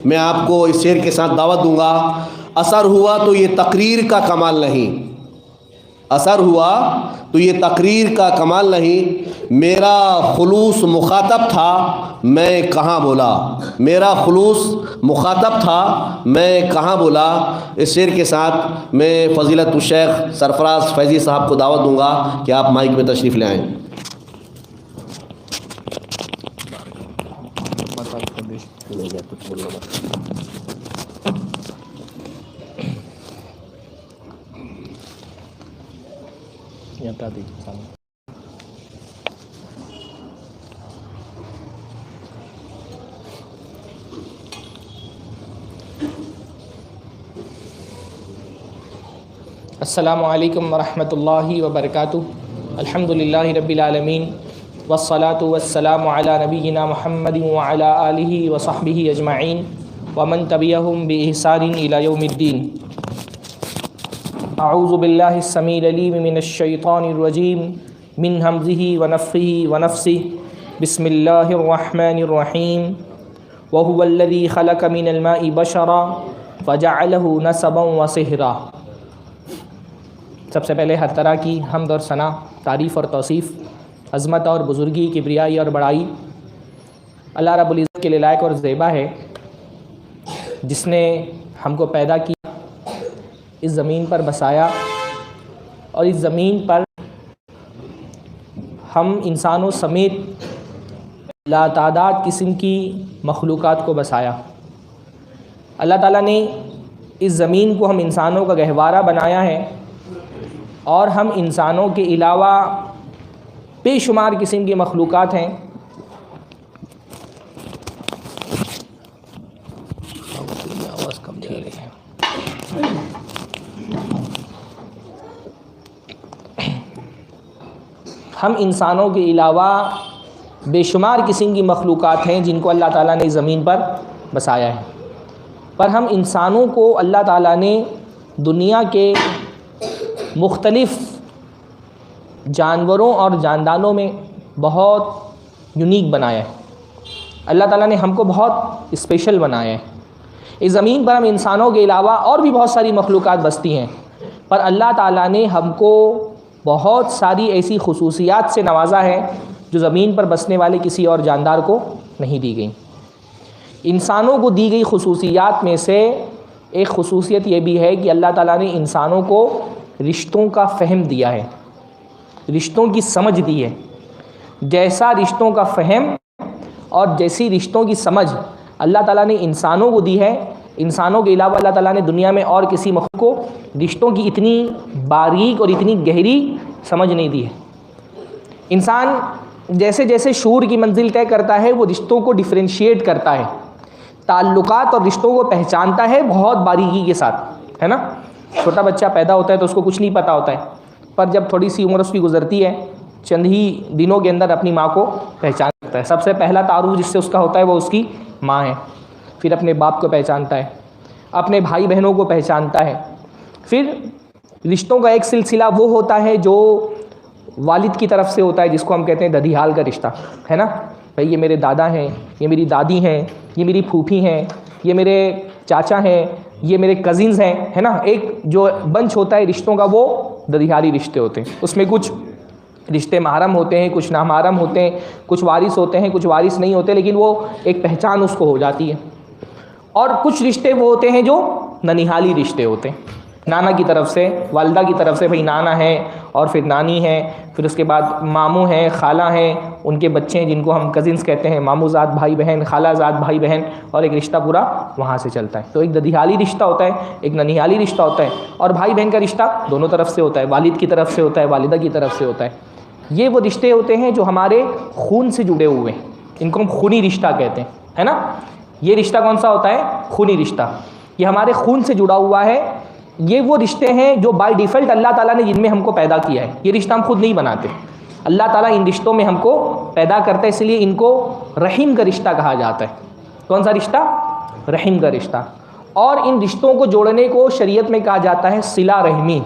मैं आपको इस शेर के साथ दावत दूंगा। असर हुआ तो ये तकरीर का कमाल नहीं, असर हुआ तो ये तकरीर का कमाल नहीं। मेरा खुलूस मुखातब था, मैं कहाँ बोला, मेरा खुलूस मुखातब था, मैं कहाँ बोला। इस शेर के साथ मैं फ़ज़ीलत शेख सरफराज फैज़ी साहब को दावत दूंगा कि आप माइक में तशरीफ़ ले आएँ। अस्सलामु अलैकुम वरहमतुल्लाहि वबरकातुहू। अल्हम्दुलिल्लाहि रब्बिल आलमीन वस्सलातु वस्सलामु अला नबिय्यिना मुहम्मदिन व अला आलिहि व सहबिहि अजमईन व मन तबिअहुम बिइहसानिन इला यौमिद्दीन। अऊज़ु बिल्लाहिस समीइल अलीम मिनश शैतानिर रजीम मिन हमज़िहि व नफ़्ख़िहि व नफ़्सिहि। बिस्मिल्लाहिर रहमानिर रहीम। व हुवल्लज़ी खलक़ मिनल माइ बशरा फ़जअलहु नसबन व सिहरा। सबसे पहले हर तरह की हम्द और सना, तारीफ़ और तौसीफ़, अज़मत और बुज़ुर्गी, किब्रियाई और बड़ाई अल्लाह रब्बुल इज़्ज़त के लिए लायक और ज़ेबा है, जिसने हमको पैदा किया, इस ज़मीन पर बसाया और इस ज़मीन पर हम इंसानों समेत लातादाद किस्म की मखलूक़ात को बसाया। अल्लाह ताला ने इस ज़मीन को हम इंसानों का गहवारा बनाया है और हम इंसानों के अलावा बेशुमार किस्म की मखलूक़ात हैं। हम इंसानों के अलावा बेशुमार किस्म की मखलूक़ात हैं जिनको अल्लाह ताला ने ज़मीन पर बसाया है। पर हम इंसानों को अल्लाह ताला ने दुनिया के मुख्तलिफ़ जानवरों और जानदानों में बहुत यूनिक बनाया है। अल्लाह ताला ने हमको बहुत स्पेशल बनाया है। इस ज़मीन पर हम इंसानों के अलावा और भी बहुत सारी मखलूक़ात बसती हैं, पर अल्लाह ताला ने हमको बहुत सारी ऐसी खुसूसियात से नवाजा है जो ज़मीन पर बसने वाले किसी और जानदार को नहीं दी गई। इंसानों को दी गई खुसूसियात में से एक खुसूसियत ये भी है कि अल्लाह ताला ने इंसानों को रिश्तों का फ़हम दिया है, रिश्तों की समझ दी है। जैसा रिश्तों का फ़हम और जैसी रिश्तों की समझ अल्लाह ताला ने इंसानों को दी है, इंसानों के अलावा अल्लाह ताला ने दुनिया में और किसी मख़लूक़ को रिश्तों की इतनी बारीक और इतनी गहरी समझ नहीं दी है। इंसान जैसे जैसे शूर की मंजिल तय करता है, वो रिश्तों को डिफ्रेंशिएट करता है, ताल्लुकात और रिश्तों को पहचानता है बहुत बारीकी के साथ, है ना। छोटा बच्चा पैदा होता है तो उसको कुछ नहीं पता होता है, पर जब थोड़ी सी उम्र उसकी गुजरती है, चंद ही दिनों के अंदर अपनी माँ को पहचान सकता है। सबसे पहला तारुफ जिससे उसका होता है वो उसकी माँ है। फिर अपने बाप को पहचानता है, अपने भाई बहनों को पहचानता है। फिर रिश्तों का एक सिलसिला वो होता है जो वालिद की तरफ से होता है, जिसको हम कहते हैं दधियाल का रिश्ता, है ना। भाई ये मेरे दादा हैं, ये मेरी दादी हैं, ये मेरी फूफी हैं, ये मेरे चाचा हैं, ये मेरे कज़िन्स हैं, है ना। एक जो बंच होता है रिश्तों का वो दधियाली रिश्ते होते हैं। उसमें कुछ रिश्ते महरम होते हैं, कुछ नामहरम होते हैं, कुछ वारिस होते हैं, कुछ वारिस नहीं होते, लेकिन वो एक पहचान उसको हो जाती है। और कुछ रिश्ते वो होते हैं जो ननिहाली रिश्ते होते हैं, नाना की तरफ से, वालिदा की तरफ से भाई नाना है और फिर नानी है, फिर उसके बाद मामू हैं, खाला हैं, उनके बच्चे हैं जिनको हम कज़िन्स कहते हैं, मामूज़ाद भाई बहन, खालाज़ाद भाई बहन, और एक रिश्ता पूरा वहाँ से चलता है। तो एक दधियाली रिश्ता होता है, एक ननिहाली रिश्ता होता है, और भाई बहन का रिश्ता दोनों तरफ से होता है, वालिद की तरफ से होता है, वालिदा की तरफ से होता है। ये वो रिश्ते होते हैं जो हमारे खून से जुड़े हुए हैं, इनको हम खूनी रिश्ता कहते हैं, है ना। ये रिश्ता कौन सा होता है? खूनी रिश्ता। ये हमारे खून से जुड़ा हुआ है। ये वो रिश्ते हैं जो बाय डिफ़ॉल्ट अल्लाह ताला ने जिनमें हमको पैदा किया है। ये रिश्ता हम खुद नहीं बनाते, अल्लाह ताला इन रिश्तों में हमको पैदा करता है, इसलिए इनको रहीम का रिश्ता कहा जाता है। कौन सा रिश्ता? रहीम का रिश्ता। और इन रिश्तों को जोड़ने को शरीयत में कहा जाता है सिला रहमी।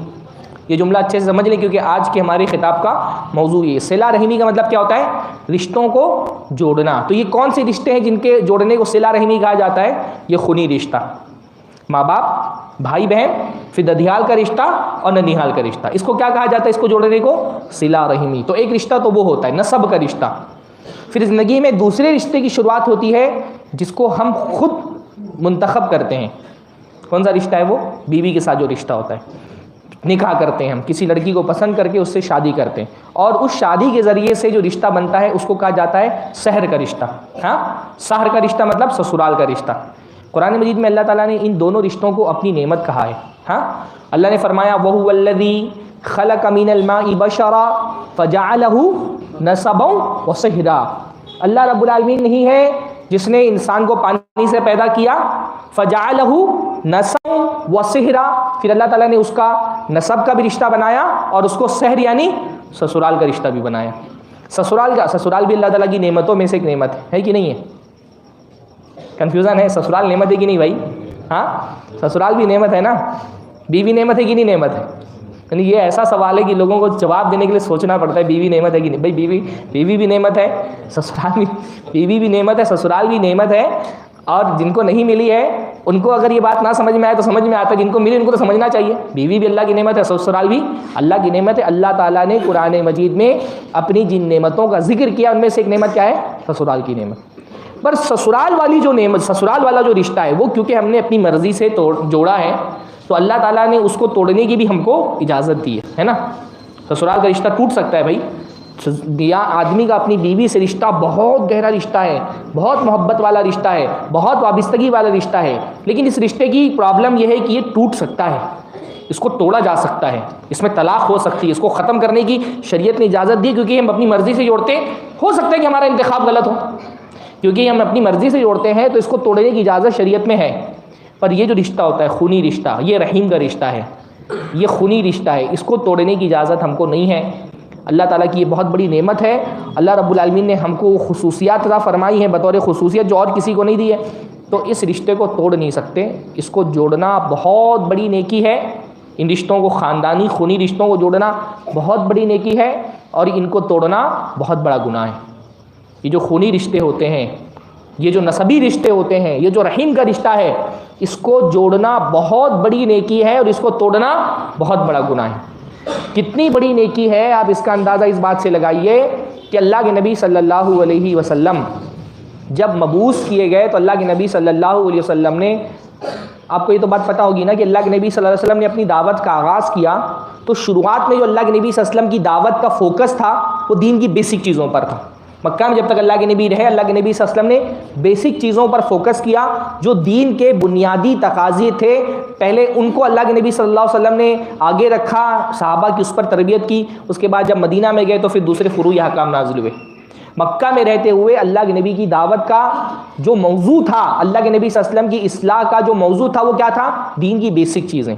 ये जुमला अच्छे से समझ लें, क्योंकि आज के हमारे खिताब का मौजू ये सिला रहमी का मतलब क्या होता है? रिश्तों को जोड़ना। तो ये कौन से रिश्ते हैं जिनके जोड़ने को सिला रहमी कहा जाता है? ये खूनी रिश्ता, माँ बाप, भाई बहन, फिर ददियाल का रिश्ता और ननिहाल का रिश्ता, इसको क्या कहा जाता है? इसको जोड़ने को सिला रहमी। तो एक रिश्ता तो वो होता है नसब का रिश्ता। फिर ज़िंदगी में दूसरे रिश्ते की शुरुआत होती है जिसको हम खुद मुंतखब करते हैं। कौन सा रिश्ता है वो? बीवी के साथ जो रिश्ता होता है, निकाह करते हैं हम, किसी लड़की को पसंद करके उससे शादी करते हैं, और उस शादी के ज़रिए से जो रिश्ता बनता है उसको कहा जाता है सहर का रिश्ता। हाँ, सहर का रिश्ता मतलब ससुराल का रिश्ता। कुरान मजीद में अल्लाह ताला ने इन दोनों रिश्तों को अपनी नेमत कहा है। हाँ, अल्लाह ने फरमाया वहुवल्लज़ी खलक़ मिनल माइ बशरा फ़जअलहु नसबन व सहरा। अल्लाह रब्बुल आलमीन नहीं है जिसने इंसान को पानी से पैदा किया, फ़जअलहु नसब व सहरा, फिर अल्लाह ताला ने उसका नसब का भी रिश्ता बनाया और उसको सहर यानी ससुराल का रिश्ता भी बनाया। ससुराल भी अल्लाह ताला की नेमतों में से एक नेमत है कि नहीं है? कन्फ्यूज़न है, ससुराल नेमत है कि नहीं भाई? हाँ, ससुराल भी नेमत है ना। बीवी नेमत है कि नहीं नेमत है? यानी ये ऐसा सवाल है कि लोगों को जवाब देने के लिए सोचना पड़ता है, बीवी नेमत है कि नहीं। भाई बीवी भी नेमत है, ससुराल भी, बीवी भी नेमत है, ससुराल भी नेमत है। और जिनको नहीं मिली है उनको अगर ये बात ना समझ में आए तो समझ में आता है, जिनको मिली उनको तो समझना चाहिए। बीवी भी अल्लाह की नेमत है, ससुराल भी अल्लाह की नेमत है। अल्लाह ताला ने कुरान मजीद में अपनी जिन नेमतों का जिक्र किया उनमें से एक नेमत क्या है? ससुराल की नेमत। पर ससुराल वाली जो नेमत, ससुराल वाला जो रिश्ता है वो क्योंकि हमने अपनी मर्जी से जोड़ा है तो अल्लाह ताला ने उसको तोड़ने की भी हमको इजाज़त दी है ना। ससुराल का रिश्ता टूट सकता है भाई, या आदमी का अपनी बीवी से रिश्ता बहुत गहरा रिश्ता है, बहुत मोहब्बत वाला रिश्ता है, बहुत वाबस्तगी वाला रिश्ता है, लेकिन इस रिश्ते की प्रॉब्लम यह है कि ये टूट सकता है, इसको तोड़ा जा सकता है, इसमें तलाक हो सकती है। इसको ख़त्म करने की शरीयत ने इजाज़त दी क्योंकि हम अपनी मर्ज़ी से जोड़ते हैं। हो सकता है कि हमारा इंतखाब गलत हो, क्योंकि हम अपनी मर्ज़ी से जोड़ते हैं तो इसको तोड़ने की इजाज़त शरीयत में है। पर ये जो रिश्ता होता है खूनी रिश्ता, ये रहीम का रिश्ता है, ये खूनी रिश्ता है, इसको तोड़ने की इजाज़त हमको नहीं है। अल्लाह ताला की ये बहुत बड़ी नेमत है। अल्लाह रब्बुल आलमीन ने हमको खुसूसियात अता फरमाई हैं बतौर खुसूसियत जो और किसी को नहीं दी है। तो इस रिश्ते को तोड़ नहीं सकते, इसको जोड़ना बहुत बड़ी नेकी है। इन रिश्तों को, ख़ानदानी खूनी रिश्तों को जोड़ना बहुत बड़ी नेकी है और इनको तोड़ना बहुत बड़ा गुनाह है। ये जो खूनी रिश्ते होते हैं, ये जो नसबी रिश्ते होते हैं, ये जो रहीम का रिश्ता है, इसको जोड़ना बहुत बड़ी नेकी है और इसको तोड़ना बहुत बड़ा गुनाह है। कितनी बड़ी नेकी है आप इसका अंदाज़ा इस बात से लगाइए कि अल्लाह के नबी सल्लल्लाहु अलैहि वसल्लम जब मबूस किए गए तो अल्लाह के नबी सल्लल्लाहु अलैहि वसल्लम ने, आपको ये तो बात पता होगी ना कि अल्लाह के नबी सल्लल्लाहु अलैहि वसल्लम ने अपनी दावत का आगाज़ किया तो शुरुआत में जो अल्लाह के नबी सल्लल्लाहु अलैहि वसल्लम की दावत का फोकस था वो दीन की बेसिक चीज़ों पर था। मक्का में जब तक अल्लाह के नबी रहे, अल्लाह के नबी सल्लल्लाहु अलैहि वसल्लम ने बेसिक चीज़ों पर फोकस किया जो दीन के बुनियादी तकाज़े थे। पहले उनको अल्लाह के नबी सल्लल्लाहु अलैहि वसल्लम ने आगे रखा, सहाबा की उस पर तरबियत की। उसके बाद जब मदीना में गए तो फिर दूसरे फुरूई अहकाम नाज़िल हुए। मक्का में रहते हुए अल्लाह के नबी की दावत का जो मौजू था, अल्लाह के नबी सल्लल्लाहु अलैहि वसल्लम की इस्लाह का जो मौजू था वो क्या था? दीन की बेसिक चीज़ें।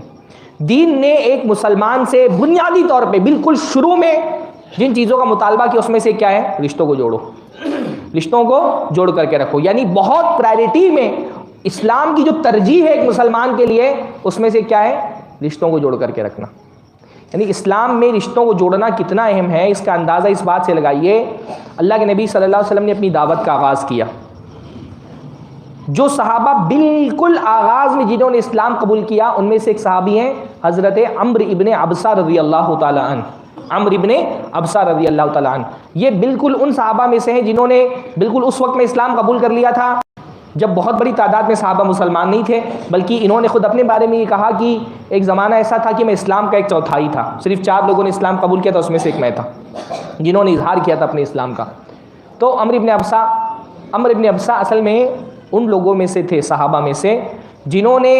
दीन ने एक मुसलमान से बुनियादी तौर पर बिल्कुल शुरू में जिन चीज़ों का मुतालबा किया उसमें से क्या है? रिश्तों को जोड़ो, रिश्तों को जोड़ करके रखो। यानी बहुत प्रायोरिटी में इस्लाम की जो तरजीह है एक मुसलमान के लिए उसमें से क्या है? रिश्तों को जोड़ करके रखना। यानी इस्लाम में रिश्तों को जोड़ना कितना अहम है इसका अंदाज़ा इस बात से लगाइए। अल्लाह के नबी सल्लल्लाहु अलैहि वसल्लम ने अपनी दावत का आगाज़ किया। जो सहाबा बिल्कुल आगाज़ में जिन्होंने इस्लाम कबूल किया उनमें से एक सहाबी हैं हज़रत अम्र इब्ने अबसा रज़ियल्लाहु ताला अन्हु। अम्र इब्ने अबसा रज़ियल्लाहु ताला अन्हु ये बिल्कुल उन सहाबा में से हैं जिन्होंने बिल्कुल उस वक्त में इस्लाम कबूल कर लिया था जब बहुत बड़ी तादाद में सहाबा मुसलमान नहीं थे, बल्कि इन्होंने खुद अपने बारे में ये कहा कि एक ज़माना ऐसा था कि मैं इस्लाम का एक चौथाई था, सिर्फ 4 लोगों ने इस्लाम कबूल किया था, उसमें से एक मैं था जिन्होंने इजहार किया था अपने इस्लाम का। तो अम्र इब्ने अबसा असल में उन लोगों में से थे, सहाबा में से, जिन्होंने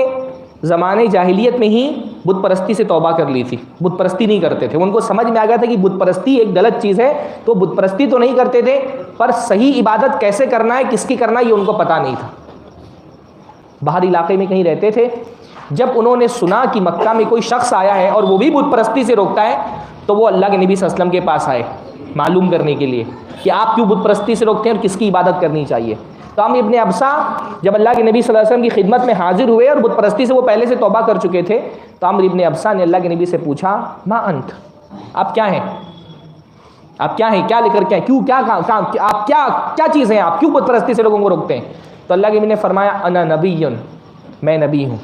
ज़माने जाहिलियत में ही बुत परस्ती से तौबा कर ली थी। बुत परस्ती नहीं करते थे, उनको समझ में आ गया था कि बुत परस्ती एक गलत चीज़ है, तो बुत परस्ती तो नहीं करते थे पर सही इबादत कैसे करना है, किसकी करना है, ये उनको पता नहीं था। बाहर इलाके में कहीं रहते थे। जब उन्होंने सुना कि मक्का में कोई शख्स आया है और वो भी बुत परस्ती से रोकता है, तो वो अल्लाह के नबी सल्लल्लाहु अलैहि वसल्लम के पास आए मालूम करने के लिए कि आप क्यों बुत परस्ती से रोकते हैं और किसकी इबादत करनी चाहिए। तो अम्र इब्न अबसा जब अल्लाह के नबी सल्लल्लाहु अलैहि वसल्लम की खिदमत में हाजिर हुए और बुत परस्ती से वो पहले से तौबा कर चुके थे, तो अम्र इब्न अबसा ने अल्लाह के नबी से पूछा, मा अंत, आप क्या हैं, आप क्या हैं, क्या लेकर क्या, क्यों, क्या आप क्या चीज़ हैं, आप क्यों बुत परस्ती से लोगों को रोकते हैं? तो अल्लाह के नबी ने फरमाया, अना नबीयुन, मैं नबी हूँ।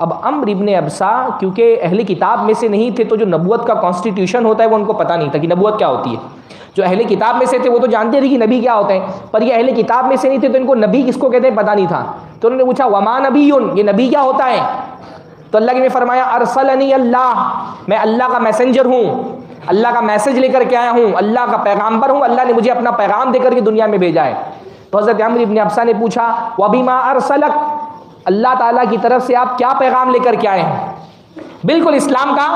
अब अम्र इब्न अबसा क्योंकि अहले किताब में से नहीं थे, तो जो नबूवत का कॉन्स्टिट्यूशन होता है वो उनको पता नहीं था कि नबूवत क्या होती है। जो अहले किताब में से थे वो तो जानते थे कि नबी क्या होते हैं, पर ये अहले किताब में से नहीं थे तो इनको नबी किसको कहते हैं पता नहीं था। तो उन्होंने पूछा, वमा नबीयुन, ये नबी क्या होता है? तो अल्लाह ने फरमाया, अरसलनी अल्लाह, मैं अल्लाह का मैसेंजर हूँ, अल्लाह का मैसेज लेकर के आया हूँ, अल्लाह का पैगाम्बर हूँ, अल्लाह ने मुझे अपना पैगाम देकर के दुनिया में भेजा है। तो हज़रत अम्र इब्न अबसा ने पूछा, वबिमा अरसलक, अल्लाह ताला की तरफ से आप क्या पैगाम लेकर के आए हैं? बिल्कुल इस्लाम का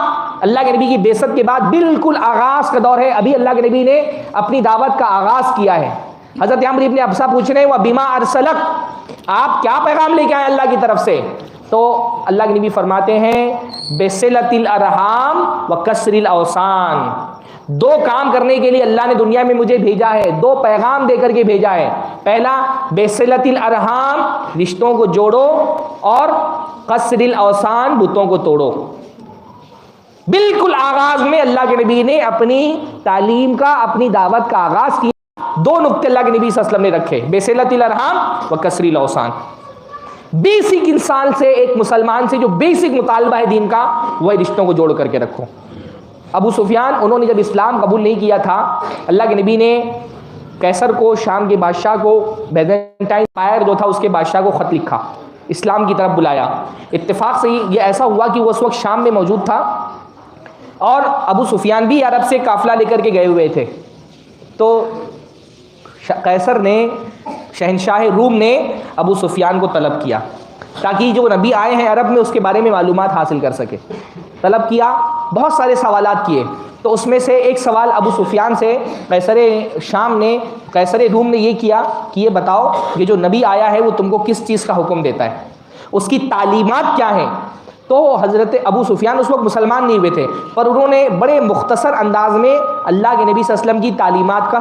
अल्लाह के नबी की बेसत के बाद बिल्कुल आगाज़ का दौर है, अभी अल्लाह के नबी ने अपनी दावत का आगाज़ किया है। हज़रत अम्र इब्न अबसा पूछ रहे हैं, वह बिमा अरसलक, आप क्या पैगाम लेके आए अल्लाह की तरफ से? तो अल्लाह के नबी फरमाते हैं, बेसिलतिल अरहाम व कसरिल अवसान, दो काम करने के लिए अल्लाह ने दुनिया में मुझे भेजा है, दो पैगाम देकर के भेजा है। पहला बेसिलतिल अरहाम, रिश्तों को जोड़ो, और कसरिल अवसान, बुतों को तोड़ो। बिल्कुल आगाज में अल्लाह के नबी ने अपनी तालीम का, अपनी दावत का आगाज किया। दो नुक्ते अल्लाह के नबी सल्लल्लाहु अलैहि वसल्लम ने रखे, बेसिलतिल अरहाम व कसरिल अवसान। बेसिक इंसान से, एक मुसलमान से जो बेसिक मुतालबा है दीन का, वह रिश्तों को जोड़ करके रखो। अबू सुफियान, उन्होंने जब इस्लाम कबूल नहीं किया था, अल्लाह के नबी ने कैसर को, शाम के बादशाह को, बैजेंटाइन पायर जो था उसके बादशाह को ख़त लिखा, इस्लाम की तरफ बुलाया। इत्तेफाक से ये ऐसा हुआ कि वो उस वक्त शाम में मौजूद था और अबू सुफियान भी अरब से काफ़िला लेकर के गए हुए थे। तो कैसर ने, शहनशाह रूम ने अबू सुफियान को तलब किया ताकि जो नबी आए हैं अरब में उसके बारे में मालूमात हासिल कर सके। तलब किया, बहुत सारे सवालात किए, तो उसमें से एक सवाल अबू सुफियान से कैसर शाम ने, कैसर रूम ने ये किया कि ये बताओ, ये जो नबी आया है वो तुमको किस चीज़ का हुक्म देता है, उसकी तालीमात क्या हैं? तो हज़रत अबू सुफियान उस वक्त मुसलमान नहीं हुए थे, पर उन्होंने बड़े मुख्तसर अंदाज में अल्लाह के नबी सल्लल्लाहु अलैहि वसल्लम की तालीमात का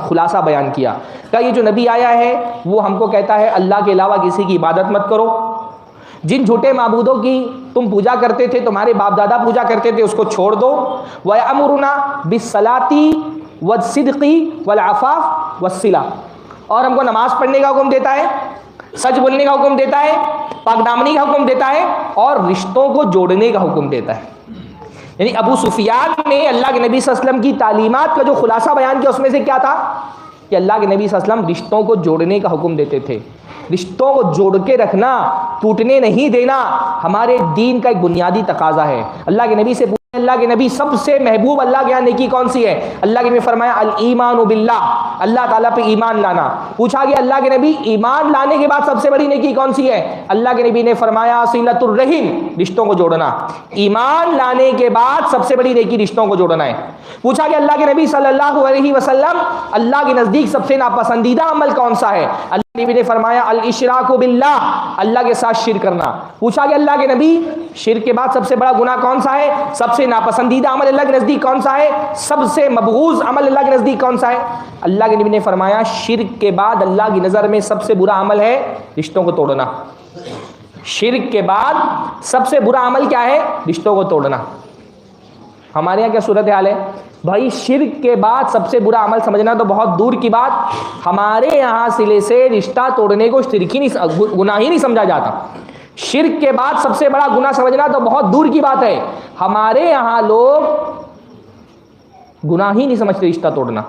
खुलासा बयान किया। क्या ये जो नबी आया है वो हमको कहता है अल्लाह के अलावा किसी की इबादत मत करो, जिन झूठे माबूदों की तुम पूजा करते थे, तुम्हारे बाप दादा पूजा करते थे, उसको छोड़ दो। वयअमुरुना बिस्सलाती वस्सिद्क़ी वलअफ़ाफ़ वस्सिला, और हमको नमाज पढ़ने का हुक्म देता है, सच बोलने का हुक्म देता है, पाकदामनी का हुक्म देता है, और रिश्तों को जोड़ने का हुक्म देता है। यानी अबू सुफियान ने अल्लाह के नबी सल्लल्लाहु अलैहि वसल्लम की तालीमात का जो खुलासा बयान किया उसमें से क्या था कि अल्लाह के नबी सल्लल्लाहु अलैहि वसल्लम रिश्तों को जोड़ने का हुक्म देते थे। रिश्तों को जोड़ के रखना, टूटने नहीं देना, हमारे दीन का एक बुनियादी तकाजा है। अल्लाह के नबी से पूछा, अल्लाह के नबी सबसे महबूब अल्लाह के यहाँ नेकी कौन सी है? अल्लाह के नबी फरमाया अल ईमानु बिल्लाह, अल्लाह ताला पे ईमान लाना। पूछा गया अल्लाह के नबी ईमान लाने के बाद सबसे बड़ी नेकी कौन सी है? अल्लाह के नबी ने फरमाया सिलतुर रहीम, रिश्तों को जोड़ना। ईमान लाने के बाद सबसे बड़ी नेकी रिश्तों को जोड़ना है। पूछा गया अल्लाह के नबी सल्लल्लाहु अलैहि वसल्लम अल्लाह के नज़दीक सबसे नापसंदीदा अमल कौन सा है? नबी ने फरमाया अल इशराकु बिल्लाह, अल्लाह के साथ शिर्क करना। पूछा गया अल्लाह के नबी शिर्क के बाद सबसे बड़ा गुनाह कौन सा है? सबसे नापसंदीदा अमल अल्लाह के नज़दीक कौन सा है? सबसे मबगूज़ अमल अल्लाह के नज़दीक कौन सा है? अल्लाह के नबी ने फरमाया शिर्क के बाद अल्लाह की नज़र में सबसे बुरा अमल है रिश्तों को तोड़ना। शिर्क के बाद सबसे बुरा अमल क्या है? रिश्तों को तोड़ना। हमारे यहाँ क्या सूरत हाल है भाई? शिर्क के बाद सबसे बुरा अमल समझना तो बहुत दूर की बात, हमारे यहाँ सिले से रिश्ता तोड़ने को शिर्की नहीं, गुनाह ही नहीं समझा जाता। शिर्क के बाद सबसे बड़ा गुनाह समझना तो बहुत दूर की बात है, हमारे यहाँ लोग गुनाह ही नहीं समझते रिश्ता तोड़ना।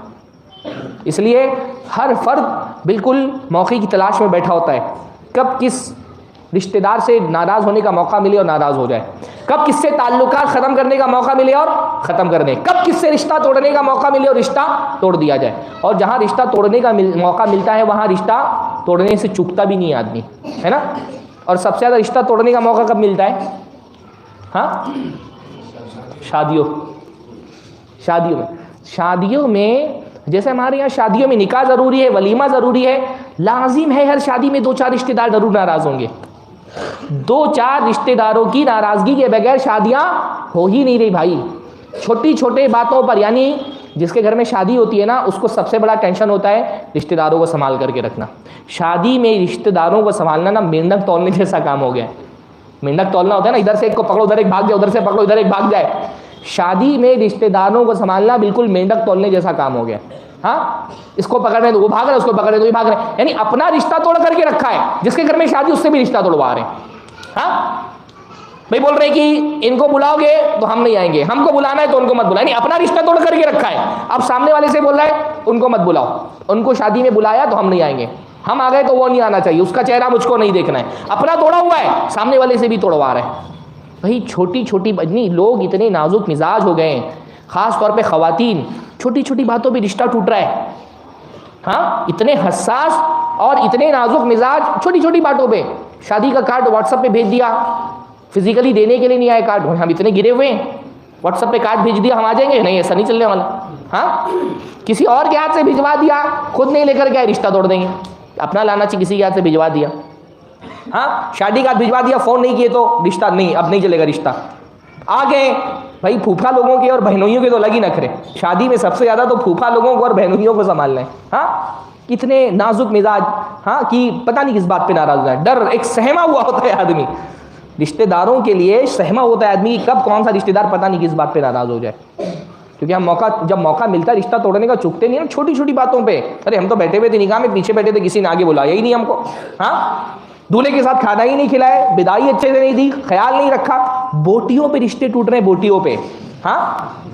इसलिए हर फर्द बिल्कुल मौके की तलाश में बैठा होता है, कब किस रिश्तेदार से नाराज़ होने का मौका मिले और नाराज़ हो जाए, कब किससे ताल्लुकात ख़त्म करने का मौका मिले और ख़त्म कर दे, कब किससे रिश्ता तोड़ने का मौका मिले और रिश्ता तोड़ दिया जाए। और जहाँ रिश्ता तोड़ने का मौका मिलता है वहाँ रिश्ता तोड़ने से चूकता भी नहीं आदमी, है ना। और सबसे ज़्यादा रिश्ता तोड़ने का मौका कब मिलता है? हाँ, शादियों में जैसे हमारे यहाँ शादियों में निकाह ज़रूरी है, वलीमा ज़रूरी है, लाजिम है हर शादी में 2-4 रिश्तेदार ज़रूर नाराज़ होंगे। 2-4 रिश्तेदारों की नाराज़गी के बगैर शादियाँ हो ही नहीं रही भाई। छोटी छोटी बातों पर, यानी जिसके घर में शादी होती है ना, उसको सबसे बड़ा टेंशन होता है रिश्तेदारों को संभाल करके रखना। शादी में रिश्तेदारों को संभालना ना मेंढक तौलने जैसा काम हो गया है। मेंढक तौलना होता है ना, इधर से एक को पकड़ो उधर एक भाग जाए, उधर से पकड़ो इधर एक भाग जाए। शादी में रिश्तेदारों को संभालना बिल्कुल मेंढक तौलने जैसा काम हो गया। हाँ, इसको पकड़ रहे तो वो भाग रहे, उसको पकड़ रहे तो ये भाग रहे, यानी अपना रिश्ता तोड़ करके रखा है। जिसके घर में शादी उससे भी रिश्ता तोड़वा रहे हैं। हाँ भाई, बोल रहे कि इनको बुलाओगे तो हम नहीं आएंगे, हमको बुलाना है तो उनको मत बुलाओ, यानी अपना रिश्ता तोड़ करके रखा है। अब सामने वाले से बोल रहा है उनको मत बुलाओ, उनको शादी में बुलाया तो हम नहीं आएंगे, हम आ गए तो वो नहीं आना चाहिए, उसका चेहरा मुझको नहीं देखना है। अपना तोड़ा हुआ है, सामने वाले से भी तोड़वा रहे हैं। भाई छोटी छोटी बदनी लोग इतने नाजुक मिजाज हो गए हैं, खास तौर पे खवातीन, छोटी छोटी बातों पे रिश्ता टूट रहा है। हाँ, इतने हसास और इतने नाजुक मिजाज छोटी छोटी बातों पे। शादी का कार्ड व्हाट्सएप पे भेज दिया, फिजिकली देने के लिए नहीं आए कार्ड, हम इतने गिरे हुए हैं, व्हाट्सएप पे कार्ड भेज दिया हम आ जाएंगे, नहीं ऐसा नहीं चलने वाला। हाँ, किसी और के हाथ से भिजवा दिया, खुद नहीं लेकर के आए, रिश्ता तोड़ देंगे। अपना लाना चाहिए, किसी के हाथ से भिजवा दिया। हाँ, शादी का भिजवा दिया, फोन नहीं किए तो रिश्ता नहीं, अब नहीं चलेगा रिश्ता। आ गए भाई, फूफा लोगों के और बहनोइयों के तो अलग ही नखरे। शादी में सबसे ज्यादा तो फूफा लोगों को और बहनोइयों को संभालना है। हाँ, कितने नाजुक मिजाज। हाँ, कि पता नहीं किस बात पे नाराज है, डर एक सहमा हुआ होता है आदमी। रिश्तेदारों के लिए सहमा होता है आदमी, कब कौन सा रिश्तेदार पता नहीं किस बात पे नाराज हो जाए। क्योंकि हम जब मौका मिलता है रिश्ता तोड़ने का, चुकते नहीं ना छोटी छोटी बातों पे। अरे हम तो बैठे हुए थे निकाह में, पीछे बैठे थे, किसी ने आगे बुलाया ही नहीं हमको। हाँ, दूल्हे के साथ खाना ही नहीं खिलाए, विदाई अच्छे से नहीं दी, ख्याल नहीं रखा। बोटियों पे रिश्ते टूट रहे हैं, बोटियों पे। हाँ,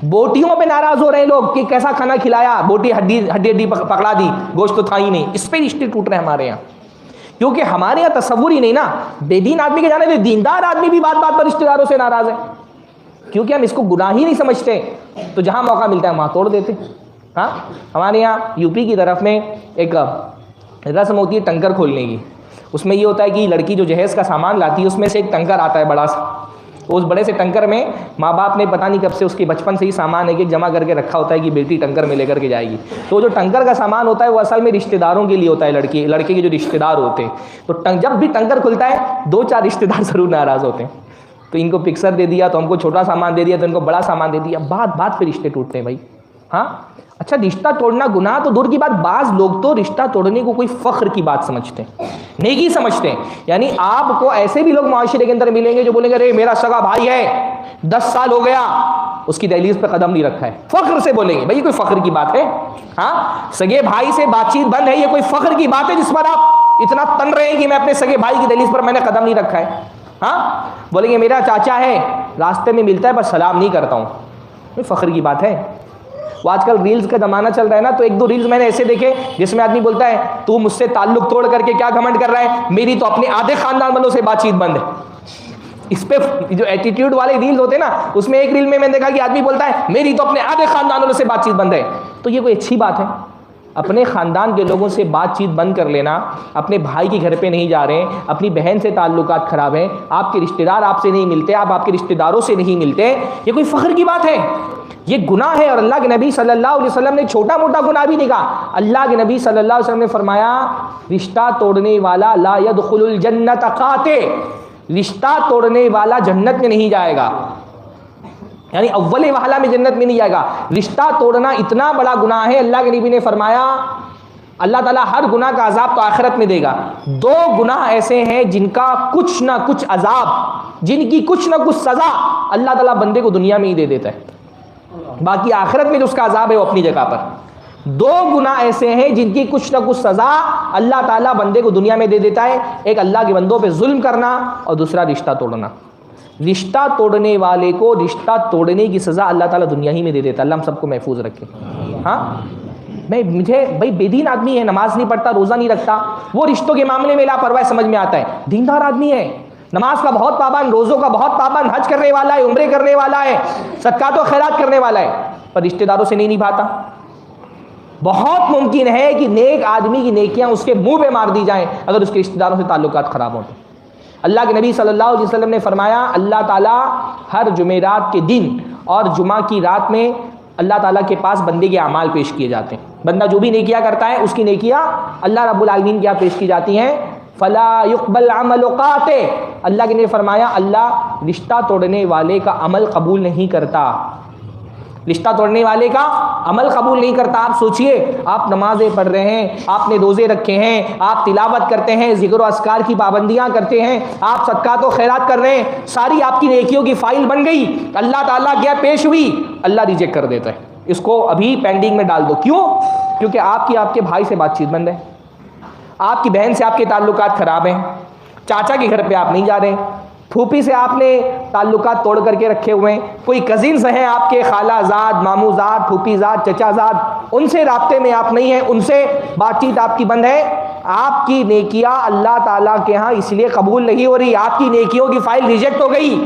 बोटियों पे नाराज हो रहे हैं लोग कि कैसा खाना खिलाया, बोटी हड्डी पकड़ा दी, गोश्त तो था ही नहीं। इस पे रिश्ते टूट रहे हैं हमारे यहाँ, क्योंकि हमारे यहाँ तसव्वुर ही नहीं ना। बेदीन आदमी के जाने दे, दीनदार आदमी भी बात बात पर रिश्तेदारों से नाराज है, क्योंकि हम इसको गुनाह ही नहीं समझते। तो जहां मौका मिलता है वहां तोड़ देते। हाँ, हमारे यहाँ यूपी की तरफ में एक रस्म होती है टंकर खोलने की। उसमें ये होता है कि लड़की जो जहेज का सामान लाती है, उसमें से एक टंकर आता है बड़ा सा। उस बड़े से टंकर में माँ बाप ने पता नहीं कब से उसके बचपन से ही सामान एक एक जमा करके रखा होता है कि बेटी टंकर में लेकर के जाएगी। तो जो टंकर का सामान होता है वो असल में रिश्तेदारों के लिए होता है, लड़के के जो रिश्तेदार होते हैं। तो जब भी टंकर खुलता है 2-4 रिश्तेदार जरूर नाराज होते हैं। तो इनको पिक्सर दे दिया तो हमको छोटा सामान दे दिया, तो इनको बड़ा सामान दे दिया। बात बात पे रिश्ते टूटते हैं भाई। हाँ, अच्छा, रिश्ता तोड़ना गुनाह तो दूर की बात, बाज लोग तो रिश्ता तोड़ने को कोई फख्र की बात समझते हैं, नेकी समझते हैं। यानी आपको ऐसे भी लोग माशरे के अंदर मिलेंगे जो बोलेंगे अरे मेरा सगा भाई है, 10 साल हो गया उसकी दहलीज पे कदम नहीं रखा है, फख्र से बोलेंगे। भाई ये कोई फख्र की बात है? हाँ, सगे भाई से बातचीत बंद है, ये कोई फख्र की बात है जिस पर आप इतना तन रहे हैं कि मैं अपने सगे भाई की दहलीज पर मैंने कदम नहीं रखा है? हाँ, बोलेंगे मेरा चाचा है, रास्ते में मिलता है पर सलाम नहीं करता हूँ, ये फख्र की बात है? वो आजकल रील्स का ज़माना चल रहा है ना, तो 1-2 रील्स मैंने ऐसे देखे जिसमें आदमी बोलता है तू मुझसे ताल्लुक तोड़ करके क्या घमंड कर रहा है, मेरी तो अपने आधे खानदान वालों से बातचीत बंद है। इस पे जो एटीट्यूड वाले रील्स होते हैं ना, उसमें एक रील में मैंने देखा कि आदमी बोलता है मेरी तो अपने आधे खानदान वालों से बातचीत बंद है। तो ये कोई अच्छी बात है? अपने ख़ानदान के लोगों से बातचीत बंद कर लेना, अपने भाई के घर पे नहीं जा रहे हैं, अपनी बहन से ताल्लुकात ख़राब हैं, आपके रिश्तेदार आपसे नहीं मिलते, आप आपके रिश्तेदारों से नहीं मिलते, ये कोई फ़ख्र की बात है? ये गुनाह है। और अल्लाह के नबी सल्लल्लाहु अलैहि वसल्लम ने छोटा मोटा गुनाह भी नहीं कहा। अल्लाह के नबी सल्लल्लाहु अलैहि वसल्लम ने फरमाया रिश्ता तोड़ने वाला ला यदखुलुल जन्नत काते, रिश्ता तोड़ने वाला जन्नत में नहीं जाएगा, यानी अव्वल वहला में जन्नत में नहीं जाएगा। रिश्ता तोड़ना इतना बड़ा गुनाह है, अल्लाह के नबी ने फरमाया अल्लाह ताला हर गुनाह का अजाब तो आखिरत में देगा। 2 गुनाह ऐसे हैं जिनका कुछ ना कुछ अजाब, जिनकी कुछ ना कुछ सज़ा अल्लाह ताला बंदे को दुनिया में ही दे देता है, बाकी आखिरत में जो उसका अजाब है वो अपनी जगह पर। 2 गुनाह ऐसे हैं जिनकी कुछ ना कुछ सज़ा अल्लाह ताला बंदे को दुनिया में दे देता है। एक अल्लाह के बंदों पे जुल्म करना और दूसरा रिश्ता तोड़ना। रिश्ता तोड़ने वाले को रिश्ता तोड़ने की सज़ा अल्लाह ताला दुनिया ही में दे देता है। अल्लाह हम सबको महफूज रखे। हाँ, मुझे भाई बेदीन आदमी है, नमाज नहीं पढ़ता, रोज़ा नहीं रखता, वो रिश्तों के मामले में लापरवाह समझ में आता है। दीनदार आदमी है, नमाज का बहुत पाबंद, रोज़ों का बहुत पाबंद, हज करने वाला है, उम्रे करने वाला है, सदका तो खैरात करने वाला है, पर रिश्तेदारों से नहीं निभाता। बहुत मुमकिन है कि नेक आदमी की नेकियां उसके मुंह पे मार दी जाएं अगर उसके रिश्तेदारों से ताल्लुकात खराब हों तो। अल्लाह के नबी सल्लल्लाहु अलैहि वसल्लम ने फरमाया अल्लाह ताला हर जुमेरात के दिन और जुमा की रात में अल्लाह ताला के पास बंदे के अमाल पेश किए जाते हैं। बंदा जो भी नेकियां करता है उसकी नेकियां अल्लाह रब्बुल आलमीन के यहाँ पेश की जाती हैं। फला युक़बल अमल क़ाते, अल्लाह के ने फरमाया अल्लाह रिश्ता तोड़ने वाले का अमल कबूल नहीं करता। रिश्ता तोड़ने वाले का अमल कबूल नहीं करता। आप सोचिए, आप नमाजें पढ़ रहे हैं, आपने रोज़े रखे हैं, आप तिलावत करते हैं, ज़िक्र अस्कार की पाबंदियां करते हैं, आप सदक़ात व खैरात कर रहे हैं, सारी आपकी नेकियों की फाइल बन गई, अल्लाह ताला क्या पेश हुई, अल्लाह रिजेक्ट कर देता है, इसको अभी पेंडिंग में डाल दो। क्यों? क्योंकि आपके भाई से बातचीत बंद है, आपकी बहन से आपके ताल्लुकात ख़राब हैं, चाचा के घर पे आप नहीं जा रहे, फूफी से आपने ताल्लुकात तोड़ करके रखे हुए हैं, कोई कजिन्स हैं आपके, खालाजाद, मामूजाद, फूफीजाद, चचाजाद, उनसे राब्ते में आप नहीं हैं, उनसे बातचीत आपकी बंद है। आपकी नेकियां अल्लाह ताला के यहाँ इसलिए कबूल नहीं हो रही, आपकी नेकियों की फाइल रिजेक्ट हो गई,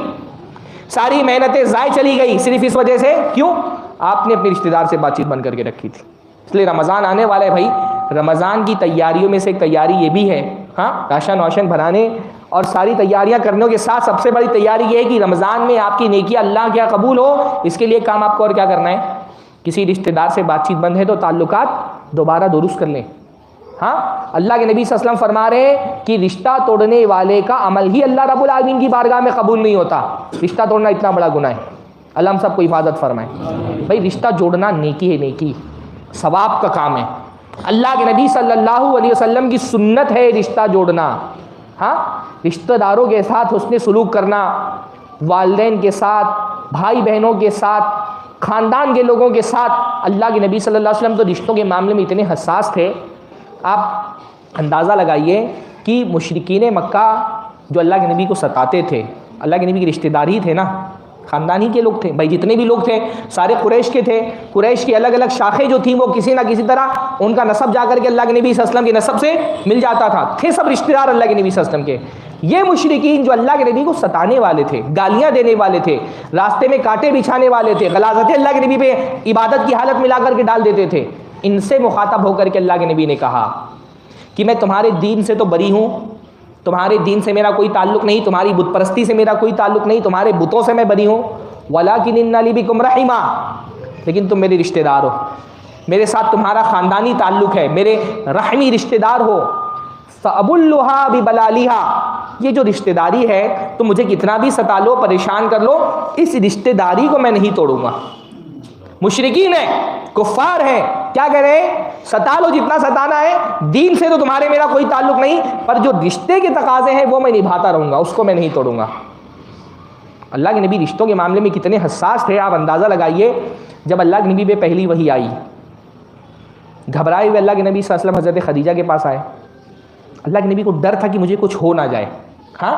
सारी मेहनतें ज़ाय चली गई, सिर्फ इस वजह से। क्यों? आपने अपने रिश्तेदार से बातचीत बंद करके रखी थी। इसलिए रमज़ान आने वाला है भाई, रमज़ान की तैयारियों में से एक तैयारी ये भी है, हाँ, राशन वाशन भराने और सारी तैयारियां करने के साथ सबसे बड़ी तैयारी ये है कि रमज़ान में आपकी नेकियां अल्लाह क्या कबूल हो। इसके लिए काम आपको और क्या करना है, किसी रिश्तेदार से बातचीत बंद है तो ताल्लुकात दोबारा दुरुस्त कर लें। हाँ, अल्लाह के नबी सल्लल्लाहु अलैहि वसल्लम फरमा रहे हैं कि रिश्ता तोड़ने वाले का अमल ही अल्लाह रब्बुल आलमीन की बारगाह में कबूल नहीं होता। रिश्ता तोड़ना इतना बड़ा गुनाह है, अल्लाह हम सबको हिफाजत फरमाए। भाई रिश्ता जोड़ना नेकी है, नेकी सवाब का काम है, अल्लाह के नबी सल्लल्लाहु अलैहि वसल्लम की सुन्नत है रिश्ता जोड़ना। हाँ, रिश्तेदारों के साथ हुस्ने सुलूक करना, वालिदैन के साथ, भाई बहनों के साथ, ख़ानदान के लोगों के साथ। अल्लाह के नबी सल्लल्लाहु अलैहि वसल्लम तो रिश्तों के मामले में इतने हसास थे, आप अंदाज़ा लगाइए कि मुशरिकीन मक्का जो अल्लाह के नबी को सताते थे, अल्लाह के नबी के रिश्तेदार ही थे ना, ख़ानदानी के लोग थे भाई, जितने भी लोग थे सारे कुरैश के थे। कुरैश की अलग अलग शाखें जो थी वो किसी ना किसी तरह उनका नसब जा करके अल्लाह के नबी सल्लल्लाहु अलैहि वसल्लम के नसब से मिल जाता था, थे सब रिश्तेदार अल्लाह के नबी सल्लल्लाहु अलैहि वसल्लम के। ये मुशरिकीन जो अल्लाह के नबी को सताने वाले थे, गालियाँ देने वाले थे, रास्ते में कांटे बिछाने वाले थे, गलाज़तें अल्लाह के नबी पे इबादत की हालत में ला करके डाल देते थे, इनसे मुखातब होकर के अल्लाह के नबी ने कहा कि मैं तुम्हारे दीन से तो बरी हूँ, तुम्हारे दीन से मेरा कोई ताल्लुक़ नहीं, तुम्हारी बुत परस्ती से मेरा कोई ताल्लुक़ नहीं, तुम्हारे बुतों से मैं बरी हूँ, वलाकिन इन्ना ली बिकुम रहीमा, लेकिन तुम मेरे रिश्तेदार हो, मेरे साथ तुम्हारा ख़ानदानी ताल्लुक़ है, मेरे रहमी रिश्तेदार हो। फ़अबुल्लुहा बिबलालिहा, ये जो रिश्तेदारी है तो मुझे कितना भी सता लो, परेशान कर लो, इस रिश्तेदारी को मैं नहीं तोड़ूंगा। मुशरिकीन है, कुफ्फार है, क्या करें, सता लो जितना सताना है, दीन से तो तुम्हारे मेरा कोई ताल्लुक़ नहीं, पर जो रिश्ते के तकाजे हैं वो मैं निभाता रहूँगा, उसको मैं नहीं तोड़ूंगा। अल्लाह के नबी रिश्तों के मामले में कितने हसास थे, आप अंदाज़ा लगाइए। जब अल्लाह के नबी पे पहली वही आई, घबराए हुए अल्लाह के नबी सल्लल्लाहु अलैहि वसल्लम हज़रत खदीजा के पास आए। अल्लाह के नबी को डर था कि मुझे कुछ हो ना जाए। हाँ,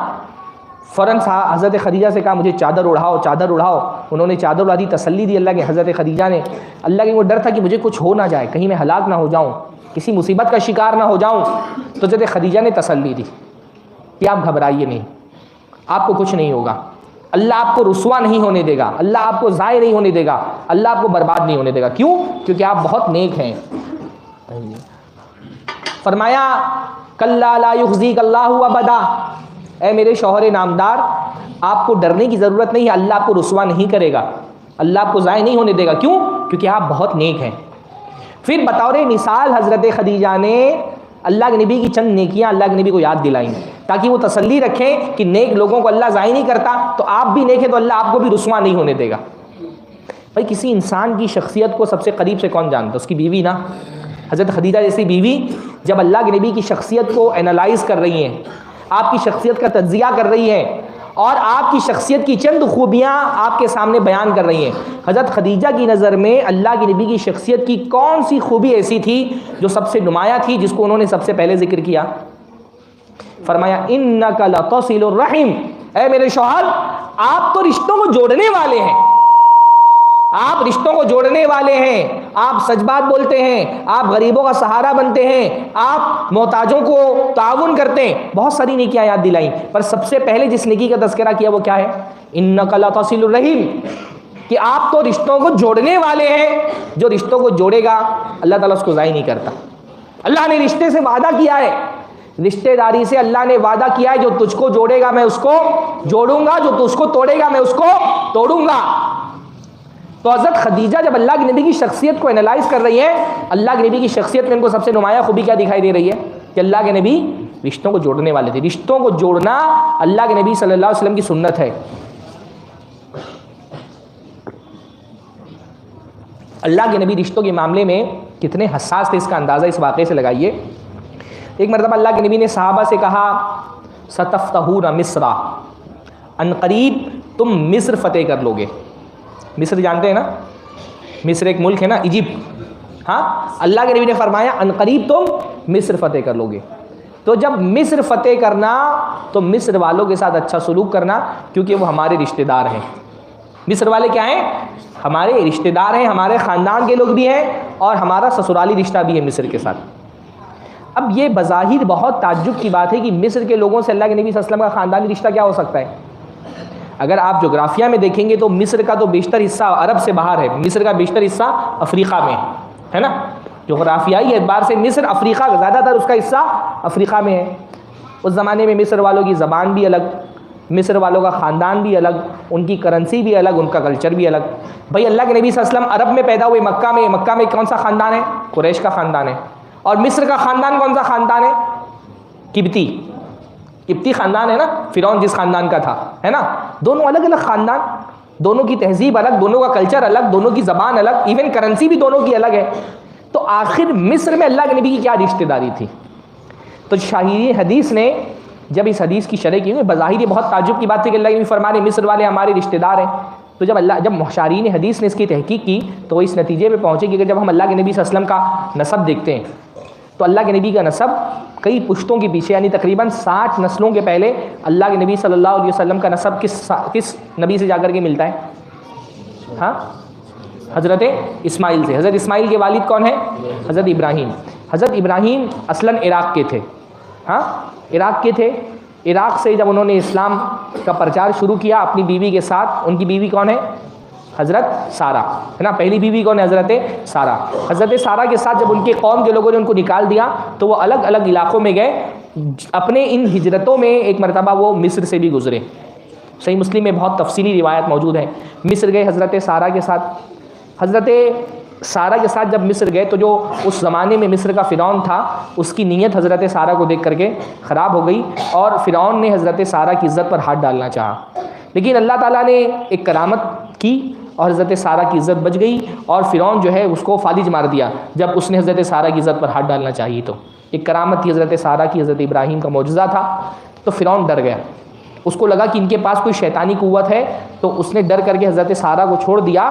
फ़ौरन हज़रत खदीजा से कहा मुझे चादर उड़ाओ, चादर उड़ाओ। उन्होंने चादर उड़ा दी, तसल्ली दी अल्लाह के हज़रत खदीजा ने। अल्लाह के वो डर था कि मुझे कुछ हो ना जाए, कहीं मैं हलाक ना हो जाऊँ, किसी मुसीबत का शिकार ना हो जाऊँ। तो हज़रत खदीजा ने तसल्ली दी कि आप घबराइए नहीं, आपको कुछ नहीं होगा, अल्लाह आपको रुसवा नहीं होने देगा, अल्लाह आपको ज़ाय नहीं होने देगा, अल्लाह आपको बर्बाद नहीं होने देगा। क्यों? क्योंकि आप बहुत नेक हैं। फरमाया कल्ला ला युख़ज़ीकल्लाहु अबदा, ऐ मेरे शौहर नामदार, आपको डरने की ज़रूरत नहीं है, अल्लाह आपको रुसवा नहीं करेगा, अल्लाह आपको ज़ाय नहीं होने देगा। क्यों? क्योंकि आप बहुत नेक हैं। फिर बतौर मिसाल हज़रत खदीजा ने अल्लाह के नबी की चंद नेकियां अल्लाह के नबी को याद दिलाई, ताकि वो तसल्ली रखें कि नेक लोगों को अल्लाह ज़ाय नहीं करता, तो आप भी नेक है तो अल्लाह आपको भी रुसवा नहीं होने देगा। भाई किसी इंसान की शख्सियत को सबसे करीब से कौन जानता? उसकी बीवी ना। हज़रत खदीजा जैसी बीवी जब अल्लाह के नबी की शख्सियत को एनालाइज कर रही हैं, आपकी शख्सियत का तज्जिया कर रही हैं और आपकी शख्सियत की चंद खूबियाँ आपके सामने बयान कर रही हैं, हज़रत खदीजा की नज़र में अल्लाह के नबी की शख्सियत की कौन सी खूबी ऐसी थी जो सबसे नुमाया थी, जिसको उन्होंने सबसे पहले जिक्र किया? फरमाया इन्नका लतसिलुर रहीम, ऐ मेरे शौहर आप तो रिश्तों को जोड़ने वाले हैं, आप रिश्तों को जोड़ने वाले हैं, आप सच बात बोलते हैं, आप गरीबों का सहारा बनते हैं, आप मोहताजों को ताउन करते हैं। बहुत सारी नेकियां याद दिलाई, पर सबसे पहले जिस नेकी का तज़किरा किया वो क्या है? इन्नका लतसिलुर रहीम, कि आप तो रिश्तों को जोड़ने वाले हैं। जो रिश्तों को जोड़ेगा अल्लाह ताला उसको ज़ाय नहीं करता। अल्लाह ने रिश्ते से वादा किया है, रिश्तेदारी से अल्लाह ने वादा किया है, जो तुझको जोड़ेगा मैं उसको जोड़ूंगा, जो तुझको तोड़ेगा मैं उसको तोड़ूंगा। तो हज़रत खदीजा जब अल्लाह के नबी की शख्सियत को एनालाइज कर रही है, अल्लाह के नबी की शख्सियत में उनको सबसे नुमाया खूबी क्या दिखाई दे रही है? कि अल्लाह के नबी रिश्तों को जोड़ने वाले थे। रिश्तों को जोड़ना अल्लाह के नबी सल्लल्लाहु अलैहि वसल्लम की सुन्नत है। अल्लाह के नबी रिश्तों के मामले में कितने हसास थे, इसका अंदाज़ा इस वाक़े से लगाइए। एक मरतबा अल्लाह के नबी ने सहाबा से कहा, सतफ्तहून मिस्रा, अनकरीब तुम मिस्र फ़तेह कर लोगे। मिस्र जानते हैं ना, मिस्र एक मुल्क है ना, इजिप्ट। हाँ, अल्लाह के नबी ने फरमाया अनकरीब तुम मिस्र फ़तेह कर लोगे। तो जब मिस्र फ़तेह करना तो मिस्र वालों के साथ अच्छा सलूक करना, क्योंकि वो हमारे रिश्तेदार हैं। मिस्र वाले क्या हैं? हमारे रिश्तेदार हैं, हमारे ख़ानदान के लोग भी हैं और हमारा ससुराली रिश्ता भी है मिस्र के साथ। अब ये बज़ाहिर बहुत ताज्जुब की बात है कि मिस्र के लोगों से अल्लाह के नबी सल्लल्लाहु अलैहि वसल्लम का ख़ानदानी रिश्ता क्या हो सकता है? अगर आप जोग्राफिया में देखेंगे तो मिस्र का तो बेशतर हिस्सा अरब से बाहर है, मिस्र का बेशतर हिस्सा अफ्रीका में है ना। जोग्राफियाई एतबार से मिस्र अफ्रीका, ज़्यादातर उसका हिस्सा अफ्रीका में है। उस ज़माने में मिस्र वालों की ज़बान भी अलग, मिस्र वालों का ख़ानदान भी अलग, उनकी करेंसी भी अलग, उनका कल्चर भी अलग। भाई अल्लाह के नबी सल्लल्लाहु अलैहि वसल्लम अरब में पैदा हुए, मक्का में कौन सा ख़ानदान है? कुरैश का ख़ानदान है। और मिस्र का ख़ानदान कौन सा ख़ानदान है? किब्ती ख़ानदान है ना, फ़िरौन जिस ख़ानदान का था, है ना। दोनों अलग अलग ख़ानदान, दोनों की तहजीब अलग, दोनों का कल्चर अलग, दोनों की ज़बान अलग, इवन करेंसी भी दोनों की अलग है। तो आखिर मिस्र में अल्लाह के नबी की क्या रिश्तेदारी थी? तो शाहीन हदीस ने जब इस हदीस की शरह की, बज़ाहिर ये बहुत ताज्जुब की बात थी कि अल्लाह के नबी फरमा रहे मिस्र वाले हमारे रिश्तेदार हैं। तो जब शाहीन हदीस ने इसकी तहकीक की तो वो इस नतीजे में पहुँचे कि जब हम अल्लाह के नबी सल्लल्लाहु अलैहि वसल्लम का नसब देखते हैं तो अल्लाह के नबी का नसब कई पुश्तों के पीछे, यानी तकरीबन 60 नस्लों के पहले अल्लाह के नबी सल्लल्लाहु अलैहि वसल्लम का नसब किस नबी से जाकर के मिलता है? हाँ, हज़रत इस्माइल से। हज़रत इस्माइल के वालिद कौन है? हज़रत इब्राहीम। हज़रत इब्राहीम असलन इराक़ के थे। हाँ, इराक़ के थे। इराक़ से जब उन्होंने इस्लाम का प्रचार शुरू किया अपनी बीवी के साथ, उनकी बीवी कौन है? हज़रत सारा, है ना। पहली बीवी कौन है? हज़रत सारा। हज़रत सारा के साथ जब उनके कौम के लोगों ने उनको निकाल दिया तो वो अलग अलग इलाक़ों में गए। अपने इन हिजरतों में एक मरतबा वो मिस्र से भी गुज़रे। सही मुस्लिम में बहुत तफसीली रिवायत मौजूद है। मिस्र गए हज़रत सारा के साथ। हज़रत सारा के साथ जब मिस्र गए तो जो उस ज़माने में मिस्र का फ़िरौन था उसकी नीयत हज़रत सारा को देख करके ख़राब हो गई और फ़िरौन ने हज़रत सारा की इज़्ज़त पर हाथ डालना चाहा। लेकिन अल्लाह ताला ने एक करामत की और हज़रत सारा की इज़्ज़त बच गई और फ़िरौन जो है उसको फालिज मार दिया जब उसने हज़रत सारा की इज़्ज़त पर हाथ डालना चाहिए। तो एक करामत थी हज़रत सारा की, हज़रत इब्राहीम का मौजज़ा था। तो फ़िरौन डर गया, उसको लगा कि इनके पास कोई शैतानी कुव्वत है, तो उसने डर करके हज़रत सारा को छोड़ दिया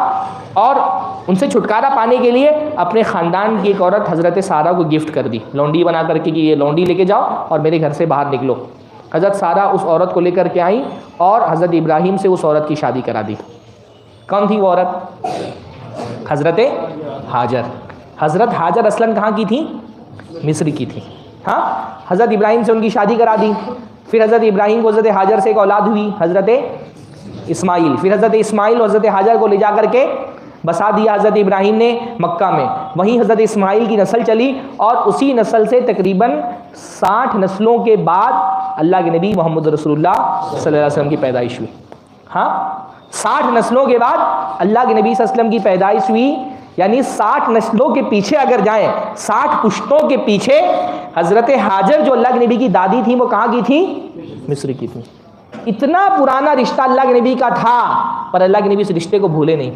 और उनसे छुटकारा पाने के लिए अपने ख़ानदान की एक औरत हज़रत सारा को गिफ्ट कर दी, लौंडी बना करके कि ये लौंडी लेके जाओ और मेरे घर से बाहर निकलो। हज़रत सारा उस औरत को लेकर के आई और हज़रत इब्राहीम से उस औरत की शादी करा दी। कौन थी वो औरत? हज़रत हाजर। हज़रत हाजर असलन कहाँ की थी? मिस्र की थी। हाँ, हज़रत इब्राहीम से उनकी शादी करा दी। फिर हज़रत इब्राहीम को हज़रत हाजर से एक औलाद हुई, हज़रत इस्माइल। फिर हज़रत इस्माइल और हज़रत हाजर को ले जा करके बसा दिया हज़रत इब्राहीम ने मक्का में। वहीं हज़रत इस्माइल की नस्ल चली और उसी नस्ल से तकरीबन 60 नस्लों के बाद अल्लाह के नबी मोहम्मद रसूलुल्लाह सल्लल्लाहु अलैहि वसल्लम की पैदाइश हुई। हाँ, 60 नस्लों के बाद अल्लाह के नबी सल्लल्लाहु अलैहि वसल्लम की पैदाइश हुई। यानी 60 नस्लों के पीछे अगर जाएं, 60 पुश्तों के पीछे हज़रत हाजर जो अल्लाह के नबी की दादी थी वो कहाँ की थी? मिस्र की थी। इतना पुराना रिश्ता अल्लाह के नबी का था पर अल्लाह के नबी इस रिश्ते को भूले नहीं।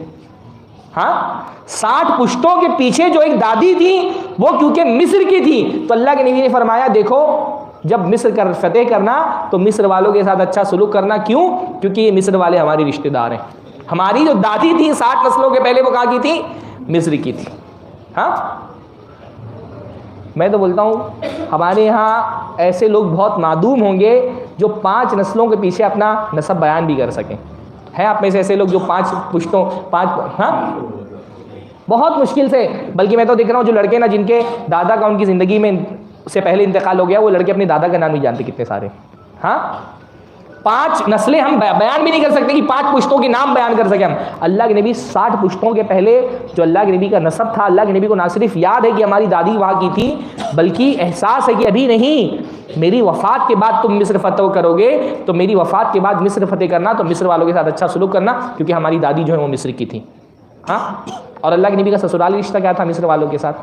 हाँ, 60 पुश्तों के पीछे जो एक दादी थी वो क्योंकि मिस्र की थी तो अल्लाह के नबी ने फरमाया देखो जब मिस्र कर फतेह करना तो मिस्र वालों के साथ अच्छा सलूक करना। क्यों? क्योंकि ये मिस्र वाले हमारे रिश्तेदार हैं। हमारी जो दादी थी 60 नस्लों के पहले वो कहाँ की थी? मिस्र की थी। हाँ, मैं तो बोलता हूँ हमारे यहाँ ऐसे लोग बहुत मादूम होंगे जो 5 नस्लों के पीछे अपना नसब बयान भी कर सकें। हैं आप में से ऐसे लोग जो 5 पुश्तों 5? हाँ, बहुत मुश्किल से। बल्कि मैं तो देख रहा हूँ जो लड़के ना जिनके दादा का उनकी ज़िंदगी में से पहले इंतकाल हो गया वो लड़के अपने दादा का नाम नहीं जानते कितने सारे। हाँ, 5 नस्लें हम बयान भी नहीं कर सकते कि 5 पुश्तों के नाम बयान कर सके हम। अल्लाह के नबी 60 पुश्तों के पहले जो अल्लाह के नबी का नसब था, अल्लाह के नबी को ना सिर्फ याद है कि हमारी दादी वहाँ की थी बल्कि एहसास है कि अभी नहीं, मेरी वफ़ात के बाद तुम मिस्र फतह करोगे तो मेरी वफ़ात के बाद मिस्र फतेह करना, तो मिस्र वालों के साथ अच्छा सलूक करना क्योंकि हमारी दादी जो है वो मिस्र की थी। हाँ, और अल्लाह के नबी का ससुराली रिश्ता क्या था मिस्र वालों के साथ?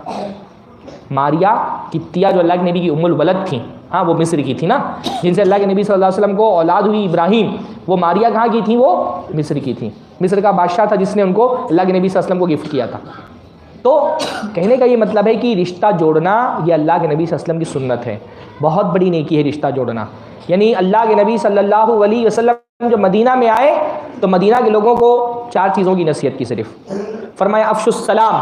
मारिया किप्तिया जो अल्लाह के नबी की उम्मुल वलद थी, हाँ, वो मिस्र की थी ना, जिनसे अल्लाह के नबी सल्लल्लाहु अलैहि वसल्लम को औलाद हुई इब्राहीम, वो मारिया कहाँ की थी? वो मिस्र की थी। मिस्र का बादशाह था जिसने उनको अल्लाह के नबी सल्लल्लाहु अलैहि वसल्लम को गिफ्ट किया था। तो कहने का ये मतलब है कि रिश्ता जोड़ना ये अल्लाह के नबी सल्लल्लाहु अलैहि वसल्लम की सुन्नत है, बहुत बड़ी नेकी है रिश्ता जोड़ना। यानी अल्लाह के नबी सल्लल्लाहु अलैहि वसल्लम जब मदीना में आए तो मदीना के लोगों को 4 चीज़ों की नसीहत की सिर्फ। फरमाया अफ़शुस सलाम,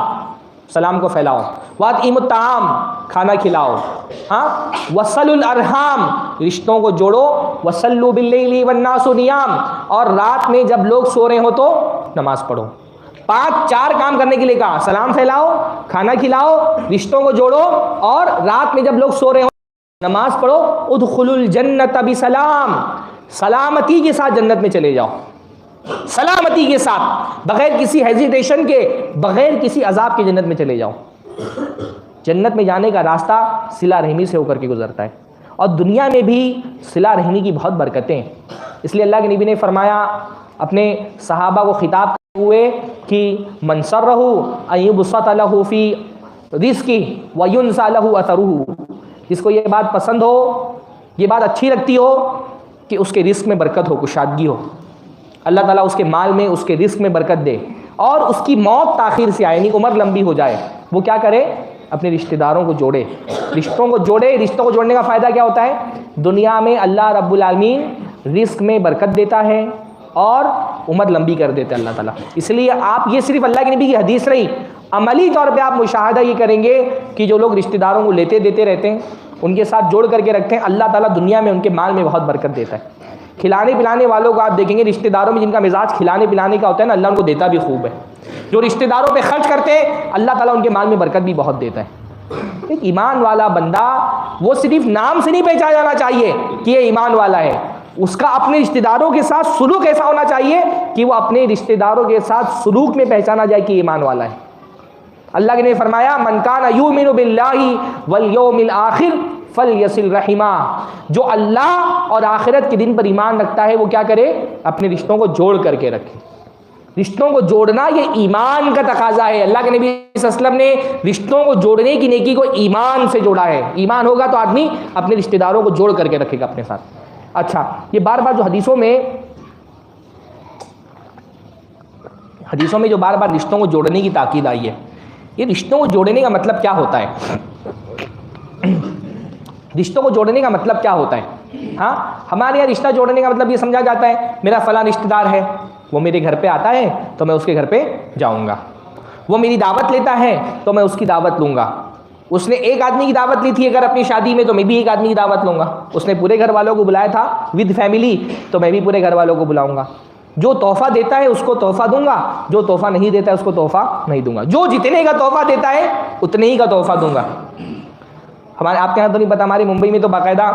सलाम को फैलाओ, वातिमुत ताम, खाना खिलाओ, हाँ, वसलुल अरहाम, रिश्तों को जोड़ो, वसल्लु बिल्लैली वन्नासु नियाम, और रात में जब लोग सो रहे हो तो नमाज पढ़ो। 4 काम करने के लिए कहा, सलाम फैलाओ, खाना खिलाओ, रिश्तों को जोड़ो, और रात में जब लोग सो रहे हो नमाज पढ़ो। उदखुलुल जन्नत बिसलाम, सलामती के साथ जन्नत में चले जाओ, सलामती के साथ, बगैर किसी हेजिटेशन के, बगैर किसी अजाब के जन्नत में चले जाओ। जन्नत में जाने का रास्ता सिला रहमी से होकर के गुजरता है, और दुनिया में भी सिला रहमी की बहुत बरकतें हैं। इसलिए अल्लाह के नबी ने फरमाया अपने सहाबा को खिताब करते हुए कि मन सर्रहु अय्युबसत लहु फी रिज़्क़ि व युनसा लहु अथरुहु, जिसको ये बात पसंद हो, ये बात अच्छी लगती हो कि उसके रिस्क में बरकत हो, कुशादगी हो, अल्लाह ताला उसके माल में, उसके रिस्क में बरकत दे, और उसकी मौत ताखिर से आए, यानी उम्र लंबी हो जाए, वो क्या करे, अपने रिश्तेदारों को जोड़े, रिश्तों को जोड़े। रिश्तों को जोड़ने का फ़ायदा क्या होता है, दुनिया में अल्लाह रब्बुल आलमीन रिस्क में बरकत देता है और उम्र लंबी कर देता है अल्लाह ताला। इसलिए आप ये सिर्फ अल्लाह के नबी की हदीस नहीं, अमली तौर पे आप मुशाहदा ये करेंगे कि जो लोग रिश्तेदारों को लेते देते रहते हैं, उनके साथ जोड़ करके रखते हैं, अल्लाह ताला दुनिया में उनके माल में बहुत बरकत देता है। खिलाने पिलाने वालों को आप देखेंगे, रिश्तेदारों में जिनका मिजाज खिलाने पिलाने का होता है ना, अल्लाह उनको देता भी खूब है। जो रिश्तेदारों पे खर्च करते हैं, अल्लाह ताला उनके माल में बरकत भी बहुत देता है। एक ईमान वाला बंदा, वो सिर्फ नाम से नहीं पहचाना जाना चाहिए कि ये ईमान वाला है, उसका अपने रिश्तेदारों के साथ सुलूक ऐसा होना चाहिए कि वो अपने रिश्तेदारों के साथ सुलूक में पहचाना जाए कि ईमान वाला है। अल्लाह ने फरमाया मन काना युमिनु बिल्लाहि वल यौमिल आखिर फलयसिल रहिमा, जो अल्लाह और आखिरत के दिन पर ईमान रखता है वो क्या करे, अपने रिश्तों को जोड़ करके रखे। रिश्तों को जोड़ना ये ईमान का तकाजा है। अल्लाह के नबी सल्लल्लाहु अलैहि वसल्लम ने रिश्तों को जोड़ने की नेकी को ईमान से जोड़ा है। ईमान होगा तो आदमी अपने रिश्तेदारों को जोड़ करके रखेगा अपने साथ। अच्छा, ये बार बार जो हदीसों में जो बार बार रिश्तों को जोड़ने की ताकीद आई है, ये रिश्तों को जोड़ने का मतलब क्या होता है, रिश्तों को जोड़ने का मतलब क्या होता है। हाँ, हमारे यहाँ रिश्ता जोड़ने का मतलब ये समझा जाता है, मेरा फलां रिश्तेदार है, वो मेरे घर पे आता है तो मैं उसके घर पे जाऊँगा, वो मेरी दावत लेता है तो मैं उसकी दावत लूँगा, उसने एक आदमी की दावत ली थी अगर अपनी शादी में तो मैं भी एक आदमी की दावत लूँगा, उसने पूरे घर वालों को बुलाया था विद फैमिली तो मैं भी पूरे घर वालों को बुलाऊँगा, जो तोहफ़ा देता है उसको तोहफ़ा दूंगा, जो तोहफ़ा नहीं देता है उसको तोहफ़ा नहीं दूंगा, जो जितने का तोहफ़ा देता है उतने ही का तोहफ़ा दूंगा। हमारे आपके यहाँ तो नहीं पता, हमारे मुंबई में तो बाकायदा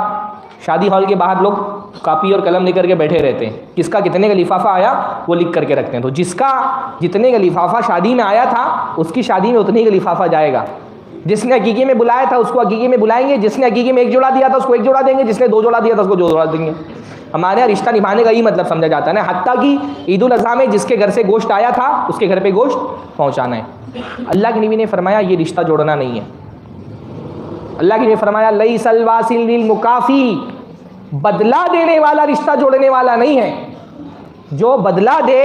शादी हॉल के बाहर लोग कापी और कलम लेकर के बैठे रहते हैं, किसका कितने का लिफाफा आया वो लिख करके रखते हैं, तो जिसका जितने का लिफाफा शादी में आया था उसकी शादी में उतने का लिफाफा जाएगा, जिसने हकीकी में बुलाया था उसको हकीकी में बुलाएंगे, जिसने हकीकी में 1 जोड़ा दिया था उसको 1 जोड़ा देंगे, जिसने 2 जोड़ा दिया था उसको 2 जोड़ा देंगे। हमारे यहाँ रिश्ता निभाने का ही मतलब समझा जाता है ना, हत्ता कि ईद उल अज़हा में जिसके घर से गोश्त आया था उसके घर पे गोश्त पहुँचाना है। अल्लाह के नबी ने फरमाया ये रिश्ता जोड़ना नहीं है। अल्लाह के नबी ने फरमाया लैसल वासिल लिल मुकाफ़ी, बदला देने वाला रिश्ता जोड़ने वाला नहीं है। जो बदला दे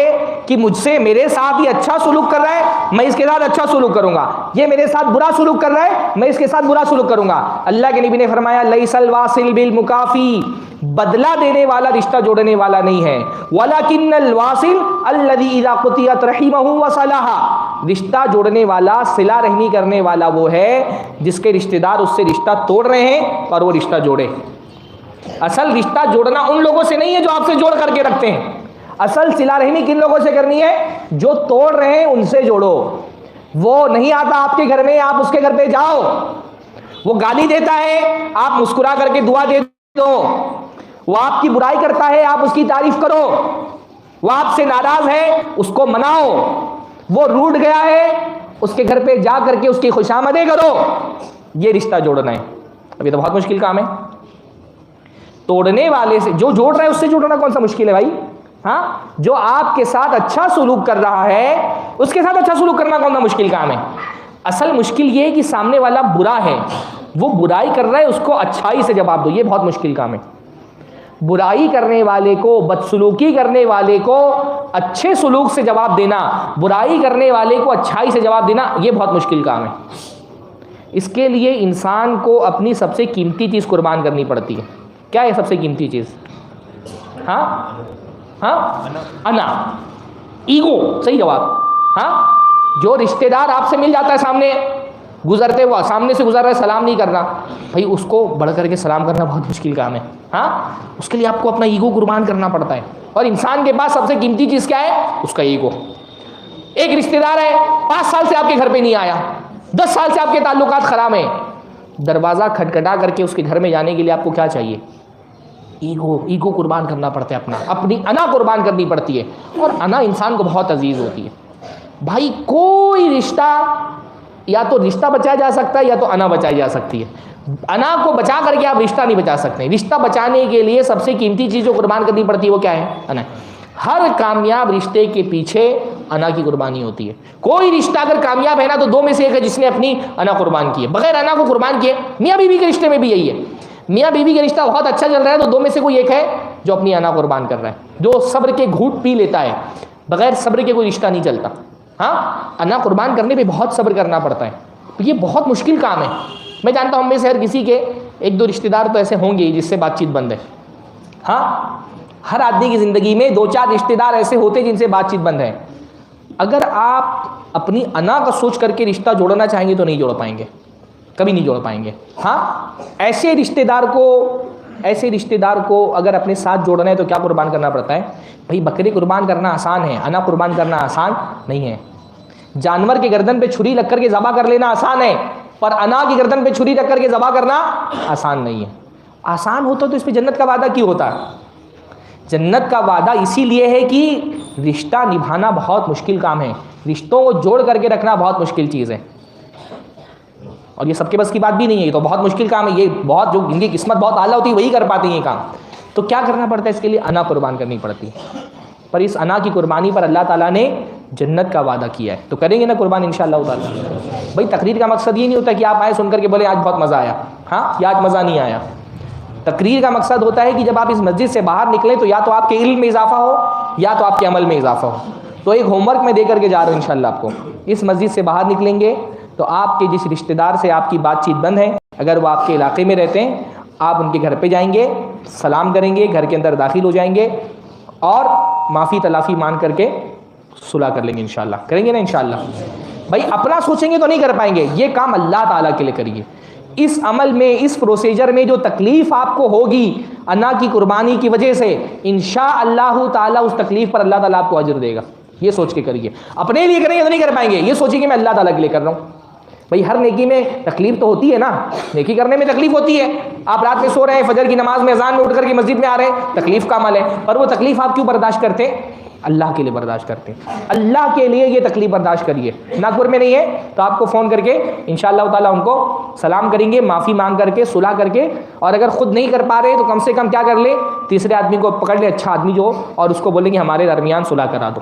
कि मुझसे मेरे साथ ही अच्छा सुलूक कर रहा है मैं इसके साथ अच्छा सुलूक करूंगा, ये मेरे साथ बुरा सुलूक कर रहा है मैं इसके साथ बुरा सुलूक करूंगा। अल्लाह के नबी ने फरमाया लैसल वासिल बिल मुकाफ़ी, बदला देने वाला रिश्ता जोड़ने वाला नहीं है। वलाकिन्नल वासिल अल्लज़ी इज़ा क़ुतियत रहिमहु व सलाहा, रिश्ता जोड़ने वाला, सिला रहमी करने वाला वो है जिसके रिश्तेदार उससे रिश्ता तोड़ रहे हैं और वो रिश्ता जोड़े। असल रिश्ता जोड़ना उन लोगों से नहीं है जो आपसे जोड़ करके रखते हैं, असल सिला रहमी किन लोगों से करनी है, जो तोड़ रहे हैं उनसे जोड़ो। वो नहीं आता आपके घर में, आप उसके घर पे जाओ, वो गाली देता है आप मुस्कुरा करके दुआ दे दो, वो आपकी बुराई करता है आप उसकी तारीफ करो, वो आपसे नाराज है उसको मनाओ, वो रूठ गया है उसके घर पे जा करके उसकी खुशामदें करो, ये रिश्ता जोड़ना है। अभी तो बहुत मुश्किल काम है, तोड़ने वाले से जो जोड़ रहा है उससे जोड़ना कौन सा मुश्किल है भाई। हाँ, जो आपके साथ अच्छा सुलूक कर रहा है उसके साथ अच्छा सुलूक करना कौन सा मुश्किल काम है। असल मुश्किल ये है कि सामने वाला बुरा है, वो बुराई कर रहा है उसको अच्छाई से जवाब दो, ये बहुत मुश्किल काम है। बुराई करने वाले को, बदसलूकी करने वाले को अच्छे सलूक से जवाब देना, बुराई करने वाले को अच्छाई से जवाब देना, ये बहुत मुश्किल काम है। इसके लिए इंसान को अपनी सबसे कीमती चीज़ कुर्बान करनी पड़ती है। क्या है सबसे कीमती चीज़? अना, ईगो, सही जवाब। जो रिश्तेदार आपसे मिल जाता है सामने गुजरते हुआ, सामने से गुजर रहा है, सलाम नहीं करना, भाई उसको बढ़ करके सलाम करना बहुत मुश्किल काम है। उसके लिए आपको अपना ईगो कुर्बान करना पड़ता है। और इंसान के पास सबसे कीमती चीज़ क्या है? उसका ईगो। एक रिश्तेदार है 5 साल से आपके घर पे नहीं आया, 10 साल से आपके ताल्लुकात खराब हैं, दरवाज़ा खटखटा करके उसके घर में जाने के लिए आपको क्या चाहिए? ईगो कुर्बान करना पड़ता है, अपनी अना कुर्बान करनी पड़ती है। और अना इंसान को बहुत अजीज होती है। भाई कोई रिश्ता, या तो रिश्ता बचाया जा सकता है या तो अना बचाई जा सकती है। अना को बचा करके आप रिश्ता नहीं बचा सकते। रिश्ता बचाने के लिए सबसे कीमती चीज़ जो कुर्बान करनी पड़ती है वो क्या है? अना। हर कामयाब रिश्ते के पीछे अना की कुर्बानी होती है। कोई रिश्ता अगर कामयाब है ना तो 2 में से एक है जिसने अपनी अना कुर्बान की है। बगैर अना को कुर्बान किए, मियाँ बीवी के रिश्ते में भी यही है। मियाँ बीवी का रिश्ता बहुत अच्छा चल रहा है तो 2 में से कोई एक है जो अपनी अना कुर्बान कर रहा है, जो सब्र के घूंट पी लेता है। बगैर सब्र के कोई रिश्ता नहीं चलता। अना कुर्बान करने पे बहुत सब्र करना पड़ता है, तो ये बहुत मुश्किल काम है। मैं जानता हूँ हम में से हर किसी के 1-2 रिश्तेदार तो ऐसे होंगे जिससे बातचीत बंद है। हर आदमी की ज़िंदगी में 2-4 रिश्तेदार ऐसे होते हैं जिनसे बातचीत बंद है। अगर आप अपनी अना का सोच करके रिश्ता जोड़ना चाहेंगे तो नहीं जोड़ पाएंगे, कभी नहीं जोड़ पाएंगे। ऐसे रिश्तेदार को अगर अपने साथ जोड़ना है तो क्या कुर्बान करना पड़ता है? भाई बकरी कुर्बान करना आसान है, अना कुर्बान करना आसान नहीं है। जानवर के गर्दन पे छुरी रख करके ज़बा कर लेना आसान है, पर अना की गर्दन पे छुरी रख करके ज़बा करना आसान नहीं है। आसान होता तो इस पर जन्नत का वादा क्यों होता? जन्नत का वादा इसीलिए है कि रिश्ता निभाना बहुत मुश्किल काम है, रिश्तों को जोड़ करके रखना बहुत मुश्किल चीज़ है। और ये सबके बस की बात भी नहीं है, ये तो बहुत मुश्किल काम है। ये बहुत, जो इनकी किस्मत बहुत आला होती है वही कर पाते हैं ये काम। तो क्या करना पड़ता है? इसके लिए अना कुर्बान करनी पड़ती है। पर इस अना की कुर्बानी पर अल्लाह ताला ने जन्नत का वादा किया है, तो करेंगे ना कुर्बान इंशाअल्लाह ताला। भाई तकरीर का मकसद ये नहीं होता कि आप आए सुन करके बोले आज बहुत मज़ा आया, या आज मज़ा नहीं आया। तकरीर का मकसद होता है कि जब आप इस मस्जिद से बाहर निकलें तो या तो आपके इल्म में इजाफा हो या तो आपके अमल में इजाफा हो। तो एक होमवर्क मैं दे करके जा रहा हूँ इंशाअल्लाह आपको। इस मस्जिद से बाहर निकलेंगे तो आपके जिस रिश्तेदार से आपकी बातचीत बंद है, अगर वो आपके इलाके में रहते हैं, आप उनके घर पे जाएंगे, सलाम करेंगे, घर के अंदर दाखिल हो जाएंगे और माफ़ी तलाफ़ी मान करके सुलह कर लेंगे इंशाअल्लाह। करेंगे ना इंशाअल्लाह? भाई अपना सोचेंगे तो नहीं कर पाएंगे, ये काम अल्लाह ताला के लिए करिए। इस अमल में, इस प्रोसीजर में जो तकलीफ़ आपको होगी अना की कुर्बानी की वजह से, इंशाअल्लाह ताला उस तकलीफ़ पर अल्लाह ताला आपको अजर देगा। ये सोच के करिए। अपने लिए करेंगे तो नहीं कर पाएंगे, ये सोचिए कि मैं अल्लाह ताला के लिए कर रहा हूँ। भाई हर नेकी में तकलीफ तो होती है ना, नेकी करने में तकलीफ होती है। आप रात में सो रहे हैं, फजर की नमाज में अजान में उठ करके मस्जिद में आ रहे हैं, तकलीफ का अमल है, पर वो तकलीफ आप क्यों बर्दाश्त करते हैं? अल्लाह के लिए बर्दाश्त करते हैं। अल्लाह के लिए ये तकलीफ बर्दाश्त करिए। नागपुर में नहीं है तो आपको फ़ोन करके इंशाअल्लाह ताला उनको सलाम करेंगे, माफ़ी मांग करके, सुलह करके। और अगर खुद नहीं कर पा रहे तो कम से कम क्या कर ले, तीसरे आदमी को पकड़ ले, अच्छा आदमी जो, और उसको बोलेंगे हमारे दरमियान सुलह करा दो,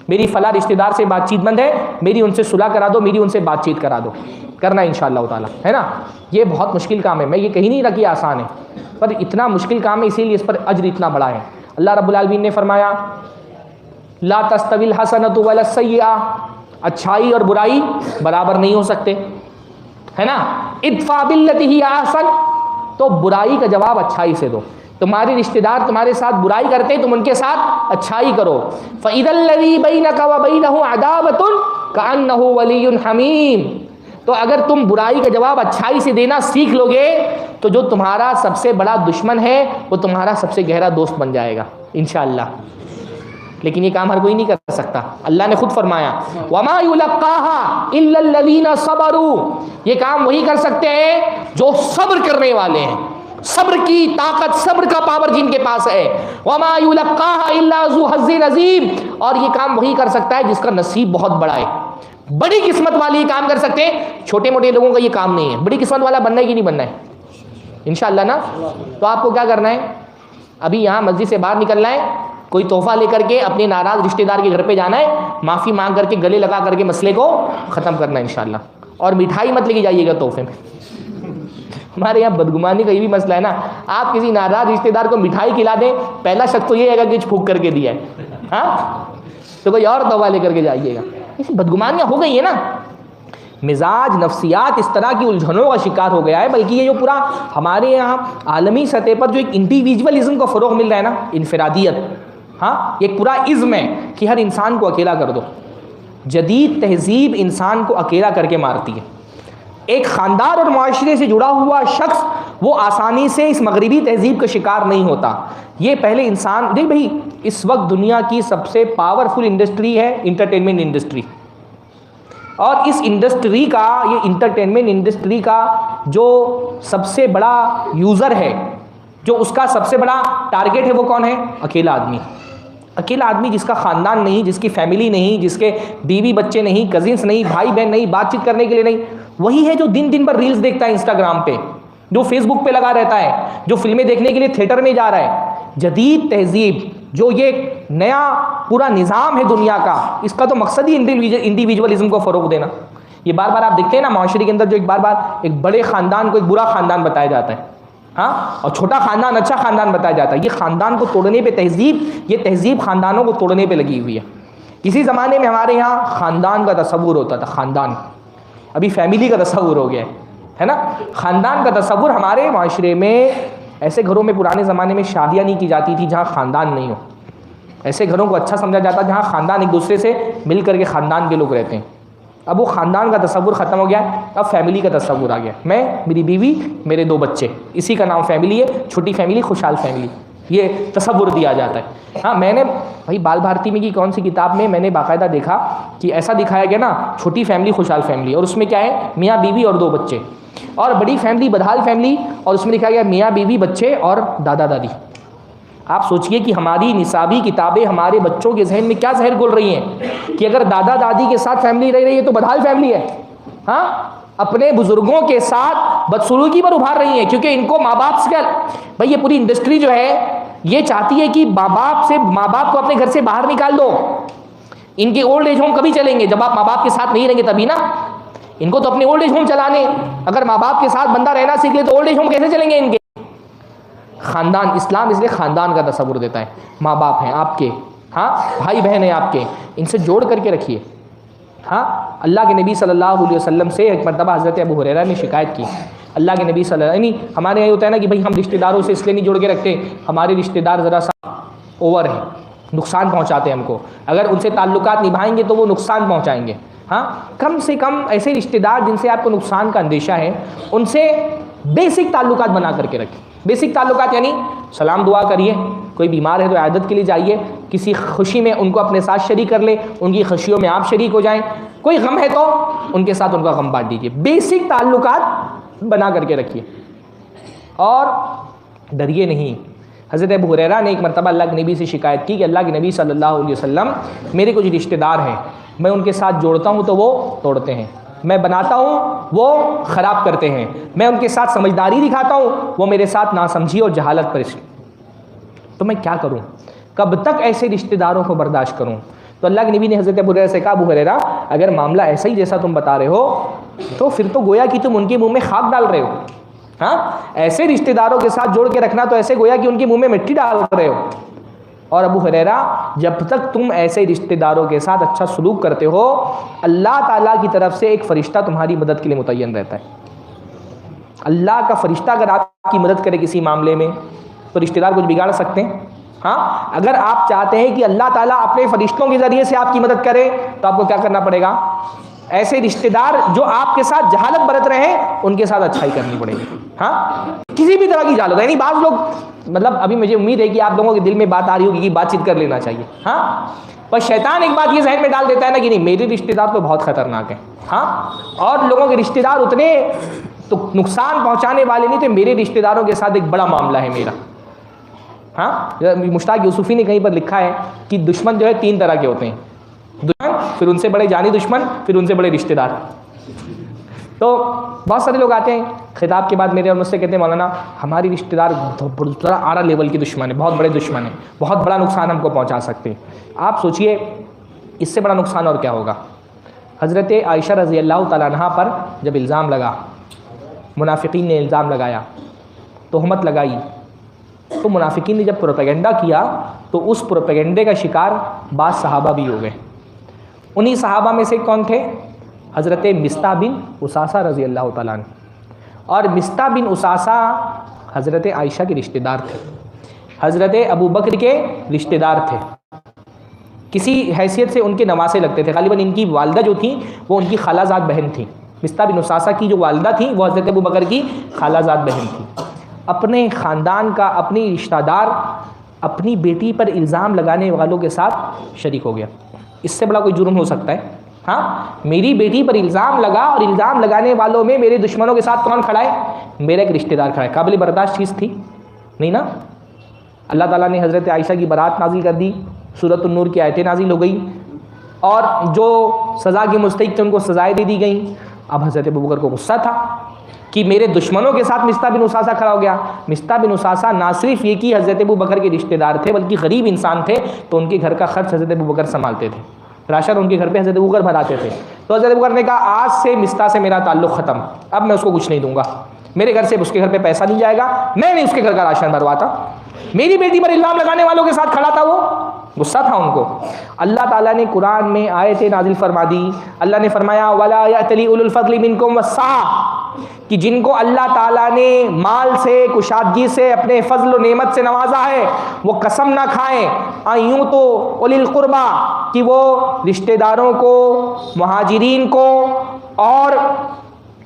मेरी फ़ला रिश्तेदार से बातचीत बंद है, मेरी उनसे सुलह करा दो, मेरी उनसे बातचीत करा दो। करना इंशाअल्लाह ताला, है ना? ये बहुत मुश्किल काम है, मैं ये कहीं नहीं रखी आसान है, पर इतना मुश्किल काम है, इसीलिए इस पर अज्र इतना बड़ा है। अल्लाह रब्बुल आलमीन ने फरमाया ला तस्तविल हसनतु वला सय्या, अच्छाई और बुराई बराबर नहीं हो सकते, है ना? इदफा बिल्लती ही ahsan, तो बुराई का जवाब अच्छाई से दो। तुम्हारे रिश्तेदार तुम्हारे साथ बुराई करते हैं, तुम उनके साथ अच्छाई करो। फ़इज़ल्लज़ी बैनका व बैनहु अदावतुन कअन्नहु वलियुन हमीम, तो अगर तुम बुराई का जवाब अच्छाई से देना सीख लोगे तो जो तुम्हारा सबसे बड़ा दुश्मन है वो तुम्हारा सबसे गहरा दोस्त बन जाएगा इंशाअल्लाह। लेकिन ये काम हर कोई नहीं कर सकता। अल्लाह ने खुद फरमाया वमा युलक्काहा इल्लल्लज़ीना सबरू, ये काम वही कर सकते हैं जो सब्र करने वाले हैं, सब्र की ताकत, सब्र का पावर जिनके पास है। वमा युलक्काहा इल्ला ज़ू हज़्ज़िन अज़ीम, और ये काम वही कर सकता है जिसका नसीब बहुत बड़ा है, बड़ी किस्मत वाले ये काम कर सकते हैं। छोटे मोटे लोगों का ये काम नहीं है। बड़ी किस्मत वाला बनना है कि नहीं बनना है इंशाअल्लाह ना? तो आपको क्या करना है, अभी यहाँ मस्जिद से बाहर निकलना है, कोई तोहफा लेकर के अपने नाराज़ रिश्तेदार के घर पे जाना है, माफ़ी मांग करके गले लगा करके मसले को ख़त्म करना है इंशाअल्लाह। और मिठाई मत लेके जाइएगा तोहफे में, हमारे यहाँ बदगुमानी का ये भी मसला है ना, आप किसी नाराज रिश्तेदार को मिठाई खिला दें, पहला शक तो ये है कि फूंक करके दिया है, हाँ, तो कोई और दवा लेकर के जाइएगा। ऐसी बदगुमानियाँ हो गई है ना, मिजाज नफ्सियात इस तरह की उलझनों का शिकार हो गया है। बल्कि ये जो पूरा हमारे यहाँ आलमी सतह पर जो एक इंडिविजुअलिज्म को फ़रोग़ मिल रहा है ना, इनफरादियत, हाँ, एक पूरा इज़्म है कि हर इंसान को अकेला कर दो। जदीद तहजीब इंसान को अकेला करके मारती है। एक ख़ानदान और माशरे से जुड़ा हुआ शख्स वो आसानी से इस मगरिबी तहजीब का शिकार नहीं होता। ये पहले इंसान देख भाई, इस वक्त दुनिया की सबसे पावरफुल इंडस्ट्री है इंटरटेनमेंट इंडस्ट्री, और इस इंडस्ट्री का, ये इंटरटेनमेंट इंडस्ट्री का जो सबसे बड़ा यूज़र है, जो उसका सबसे बड़ा टारगेट है, वो कौन है? अकेला आदमी। अकेला आदमी जिसका ख़ानदान नहीं, जिसकी फैमिली नहीं, जिसके बीवी बच्चे नहीं, कजिन्स नहीं, भाई बहन नहीं, बातचीत करने के लिए नहीं, वही है जो दिन दिन भर रील्स देखता है इंस्टाग्राम पे, जो फेसबुक पे लगा रहता है, जो फिल्में देखने के लिए थिएटर में जा रहा है। जदीद तहजीब जो ये नया पूरा निज़ाम है दुनिया का, इसका तो मकसद ही इंडिविजुअलिज्म को फ़रोग़ देना। ये बार बार आप देखते हैं ना माशरे के अंदर, जो एक बार बार एक बड़े ख़ानदान को एक बुरा ख़ानदान बताया जाता है, हाँ, और छोटा ख़ानदान अच्छा ख़ानदान बताया जाता है। ये ख़ानदान को तोड़ने पे तहजीब, ये तहजीब ख़ानदानों को तोड़ने पे लगी हुई है। किसी ज़माने में हमारे यहाँ ख़ानदान का तसव्वुर होता था, ख़ानदान, अभी फैमिली का तसव्वुर हो गया है ना। ख़ानदान का तसव्वुर हमारे माशरे में, ऐसे घरों में पुराने ज़माने में शादियाँ नहीं की जाती थी जहाँ ख़ानदान नहीं हो। ऐसे घरों को अच्छा समझा जाता जहाँ ख़ानदान एक दूसरे से मिल करके ख़ानदान के लोग रहते हैं। अब वो ख़ानदान का तसव्वुर ख़त्म हो गया, अब फैमिली का तसव्वुर आ गया। मैं, मेरी बीवी, मेरे 2 बच्चे, इसी का नाम फैमिली है। छोटी फैमिली, खुशहाल फैमिली, ये तसव्वुर दिया जाता है। हाँ, मैंने भाई बाल भारती में की कौन सी किताब में मैंने बाकायदा देखा कि ऐसा दिखाया गया ना, छोटी फैमिली खुशहाल फैमिली, और उसमें क्या है, मियाँ बीवी और 2 बच्चे। और बड़ी फैमिली बदहाल फैमिली, और उसमें लिखा गया मियाँ बीवी, बच्चे और दादा दादी। आप सोचिए कि हमारी निसाबी किताबें हमारे बच्चों के जहन में क्या जहर घोल रही हैं कि अगर दादा दादी के साथ फैमिली रह रही है तो बदहाल फैमिली है। हाँ, अपने बुजुर्गों के साथ बदसलूकी पर उभार रही है, क्योंकि इनको माँ बाप से क्या, भाई ये पूरी इंडस्ट्री जो है ये चाहती है कि माँ बाप को अपने घर से बाहर निकाल दो। इनके ओल्ड एज होम कभी चलेंगे जब आप माँ बाप के साथ नहीं रहेंगे, तभी ना। इनको तो अपने ओल्ड एज होम चलाने, अगर माँ बाप के साथ बंदा रहना सीख ले तो ओल्ड एज होम कैसे चलेंगे इनके। ख़ानदान, इस्लाम इसलिए ख़ानदान का तसव्वुर देता है। माँ बाप हैं आपके, हाँ, भाई बहन हैं आपके, इनसे जोड़ करके रखिए। हाँ, अल्लाह के नबी सल्लल्लाहु अलैहि वसल्लम से एक मरतबा हज़रत अबू हुरैरा ने शिकायत की। अल्लाह के नबी सल्लल्लाहु अलैहि वसल्लम, हमारे यहाँ होता है ना कि भाई हम रिश्तेदारों से इसलिए नहीं जोड़ के रखते, हमारे रिश्तेदार ज़रा सा ओवर है, नुकसान पहुँचाते हैं हमको, अगर उनसे ताल्लुकात निभाएंगे तो वो नुकसान पहुँचाएंगे। हाँ, कम से कम ऐसे रिश्तेदार जिनसे आपको नुकसान का अंदेशा है, उनसे बेसिक ताल्लुकात बना करके रखें। बेसिक ताल्लुकात यानी सलाम दुआ करिए, कोई बीमार है तो इयादत के लिए जाइए, किसी खुशी में उनको अपने साथ शरीक कर ले, उनकी खुशियों में आप शरीक हो जाएं, कोई गम है तो उनके साथ उनका गम बांट दीजिए। बेसिक ताल्लुकात बना करके रखिए और डरिए नहीं। हज़रत अबू हुरैरा ने एक मरतबा अल्लाह के नबी से शिकायत की कि अल्लाह के नबी सल्लल्लाहु अलैहि वसल्लम, मेरे कुछ रिश्तेदार हैं, मैं उनके साथ जोड़ता हूँ तो वो तोड़ते हैं, मैं बनाता हूँ वो ख़राब करते हैं, मैं उनके साथ समझदारी दिखाता हूँ वो मेरे साथ नासमझी और जहालत पर, तो मैं क्या करूँ, कब तक ऐसे रिश्तेदारों को बर्दाश्त करूँ। तो अल्लाह के नबी ने हज़रत अबू हुरैरा से कहा, अबू हुरैरा अगर मामला ऐसा ही जैसा तुम बता रहे हो तो फिर तो गोया कि तुम उनके मुँह में खाक डाल रहे हो। हाँ, ऐसे रिश्तेदारों के साथ जोड़ के रखना तो ऐसे गोया कि उनके मुँह में मिट्टी डाल रहे हो। और अबू हुरैरा, जब तक तुम ऐसे रिश्तेदारों के साथ अच्छा सलूक करते हो, अल्लाह ताला की तरफ से एक फ़रिश्ता तुम्हारी मदद के लिए मुतय्यन रहता है। अल्लाह का फ़रिश्ता अगर आपकी मदद करे किसी मामले में तो रिश्तेदार कुछ बिगाड़ सकते हैं। हाँ, अगर आप चाहते हैं कि अल्लाह ताला अपने फ़रिश्तों के ज़रिए से आपकी मदद करे तो आपको क्या करना पड़ेगा, ऐसे रिश्तेदार जो आपके साथ जहालत बरत रहे हैं उनके साथ अच्छाई करनी पड़ेगी। हाँ, किसी भी तरह की जहालत, यानी बाज़ लोग, मतलब अभी मुझे उम्मीद है कि आप लोगों के दिल में बात आ रही होगी कि बातचीत कर लेना चाहिए। हाँ, पर शैतान एक बात ये जहन में डाल देता है ना कि नहीं, मेरे रिश्तेदार तो बहुत ख़तरनाक हैं। हाँ, और लोगों के रिश्तेदार उतने तो नुकसान पहुँचाने वाले नहीं थे, मेरे रिश्तेदारों के साथ एक बड़ा मामला है मेरा। हाँ, मुश्ताक यूसुफ़ी ने कहीं पर लिखा है कि दुश्मन जो है 3 तरह के होते हैं, दुश्मन, फिर उनसे बड़े जानी दुश्मन, फिर उनसे बड़े रिश्तेदार। तो बहुत सारे लोग आते हैं खिताब के बाद मेरे और मुझसे कहते हैं, मौलाना हमारी रिश्तेदार बड़ा आला लेवल के दुश्मन है, बहुत बड़े दुश्मन है, बहुत बड़ा नुकसान हमको पहुंचा सकते हैं। आप सोचिए इससे बड़ा नुकसान और क्या होगा। हज़रत आयशा रज़ी अल्लाह तआला अन्हा पर जब इल्ज़ाम लगा, मुनाफिकीन ने इल्ज़ाम लगाया, तोहमत लगाई, तो मुनाफिकीन ने जब प्रोपेगेंडा किया तो उस प्रोपेगेंडे का शिकार बाद सहाबा भी हो गए। उन्हीं सहाबा में से कौन थे? हज़रत मिस्ता बिन उसासा रज़ी अल्लाह तआला अन्हु। और मिस्ता बिन उसासा हज़रत आयशा के रिश्तेदार थे, हज़रत अबू बकर के रिश्तेदार थे, किसी हैसियत से उनके नवासे लगते थे। ग़ालिबन इनकी वालदा जो थी वो उनकी खालाजाद बहन थी। मिस्ता बिन उसासा की जो वालदा थी वो हज़रत अबू बकर की खालाजाद बहन थी। अपने ख़ानदान का अपनी रिश्तेदार अपनी बेटी पर इल्ज़ाम लगाने वालों के साथ शरीक हो गया। इससे बड़ा कोई जुर्म हो सकता है? हाँ, मेरी बेटी पर इल्ज़ाम लगा और इल्ज़ाम लगाने वालों में मेरे दुश्मनों के साथ कौन खड़ा है? मेरा एक रिश्तेदार खड़ा है। काबिल बर्दाश्त चीज़ थी नहीं ना। अल्लाह ताला ने हज़रत आयशा की बारात नाजिल कर दी, सूरत नूर की आयतें नाजिल हो गई और जो सज़ा के मुस्तहिक़ थे उनको सज़ाएँ दे दी गई। अब हज़रत अबू बकर को गुस्सा था कि मेरे दुश्मनों के साथ मिस्ता बिन उसासा खड़ा हो गया। मिस्ता बिन उसासा ना सिर्फ ये कि हज़रत अबू बकर के रिश्तेदार थे बल्कि गरीब इंसान थे, तो उनके घर का खर्च हज़रत अबू बकर संभालते थे, राशन उनके घर पे हज़रत अबू बकर भराते थे। तो हज़रत अबू बकर ने कहा आज से मिस्ता से मेरा ताल्लुक़ ख़त्म, अब मैं उसको कुछ नहीं दूंगा, मेरे घर से उसके घर पे पैसा नहीं जाएगा, मैं नहीं उसके घर का राशन भरवाता। मेरी बेटी पर इल्ज़ाम लगाने वालों के साथ खड़ा था वो, गुस्सा था उनको। अल्लाह ताला ने कुरान में आयतें नाजिल फरमा दी। अल्लाह ने फरमाया वला यअतली उलुल फज़्लि मिनकुम वस्सा, कि जिनको अल्लाह ताला ने माल से कुशादगी से अपने फजल व नेमत से नवाजा है वो कसम ना खाएं यूँ तो उलिल कुर्बा, कि वो रिश्तेदारों को, मुहाजिरीन को और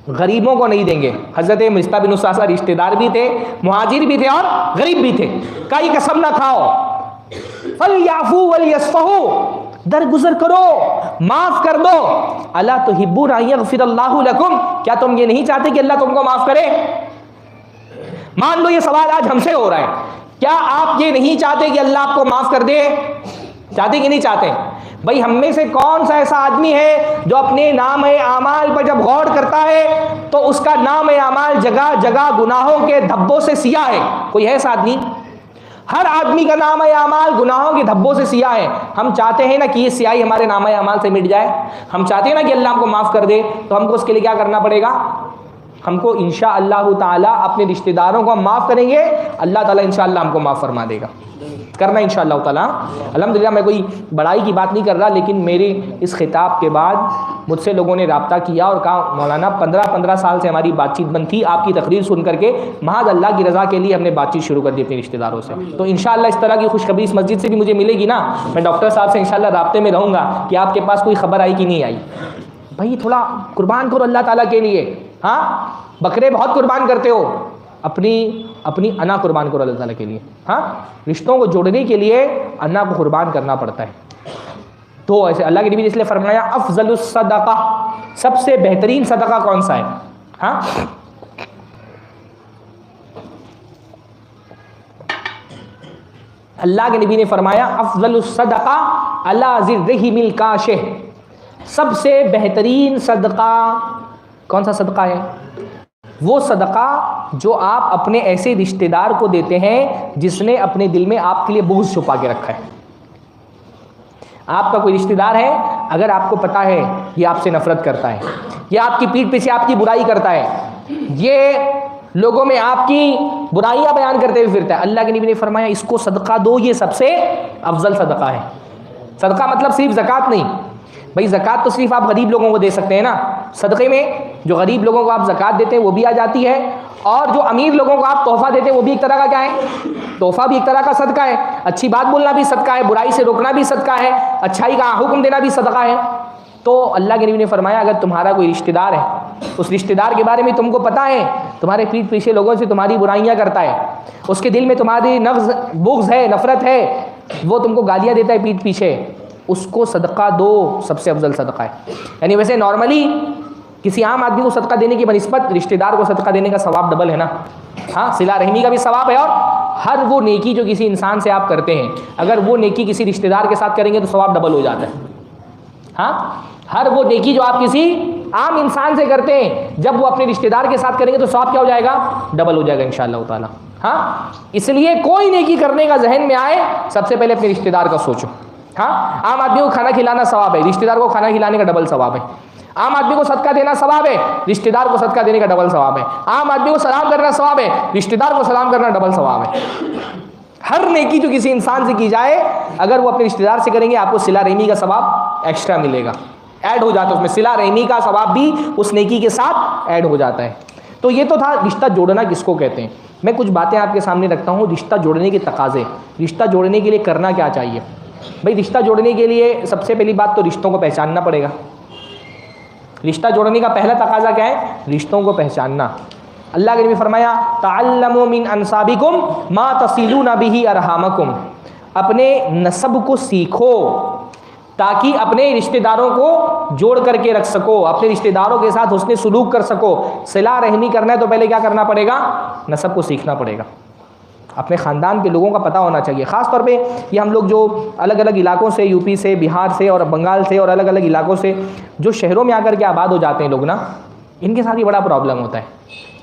गरीबों को नहीं देंगे। हज़रत मिस्ता बिन उसासा रिश्तेदार भी थे, मुहाजिर भी थे और गरीब भी थे। कई कसम ना खाओ। फलयाफू वलयस्फहू, दरगुजर करो, माफ़ कर दो। अला तुहिब्बूना अन यग़फ़िरल्लाहु लकुम, क्या तुम ये नहीं चाहते कि अल्लाह तुमको माफ़ करे? मान लो ये सवाल आज हमसे हो रहा है, क्या आप ये नहीं चाहते कि अल्लाह आपको माफ़ कर दे? चाहते कि नहीं चाहते? भाई हम में से कौन सा ऐसा आदमी है जो अपने नाम आमाल पर जब गौर करता है तो उसका नाम आमाल जगह जगह गुनाहों के धब्बों से सियाह है? कोई है ऐसा आदमी? हर आदमी का नाम आमाल गुनाहों के धब्बों से सियाह है। हम चाहते हैं ना कि ये स्याही हमारे नाम आमाल से मिट जाए, हम चाहते हैं ना कि अल्लाह हमको माफ़ कर दे, तो हमको उसके लिए क्या करना पड़ेगा? हमको इंशा अल्लाह ताला अपने रिश्तेदारों को हम माफ़ करेंगे, अल्लाह ताला इंशा अल्लाह हमको माफ़ फरमा देगा। करना इंशा अल्लाह ताला। अल्हम्दुलिल्लाह मैं कोई बड़ाई की बात नहीं कर रहा, लेकिन मेरे इस खिताब के बाद मुझसे लोगों ने रब्ता किया और कहा मौलाना 15 साल से हमारी बातचीत बंद थी, आपकी तकरीर सुन करके महज अल्लाह की रज़ा के लिए हमने बातचीत शुरू कर दी अपने रिश्तेदारों से। तो इंशा अल्लाह इस तरह की खुशखबरी इस मस्जिद से भी मुझे मिलेगी ना, मैं डॉक्टर साहब से इंशा अल्लाह रब्ते में रहूँगा कि आपके पास कोई खबर आई कि नहीं आई। भाई थोड़ा कुर्बान करो अल्लाह ताला के लिए। हाँ, बकरे बहुत कुर्बान करते हो, अपनी अना कुर्बान करो अल्लाह ताला के लिए। हाँ, रिश्तों को जोड़ने के लिए अना को कुर्बान करना पड़ता है। तो ऐसे अल्लाह के नबी ने इसलिए फरमाया अफजलुस सदका, सबसे बेहतरीन सदका कौन सा है? हाँ, अल्लाह के नबी ने फरमाया अफजलुस सदका अला ज़िर्रिहिमिल काशिह, सबसे बेहतरीन सदका कौन सा सदका है? वो सदका जो आप अपने ऐसे रिश्तेदार को देते हैं जिसने अपने दिल में आपके लिए बुग़्ज़ छुपा के रखा है। आपका कोई रिश्तेदार है, अगर आपको पता है ये आपसे नफरत करता है, ये आपकी पीठ पीछे आपकी बुराई करता है, ये लोगों में आपकी बुराइयां बयान करते हुए फिरता है, अल्लाह के नबी ने फरमाया इसको सदका दो, ये सबसे अफजल सदका है। सदका मतलब सिर्फ ज़कात नहीं भाई, ज़कात तो सिर्फ आप गरीब लोगों को दे सकते हैं ना, सदक़े में जो गरीब लोगों को आप ज़कात देते हैं वो भी आ जाती है, और जो अमीर लोगों को आप तोहफ़ा देते हैं वो भी एक तरह का क्या है? तोहफ़ा भी एक तरह का सदका है। अच्छी बात बोलना भी सदका है, बुराई से रोकना भी सदका है, अच्छाई का हुक्म देना भी सदका है। तो अल्लाह के नबी ने फरमाया अगर तुम्हारा कोई रिश्तेदार है, उस रिश्तेदार के बारे में तुमको पता है तुम्हारे पीठ पीछे लोगों से तुम्हारी बुराइयाँ करता है, उसके दिल में तुम्हारी बुग़्ज़ है, नफ़रत है, वो तुमको गालियाँ देता है पीठ पीछे, उसको सदका दो, सबसे अफजल सदका है। यानी वैसे नॉर्मली किसी आम आदमी को सदका देने की बनिस्बत रिश्तेदार को सदका देने का सवाब डबल है ना। हाँ, सिला रहमी का भी सवाब है, और हर वो नेकी जो किसी इंसान से आप करते हैं, अगर वो नेकी किसी रिश्तेदार के साथ करेंगे तो सवाब डबल हो जाता है। हाँ, हर वो नेकी जो आप किसी आम इंसान से करते हैं, जब वो अपने रिश्तेदार के साथ करेंगे तो सवाब क्या हो जाएगा? डबल हो जाएगा इंशाअल्लाह ताला। हाँ, इसलिए कोई नेकी करने का जहन में आए सबसे पहले अपने रिश्तेदार का सोचो। हाँ, आम आदमी को खाना खिलाना सवाब है, रिश्तेदार को खाना खिलाने का डबल सवाब है। आम आदमी को सदका देना सवाब है, रिश्तेदार को सदका देने का डबल सवाब है। आम आदमी को सलाम करना सवाब है, रिश्तेदार को सलाम करना डबल सवाब है। हर नेकी जो किसी इंसान से की जाए, अगर वो अपने रिश्तेदार से करेंगे, आपको सिला रहमी का सवाब एक्स्ट्रा मिलेगा, ऐड हो जाता है उसमें। सिला रहमी का सवाब भी उस नेकी के साथ ऐड हो जाता है। तो ये तो था रिश्ता जोड़ना किसको कहते हैं। मैं कुछ बातें आपके सामने रखता हूँ, रिश्ता जोड़ने के तकाजे। रिश्ता जोड़ने के लिए करना क्या चाहिए भाई? रिश्ता जोड़ने के लिए सबसे पहली बात तो रिश्तों को पहचानना पड़ेगा। रिश्ता जोड़ने का पहला तकाजा क्या है? रिश्तों को पहचानना। अल्लाह के नबी फरमाया, तअल्लमू मिन अंसाबिकुम मा तसिलूना बिही अरहामकुम, अपने नसब को सीखो ताकि अपने रिश्तेदारों को जोड़ करके रख सको, अपने रिश्तेदारों के साथ हुस्ने सुलूक कर सको। सिला रहमी करना है तो पहले क्या करना पड़ेगा? नसब को सीखना पड़ेगा। अपने ख़ानदान के लोगों का पता होना चाहिए। ख़ास तौर पे ये हम लोग जो अलग अलग इलाकों से, यूपी से, बिहार से और बंगाल से और अलग अलग इलाकों से जो शहरों में आकर के आबाद हो जाते हैं लोग ना, इनके साथ ही बड़ा प्रॉब्लम होता है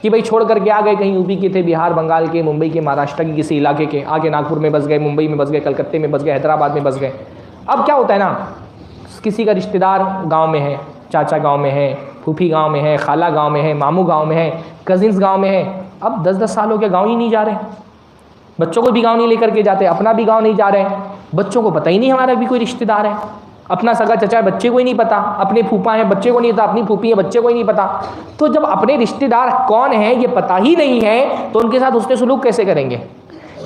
कि भाई छोड़ करके आ गए, कहीं यूपी के थे, बिहार, बंगाल के, मुंबई के, महाराष्ट्र के किसी इलाके के, आके नागपुर में बस गए, मुंबई में बस गए, कलकत्ते में बस गए, हैदराबाद में बस गए। अब क्या होता है ना, किसी का रिश्तेदार गाँव में है, चाचा गाँव में है, फूफी गाँव में है, खाला गाँव में है, मामू गाँव में है, कजिन्स गाँव में है। अब 10-10 साल हो गया गाँव ही नहीं जा रहे, बच्चों को भी गाँव नहीं लेकर के जाते, अपना भी गाँव नहीं जा रहे हैं। बच्चों को पता ही नहीं हमारा भी कोई रिश्तेदार है, अपना सगा चचा है बच्चे को ही नहीं पता, अपने फूफा है बच्चे को नहीं पता, अपनी फूफी है बच्चे को ही नहीं पता। तो जब अपने रिश्तेदार कौन है ये पता ही नहीं है तो उनके साथ उसके सुलूक कैसे करेंगे?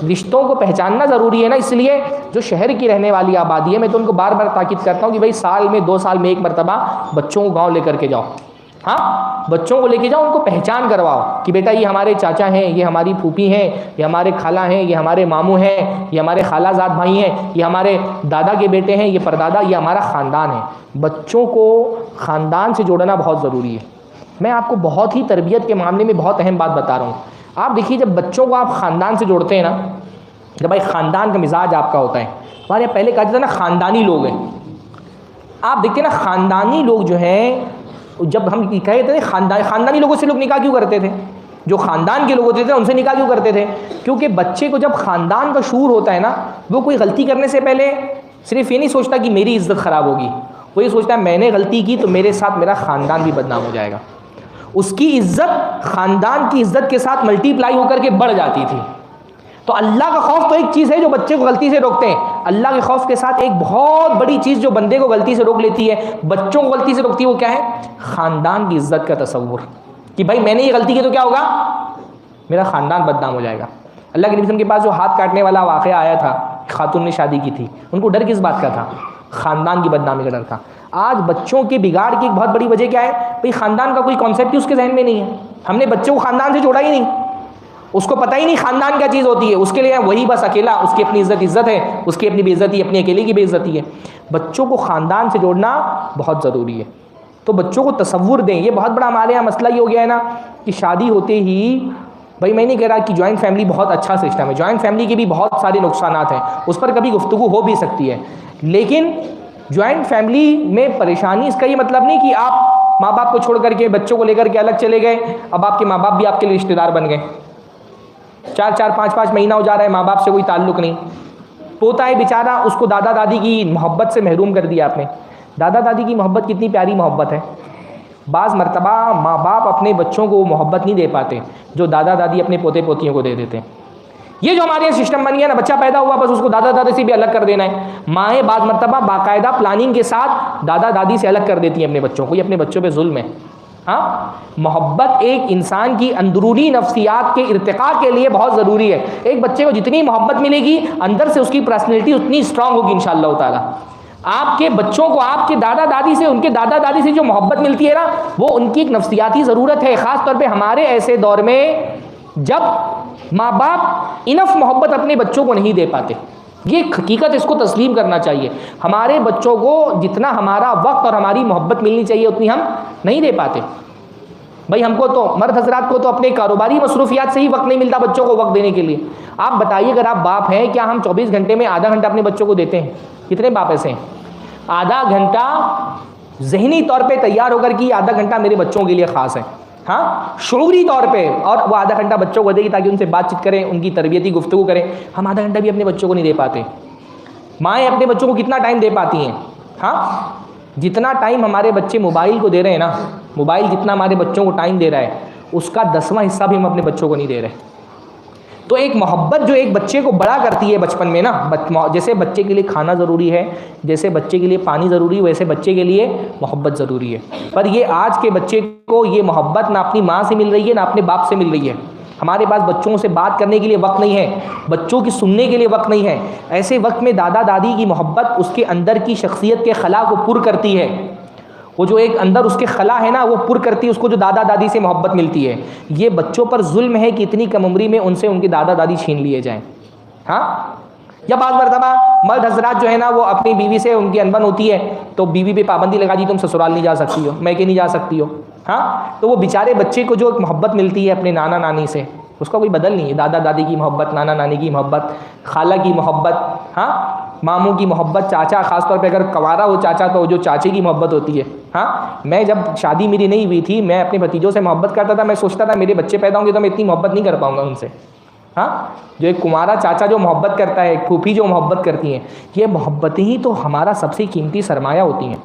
रिश्तों को पहचानना ज़रूरी है ना। इसलिए जो शहर की रहने वाली आबादी है, मैं तो उनको बार बार ताकीद करता हूँ कि भाई साल में 2 साल में एक मरतबा बच्चों को गाँव लेकर के जाओ। हाँ, बच्चों को लेके जाओ, उनको पहचान करवाओ कि बेटा ये हमारे चाचा हैं, ये हमारी फूफी हैं, ये हमारे खाला हैं, ये हमारे मामू हैं, ये हमारे खालाजाद भाई हैं, ये हमारे दादा के बेटे हैं, ये परदादा, ये हमारा ख़ानदान है। बच्चों को ख़ानदान से जोड़ना बहुत ज़रूरी है। मैं आपको बहुत ही तरबियत के मामले में बहुत अहम बात बता रहा हूँ। आप देखिए, जब बच्चों को आप ख़ानदान से जोड़ते हैं ना, जब भाई ख़ानदान का मिजाज आपका होता है, हमारे यहाँ पहले कहा जाता है ना ख़ानदानी लोग हैं। आप देखते हैं ना ख़ानदानी लोग जो हैं, जब हम कहते थे ख़ानदानी लोगों से लोग निकाह क्यों करते थे? जो ख़ानदान के लोग होते थे उनसे निकाह क्यों करते थे? क्योंकि बच्चे को जब ख़ानदान का शूर होता है ना, वो कोई गलती करने से पहले सिर्फ ये नहीं सोचता कि मेरी इज़्ज़त ख़राब होगी, वो ये सोचता है मैंने गलती की तो मेरे साथ मेरा ख़ानदान भी बदनाम हो जाएगा। उसकी इज़्ज़त ख़ानदान की इज़्ज़त के साथ मल्टीप्लाई होकर के बढ़ जाती थी। तो अल्लाह का खौफ तो एक चीज़ है जो बच्चे को गलती से रोकते हैं। अल्लाह के खौफ के साथ एक बहुत बड़ी चीज़ जो बंदे को गलती से रोक लेती है, बच्चों को गलती से रोकती है, वो क्या है? ख़ानदान की इज़्ज़त का तसव्वुर कि भाई मैंने ये गलती की तो क्या होगा? मेरा ख़ानदान बदनाम हो जाएगा। अल्लाह के नबी के पास जो हाथ काटने वाला वाक़या आया था, खातून ने शादी की थी, उनको डर किस बात का था? ख़ानदान की बदनामी का डर था। आज बच्चों के बिगाड़ की एक बहुत बड़ी वजह क्या है? भाई ख़ानदान का कोई कॉन्सेप्ट ही उसके जहन में नहीं है। हमने बच्चे को ख़ानदान से जोड़ा ही नहीं, उसको पता ही नहीं ख़ानदान क्या चीज़ होती है। उसके लिए वही बस अकेला, उसकी अपनी इज़्ज़त है, उसकी अपनी बेइज्जती, अपनी अकेले की बेइज्जती है। बच्चों को ख़ानदान से जोड़ना बहुत ज़रूरी है। तो बच्चों को तसव्वुर दें। ये बहुत बड़ा हमारे यहाँ मसला ये हो गया है ना कि शादी होते ही, भाई मैं नहीं कह रहा कि जॉइंट फैमिली बहुत अच्छा सिस्टम है, जॉइंट फैमिली के भी बहुत सारे नुकसानात हैं, उस पर कभी गुफ्तगू हो भी सकती है। लेकिन जॉइंट फैमिली में परेशानी इसका ये मतलब नहीं कि आप माँ बाप को छोड़ करके बच्चों को लेकर के अलग चले गए, अब आपके माँ बाप भी आपके लिए रिश्तेदार बन गए। 4-4, 5-5 महीना हो जा रहा है, माँ बाप से कोई ताल्लुक़ नहीं। पोता है बेचारा, उसको दादा दादी की मोहब्बत से महरूम कर दिया आपने। दादा दादी की मोहब्बत कितनी प्यारी मोहब्बत है। बाज़ मरतबा माँ बाप अपने बच्चों को वो मोहब्बत नहीं दे पाते जो दादा दादी अपने पोते पोतियों को दे देते हैं। ये जो हमारे यहाँ सिस्टम बन गया ना, बच्चा पैदा हुआ बस उसको दादा दादी से भी अलग कर देना है। माएँ बाज़ मरतबा बाकायदा प्लानिंग के साथ दादा दादी से अलग कर देती हैं अपने बच्चों को। ये अपने बच्चों पे जुल्म है। हाँ, मोहब्बत एक इंसान की अंदरूनी नफ्सियात के इर्तिका के लिए बहुत ज़रूरी है। एक बच्चे को जितनी मोहब्बत मिलेगी अंदर से उसकी पर्सनैलिटी उतनी स्ट्रांग होगी इंशाअल्लाह ताला। आपके बच्चों को आपके दादा दादी से, उनके दादा दादी से जो मोहब्बत मिलती है ना, वो उनकी एक नफ्सियाती ज़रूरत है। ख़ास तौर पे हमारे ऐसे दौर में जब माँ बाप इनफ मोहब्बत अपने बच्चों को नहीं दे पाते। ये हकीकत, इसको तस्लीम करना चाहिए। हमारे बच्चों को जितना हमारा वक्त और हमारी मोहब्बत मिलनी चाहिए उतनी हम नहीं दे पाते। भाई हमको तो, मर्द हजरात को तो अपने कारोबारी मसरूफियात से ही वक्त नहीं मिलता बच्चों को वक्त देने के लिए। आप बताइए, अगर आप बाप हैं, क्या हम 24 घंटे में आधा घंटा अपने बच्चों को देते हैं? कितने बाप ऐसे हैं? आधा घंटा ज़हनी तौर पे तैयार होकर कि आधा घंटा मेरे बच्चों के लिए ख़ास है। हाँ, शऊरी तौर पे, और वो आधा घंटा बच्चों को देगी ताकि उनसे बातचीत करें, उनकी तरबियती गुफ्तगू करें। हम आधा घंटा भी अपने बच्चों को नहीं दे पाते। माएँ अपने बच्चों को कितना टाइम दे पाती हैं? हाँ, जितना टाइम हमारे बच्चे मोबाइल को दे रहे हैं ना, मोबाइल जितना हमारे बच्चों को टाइम दे रहा है, उसका 10वां हिस्सा भी हम अपने बच्चों को नहीं दे रहे। तो एक मोहब्बत जो एक बच्चे को बड़ा करती है बचपन में ना, जैसे बच्चे के लिए खाना ज़रूरी है, जैसे बच्चे के लिए पानी ज़रूरी है, वैसे बच्चे के लिए मोहब्बत ज़रूरी है। पर ये आज के बच्चे को ये मोहब्बत ना अपनी माँ से मिल रही है ना अपने बाप से मिल रही है। हमारे पास बच्चों से बात करने के लिए वक्त नहीं है, बच्चों की सुनने के लिए वक्त नहीं है। ऐसे वक्त में दादा दादी की मोहब्बत उसके अंदर की शख्सियत के खला को पुर करती है। वो जो एक अंदर उसके खला है ना, वो पुर करती है उसको, जो दादा दादी से मोहब्बत मिलती है। ये बच्चों पर जुल्म है कि इतनी कम उम्री में उनसे उनके दादा दादी छीन लिए जाएं। हाँ, या बात मरतबा मर्द हजरात जो है ना, वो अपनी बीवी से उनकी अनबन होती है तो बीवी पे पाबंदी लगा दी, तुम ससुराल नहीं जा सकती हो, मैके नहीं जा सकती हो। हाँ, तो वो बेचारे बच्चे को जो एक मोहब्बत मिलती है अपने नाना नानी से, उसका कोई बदल नहीं है। दादा दादी की मोहब्बत, नाना नानी की मोहब्बत, खाला की मोहब्बत, हाँ, मामू की मोहब्बत, चाचा, खासतौर पे अगर कवारा हो चाचा तो जो चाचे की मोहब्बत होती है। हाँ, मैं जब शादी मेरी नहीं हुई थी, मैं अपने भतीजों से मोहब्बत करता था। मैं सोचता था मेरे बच्चे पैदा होंगे तो मैं इतनी मोहब्बत नहीं कर पाऊंगा उनसे। हाँ, जो एक कुमारा चाचा जो मोहब्बत करता है, फूफी जो मोहब्बत करती हैं, ये मोहब्बतें ही तो हमारा सबसे कीमती सरमाया होती हैं।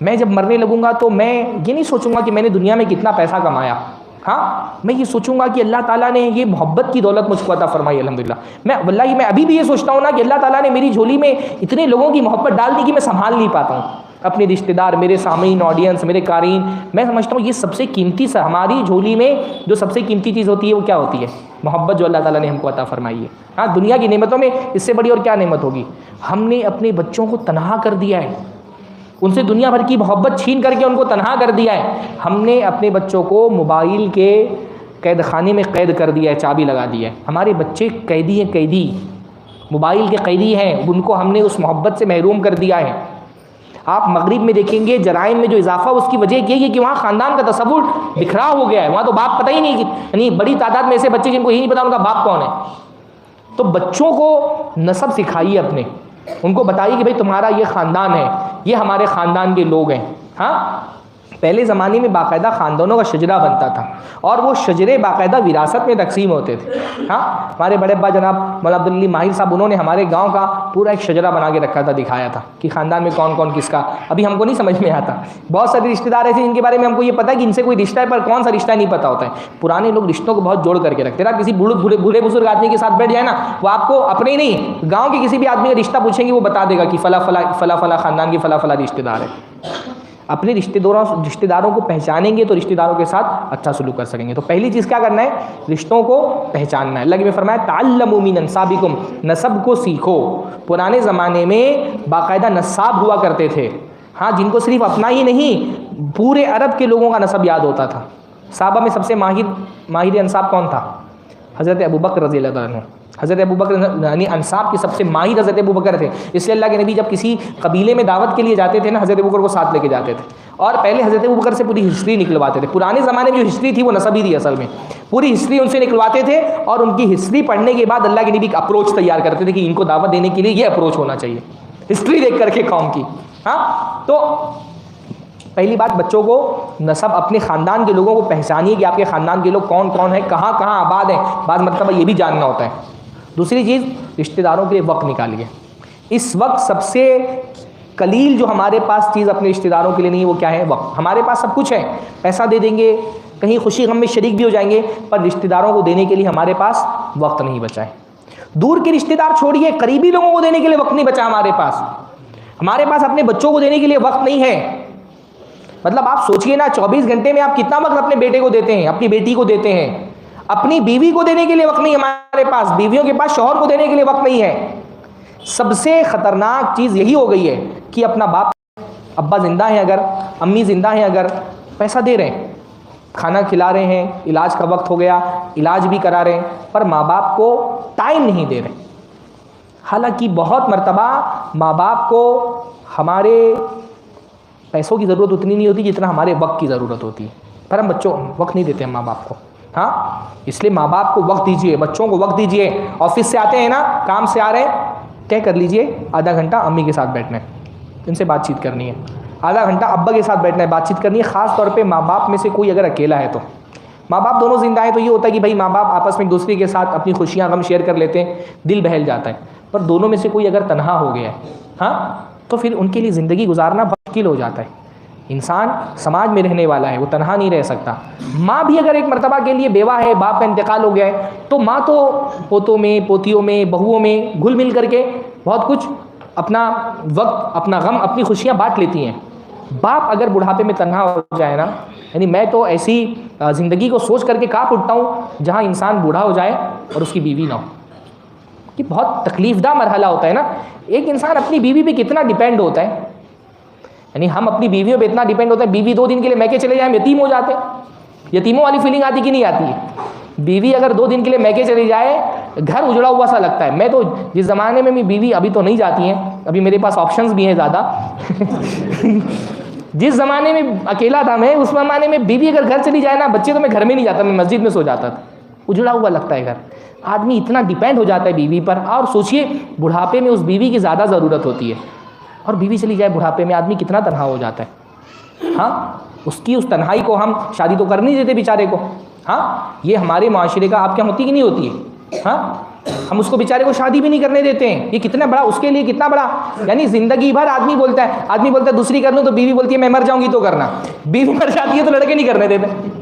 मैं जब मरने लगूंगा तो मैं ये नहीं सोचूंगा कि मैंने दुनिया में कितना पैसा कमाया। हाँ, मैं ये सोचूंगा कि अल्लाह ताला ने ये मोहब्बत की दौलत मुझको अता फरमाई अल्हम्दुलिल्लाह। मैं अभी भी ये सोचता हूँ ना कि अल्लाह ताला ने मेरी झोली में इतने लोगों की मोहब्बत डाल दी कि मैं संभाल नहीं पाता हूँ। अपने रिश्तेदार, मेरे सामीन, ऑडियंस, मेरे कारीन, मैं समझता हूँ ये सबसे कीमती हमारी झोली में जो सबसे कीमती चीज़ होती है वो क्या होती है? मोहब्बत, जो अल्लाह ताला ने हमको अता फरमाई है। हाँ, दुनिया की नेमतों में इससे बड़ी और क्या नेमत होगी? हमने अपने बच्चों को तनहा कर दिया है, उनसे दुनिया भर की मोहब्बत छीन करके उनको तनहा कर दिया है। हमने अपने बच्चों को मोबाइल के कैद खाने में कैद कर दिया है, चाबी लगा दी है। हमारे बच्चे कैदी हैं, कैदी, मोबाइल के कैदी हैं। उनको हमने उस मोहब्बत से महरूम कर दिया है। आप मगरिब में देखेंगे जराइम में जो इजाफा, उसकी वजह यही है कि वहाँ ख़ानदान का तसव्वुर बिखराव हो गया है। वहाँ तो बाप पता ही नहीं, यानी बड़ी तादाद में ऐसे बच्चे जिनको ही नहीं पता उनका बाप कौन है। तो बच्चों को नस्ब सिखाइए अपने, उनको बताइए कि भाई तुम्हारा ये ख़ानदान है, ये हमारे ख़ानदान के लोग हैं। हाँ, पहले ज़माने में बाकायदा ख़ानदानों का शजरा बनता था और वो शजरे बाकायदा विरासत में तकसीम होते थे। हाँ, हमारे बड़े अब्बा जनाब मौलाना अब्दुल अली माहिर साहब, उन्होंने हमारे गांव का पूरा एक शजरा बना के रखा था, दिखाया था कि ख़ानदान में कौन कौन किसका। अभी हमको नहीं समझ में आता। बहुत सारे रिश्तेदार ऐसे जिनके बारे में हमको ये पता है कि इनसे कोई रिश्ता है, पर कौन सा रिश्ता नहीं पता होता है। पुराने लोग रिश्तों को बहुत जोड़ करके रखते हैं। किसी बूढ़े बुजुर्ग आदमी के साथ बैठ जाए ना, वो आपको अपने ही नहीं, गाँव के किसी भी आदमी का रिश्ता पूछेंगे, वो बता देगा कि फला फला ख़ानदान के फला फला रिश्तेदार है। अपने रिश्तेदारों को पहचानेंगे तो रिश्तेदारों के साथ अच्छा सलूक कर सकेंगे। तो पहली चीज़ क्या करना है? रिश्तों को पहचानना है। अल्लाह ने फरमाया ताल्लमू मिन अंसाबिकुम, नसब को सीखो। पुराने ज़माने में बाकायदा नसाब हुआ करते थे। हाँ, जिनको सिर्फ अपना ही नहीं पूरे अरब के लोगों का नसब याद होता था। साहबा में सबसे माहिर अंसाब कौन था? हज़रत अबू बकर रज़ी अल्लाह अन्हु। हज़रत अबू बकर यानी अंसाब के सबसे माहिर हज़रत अबू बकर थे। इसलिए अल्लाह के नबी जब किसी कबीले में दावत के लिए जाते थे ना, हज़रत अबू बकर को साथ लेके जाते थे और पहले हज़रत अबू बकर से पूरी हिस्ट्री निकलवाते थे। पुराने ज़माने में जो हिस्ट्री थी वो नसबी थी, असल में पूरी हिस्ट्री उनसे निकलवाते थे और उनकी हिस्ट्री पढ़ने के बाद अल्लाह के नबी का अप्रोच तैयार करते थे कि इनको दावत देने के लिए ये अप्रोच होना चाहिए, हिस्ट्री देख करके कौम की। हाँ, तो पहली बात, बच्चों को नसब अपने ख़ानदान के लोगों को पहचानिए कि आपके ख़ानदान के लोग कौन कौन है, कहाँ कहाँ आबाद हैं। बाद मतलब ये भी जानना होता है। दूसरी चीज़, रिश्तेदारों के लिए वक्त निकालिए। इस वक्त सबसे कलील जो हमारे पास चीज़ अपने रिश्तेदारों के लिए नहीं है वो क्या है? वक्त। हमारे पास सब कुछ है, पैसा दे देंगे, कहीं खुशी गम में शरीक भी हो जाएंगे, पर रिश्तेदारों को देने के लिए हमारे पास वक्त नहीं बचा है। दूर के रिश्तेदार छोड़िए, करीबी लोगों को देने के लिए वक्त नहीं बचा हमारे पास। हमारे पास अपने बच्चों को देने के लिए वक्त नहीं है। मतलब आप सोचिए ना, 24 घंटे में आप कितना वक्त अपने बेटे को देते हैं, अपनी बेटी को देते हैं। अपनी बीवी को देने के लिए वक्त नहीं हमारे पास, बीवियों के पास शौहर को देने के लिए वक्त नहीं है। सबसे ख़तरनाक चीज़ यही हो गई है कि अपना बाप, अब्बा ज़िंदा है अगर, अम्मी ज़िंदा है अगर, पैसा दे रहे हैं, खाना खिला रहे हैं, इलाज का वक्त हो गया, इलाज भी करा रहे हैं, पर माँ बाप को टाइम नहीं दे रहे। हालांकि बहुत मर्तबा माँ बाप को हमारे पैसों की ज़रूरत उतनी नहीं होती जितना हमारे वक्त की ज़रूरत होती है, पर हम बच्चों वक्त नहीं देते हैं माँ बाप को। हाँ, इसलिए माँ बाप को वक्त दीजिए, बच्चों को वक्त दीजिए। ऑफिस से आते हैं ना, काम से आ रहे हैं, तय कर लीजिए आधा घंटा अम्मी के साथ बैठना है, इनसे बातचीत करनी है। आधा घंटा अब्बा के साथ बैठना है, बातचीत करनी है। ख़ास तौर पे माँ बाप में से कोई अगर अकेला है तो, माँ बाप दोनों जिंदा है तो ये होता है कि भाई माँ बाप आपस में एक दूसरे के साथ अपनी खुशियाँ गम शेयर कर लेते हैं, दिल बहल जाता है। पर दोनों में से कोई अगर तनहा हो गया है, हाँ, तो फिर उनके लिए ज़िंदगी गुजारना मुश्किल हो जाता है। इंसान समाज में रहने वाला है, वो तन्हा नहीं रह सकता। माँ भी अगर एक मर्तबा के लिए बेवा है, बाप का इंतकाल हो गया है, तो माँ तो पोतों में, पोतियों में, बहुओं में घुल मिल करके बहुत कुछ अपना वक्त, अपना गम, अपनी खुशियाँ बांट लेती हैं। बाप अगर बुढ़ापे में तन्हा हो जाए ना, यानी मैं तो ऐसी ज़िंदगी को सोच करके काँप उठता हूँ जहाँ इंसान बूढ़ा हो जाए और उसकी बीवी ना हो। कि बहुत तकलीफ़दा मरहला होता है ना। एक इंसान अपनी बीवी पे कितना डिपेंड होता है, यानी हम अपनी बीवियों पे इतना डिपेंड होते हैं, बीवी 2 दिन के लिए मैके चले जाए, यतीम हो जाते हैं। यतीमों वाली फीलिंग आती कि नहीं आती है? बीवी अगर 2 दिन के लिए मैके चली जाए, घर उजड़ा हुआ सा लगता है। मैं तो जिस ज़माने में मेरी बीवी, अभी तो नहीं जाती हैं, अभी मेरे पास ऑप्शंस भी हैं ज़्यादा जिस ज़माने में अकेला था मैं, उस ज़माने में बीवी अगर घर चली जाए ना, बच्चे तो मैं घर में नहीं जाता, मैं मस्जिद में सो जाता था। उजड़ा हुआ लगता है घर। आदमी इतना डिपेंड हो जाता है बीवी पर। और सोचिए बुढ़ापे में उस बीवी की ज़्यादा ज़रूरत होती है, और बीवी चली जाए बुढ़ापे में, आदमी कितना तन्हा हो जाता है। हाँ, उसकी उस तन्हाई को हम शादी तो कर नहीं देते बेचारे को। हाँ, ये हमारे माशरे का आपके यहाँ होती कि नहीं होती है? हाँ, हम उसको बेचारे को शादी भी नहीं करने देते हैं। ये कितना बड़ा, उसके लिए कितना बड़ा, यानी ज़िंदगी भर आदमी बोलता है दूसरी कर लूँ, तो बीवी बोलती है मैं मर जाऊँगी तो करना। बीवी मर जाती है तो लड़के नहीं करने देते।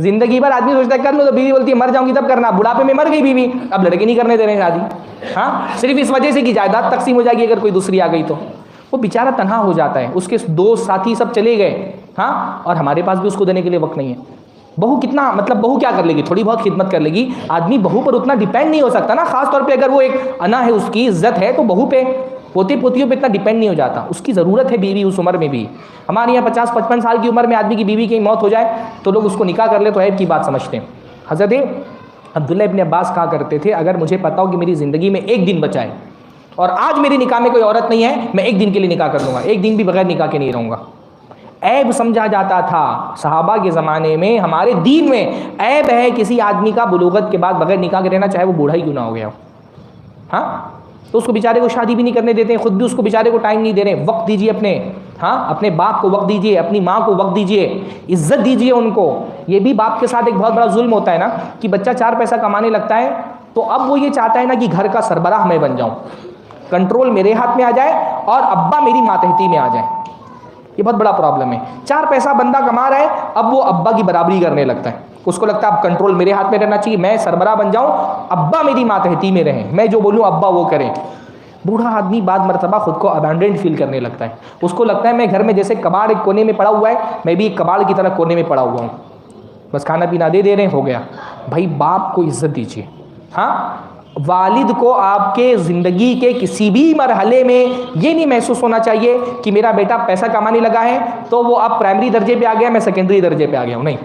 ज़िंदगी भर आदमी सोचता है कर लूँ, तो बीवी बोलती है मर जाऊँगी तब करना। बुढ़ापे में मर गई बीवी, अब लड़के नहीं करने दे रहे शादी। हाँ, सिर्फ इस वजह से कि जायदाद तकसीम हो जाएगी अगर कोई दूसरी आ गई तो। वो बेचारा तन्हा हो जाता है, उसके दोस्त साथी सब चले गए। हाँ, और हमारे पास भी उसको देने के लिए वक्त नहीं है। बहू कितना, मतलब बहू क्या कर लेगी, थोड़ी बहुत खिदमत कर लेगी। आदमी बहू पर उतना डिपेंड नहीं हो सकता ना, खास तौर पे अगर वो एक अना है, उसकी इज्जत है, तो बहू पे, पोते पोतियों पे इतना डिपेंड नहीं हो जाता। उसकी ज़रूरत है बीवी उस उम्र में भी। हमारे यहाँ 50-55 साल की उम्र में आदमी की बीवी की मौत हो जाए तो लोग उसको निकाह कर ले तो ऐब की बात समझते हैं। हज़रत अब्दुल्लाह इब्न अब्बास कहा करते थे, अगर मुझे पता हो कि मेरी ज़िंदगी में एक दिन बचा है और आज मेरी निकाह में कोई औरत नहीं है, मैं एक दिन के लिए निकाह कर लूँगा, एक दिन भी बगैर निकाह के नहीं रहूँगा। ऐब समझा जाता था सहाबा के ज़माने में, हमारे दीन में ऐब है किसी आदमी का बुलूगत के बाद बगैर निकाह के रहना, चाहे वो बूढ़ा ही क्यों ना हो गया हो। हाँ, तो उसको बेचारे को शादी भी नहीं करने देते हैं, खुद भी उसको बेचारे को टाइम नहीं दे रहे। वक्त दीजिए अपने, हाँ, अपने बाप को वक्त दीजिए, अपनी माँ को वक्त दीजिए, इज्जत दीजिए उनको। ये भी बाप के साथ एक बहुत बड़ा जुल्म होता है ना, कि बच्चा 4 पैसा कमाने लगता है तो अब वो ये चाहता है ना कि घर का सरबराह मैं बन जाऊँ, कंट्रोल मेरे हाथ में आ जाए और अब्बा मेरी मातहती में आ जाए। ये बहुत बड़ा प्रॉब्लम है। 4 पैसा बंदा कमा रहा है, अब वो अब्बा की बराबरी करने लगता है। उसको लगता है अब कंट्रोल मेरे हाथ में रहना चाहिए, मैं सरबराह बन जाऊं, अब्बा मेरी मातहती में रहें, मैं जो बोलूं अब्बा वो करें। बूढ़ा आदमी बाद मरतबा खुद को अबैंडन्ड फील करने लगता है। उसको लगता है मैं घर में जैसे कबाड़ एक कोने में पड़ा हुआ है, मैं भी एक कबाड़ की तरह कोने में पड़ा हुआ हूँ, बस खाना पीना दे रहे हैं, हो गया। भाई बाप को इज्जत दीजिए। हाँ, वालिद को आपके ज़िंदगी के किसी भी मरहले में ये नहीं महसूस होना चाहिए कि मेरा बेटा पैसा कमाने लगा है तो वो अब प्राइमरी दर्जे पे आ गया, मैं सेकेंडरी दर्जे पे आ गया हूँ। नहीं,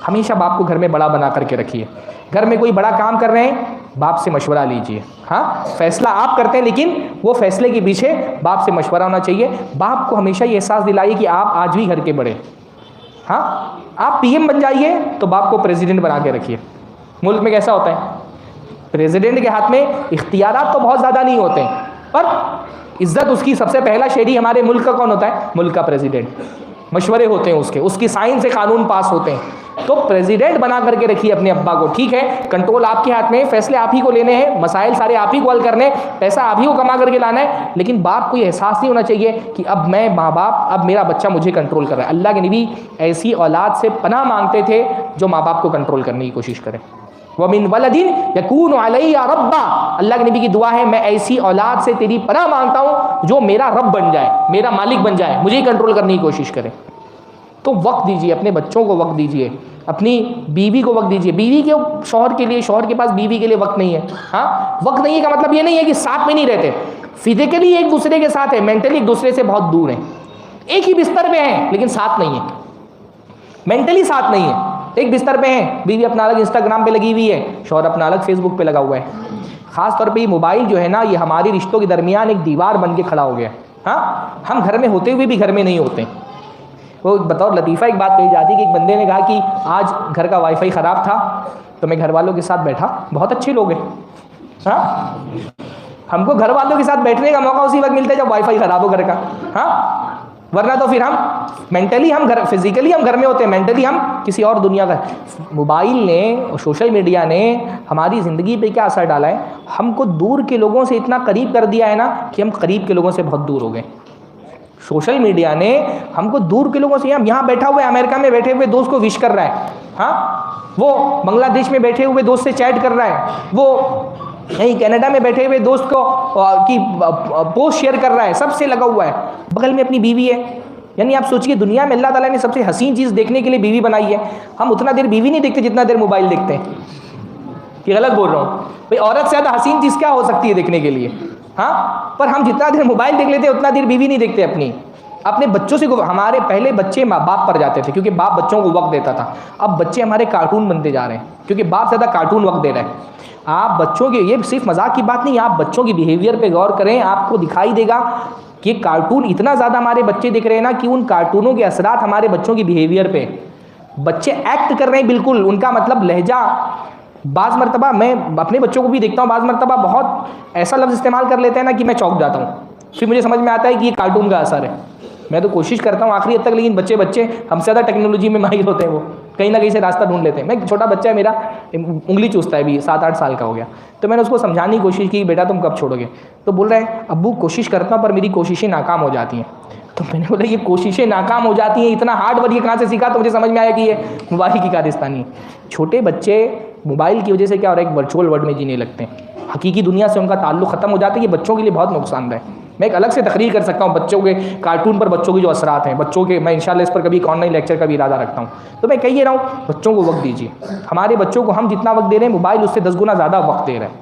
हमेशा बाप को घर में बड़ा बना करके रखिए। घर में कोई बड़ा काम कर रहे हैं, बाप से मशवरा लीजिए। हाँ, फैसला आप करते हैं लेकिन वो फैसले के पीछे बाप से मशवरा होना चाहिए। बाप को हमेशा ये एहसास दिलाइए कि आप आज भी घर के बड़े। हाँ, आप पीएम बन जाइए तो बाप को प्रेसिडेंट बना के रखिए। मुल्क में कैसा होता है, प्रेसिडेंट के हाथ में इख्तियारात तो बहुत ज़्यादा नहीं होते हैं, पर इज्जत उसकी सबसे पहला शहरी हमारे मुल्क का कौन होता है, मुल्क का प्रेसिडेंट। मशवरे होते हैं उसकी साइन से कानून पास होते हैं। तो प्रेसिडेंट बना करके रखिए अपने अब्बा को। ठीक है, कंट्रोल आपके हाथ में, फैसले आप ही को लेने हैं, मसाइल सारे आप ही को हल करने, पैसा आप ही को कमा करके लाना है, लेकिन बाप को ये एहसास नहीं होना चाहिए कि अब मैं माँ बाप, अब मेरा बच्चा मुझे कंट्रोल कर रहा है। अल्लाह के नबी ऐसी औलाद से पनाह मांगते थे जो माँ बाप को कंट्रोल करने की कोशिश करें। वमिन वलदिन यकूनु अलैया रब्बा, अल्लाह के नबी की दुआ है, मैं ऐसी औलाद से तेरी पनाह मांगता हूँ जो मेरा रब बन जाए, मेरा मालिक बन जाए, मुझे कंट्रोल करने की कोशिश करे। तो वक्त दीजिए, अपने बच्चों को वक्त दीजिए, अपनी बीवी को वक्त दीजिए। बीवी के शौहर के लिए, शौहर के पास बीवी के लिए वक्त नहीं है। हाँ, वक्त नहीं है का मतलब ये नहीं है कि साथ में नहीं रहते, फिजिकली एक दूसरे के साथ है, मेंटली एक दूसरे से बहुत दूर है, एक ही बिस्तर पे हैं लेकिन साथ नहीं है, मेंटली साथ नहीं है। एक बिस्तर पे हैं, बीवी अपना अलग इंस्टाग्राम पे लगी हुई है, शौहर अपना अलग फेसबुक पे लगा हुआ है। खास तौर पे ये मोबाइल जो है ना, ये हमारे रिश्तों के दरमियान एक दीवार बन के खड़ा हो गया। हाँ, हम घर में होते हुए भी घर में नहीं होते। वो बतौर लतीफ़ा एक बात कही जाती है कि एक बंदे ने कहा कि आज घर का वाईफाई ख़राब था तो मैं घर वालों के साथ बैठा, बहुत अच्छे लोग हैं। हाँ, हमको घर वालों के साथ बैठने का मौका उसी वक्त मिलता है जब वाईफाई ख़राब हो घर का। हाँ, वरना तो फिर हम मेंटली हम घर, फिजिकली हम घर में होते हैं, मेंटली हम किसी और दुनिया का। मोबाइल ने और सोशल मीडिया ने हमारी ज़िंदगी पे क्या असर डाला है, हमको दूर के लोगों से इतना करीब कर दिया है ना कि हम करीब के लोगों से बहुत दूर हो गए। सोशल मीडिया ने हमको दूर के लोगों से, यहाँ बैठा हुआ है अमेरिका में बैठे हुए दोस्त को विश कर रहा है, हाँ, वो बांग्लादेश में बैठे हुए दोस्त से चैट कर रहा है, वो यहीं कनाडा में बैठे हुए दोस्त को की पोस्ट शेयर कर रहा है, सबसे लगा हुआ है, बगल में अपनी बीवी है। यानी आप सोचिए दुनिया में अल्लाह ताला ने सबसे हसीन चीज़ देखने के लिए बीवी बनाई है, हम उतना देर बीवी नहीं देखते जितना देर मोबाइल देखते हैं। कि गलत बोल रहा हूँ भाई? औरत से ज़्यादा हसीन चीज़ क्या हो सकती है देखने के लिए? हाँ, पर हम जितना देर मोबाइल देख लेते हैं उतना देर बीवी नहीं देखते अपने बच्चों से। हमारे पहले बच्चे माँ बाप पर जाते थे क्योंकि बाप बच्चों को वक्त देता था, अब बच्चे हमारे कार्टून बनते जा रहे हैं क्योंकि बाप ज़्यादा कार्टून वक्त दे रहे हैं। आप बच्चों के, ये सिर्फ मजाक की बात नहीं, आप बच्चों की बिहेवियर पे गौर करें, आपको दिखाई देगा कि कार्टून इतना ज़्यादा हमारे बच्चे दिख रहे हैं ना कि उन कार्टूनों के असरात हमारे बच्चों की बिहेवियर पे, बच्चे एक्ट कर रहे हैं बिल्कुल, उनका मतलब लहजा। बाज़ मरतबा मैं अपने बच्चों को भी देखता हूँ, बाज़ मरतबा बहुत ऐसा लफ्ज़ इस्तेमाल कर लेते हैं ना कि मैं चौंक जाता हूँ, फिर मुझे समझ में आता है कि ये कार्टून का असर है। मैं तो कोशिश करता हूँ आखिरी हद तक, लेकिन बच्चे हमसे ज़्यादा टेक्नोलॉजी में माहिर होते हैं, वो कहीं ना कहीं से रास्ता ढूंढ लेते हैं। मैं, छोटा बच्चा है मेरा, उंगली चूसता है, अभी 7-8 साल का हो गया, तो मैंने उसको समझाने की कोशिश की, बेटा तुम कब छोड़ोगे? तो बोल रहे हैं अब्बू कोशिश करता हूँ पर मेरी कोशिशें नाकाम हो जाती हैं। तो मैंने बोला ये कोशिशें नाकाम हो जाती हैं, इतना हार्ड वर्क ये कहाँ से सीखा? तो मुझे समझ में आया कि ये मोबाइल की कारस्तानी है। छोटे बच्चे मोबाइल की वजह से क्या हो रहा है, एक वर्चुअल वर्ल्ड में जीने लगते हैं, हकीकी दुनिया से उनका ताल्लुक ख़त्म हो जाता है। ये बच्चों के लिए बहुत नुकसानदायक है। मैं एक अलग से तकरीर कर सकता हूँ बच्चों के कार्टून पर, बच्चों के जो असरात हैं बच्चों के, मैं इंशाल्लाह इस पर कभी ऑनलाइन लेक्चर का भी इरादा रखता हूँ। तो मैं कह रहा हूँ बच्चों को वक्त दीजिए। हमारे बच्चों को हम जितना वक्त दे रहे हैं, मोबाइल उससे 10 गुना ज़्यादा वक्त दे रहा है,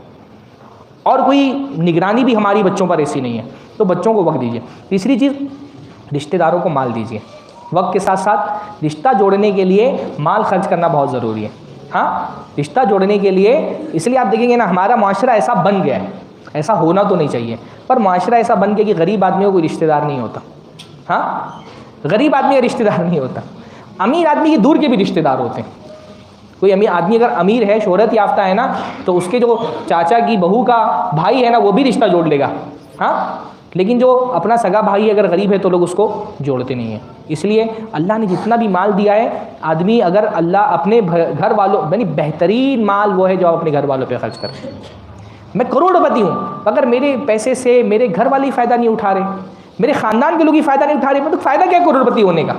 और कोई निगरानी भी हमारी बच्चों पर ऐसी नहीं है। तो बच्चों को वक्त दीजिए। तीसरी चीज़, रिश्तेदारों को माल दीजिए। वक्त के साथ साथ रिश्ता जोड़ने के लिए माल खर्च करना बहुत ज़रूरी है। हाँ, रिश्ता जोड़ने के लिए, इसलिए आप देखेंगे ना हमारा माशरा ऐसा बन गया है, ऐसा होना तो नहीं चाहिए, पर माशरा ऐसा बन गया कि गरीब आदमियों को रिश्तेदार नहीं होता। हाँ, गरीब आदमी का रिश्तेदार नहीं होता, अमीर आदमी के दूर के भी रिश्तेदार होते हैं। कोई अमीर आदमी अगर अमीर है, शोहरत याफ्ता है ना, तो उसके जो चाचा की बहू का भाई है ना, वो भी रिश्ता जोड़ लेगा। हाँ, लेकिन जो अपना सगा भाई अगर गरीब है तो लोग उसको जोड़ते नहीं हैं। इसलिए अल्लाह ने जितना भी माल दिया है, आदमी अगर अल्लाह अपने घर वालों, यानी बेहतरीन माल वो है जो आप अपने घर वालों पे खर्च करते हैं। मैं करोड़पति हूँ, अगर मेरे पैसे से मेरे घर वाले फ़ायदा नहीं उठा रहे, मेरे ख़ानदान के लोग ही फ़ायदा नहीं उठा रहे, तो फ़ायदा क्या करोड़पति होने का?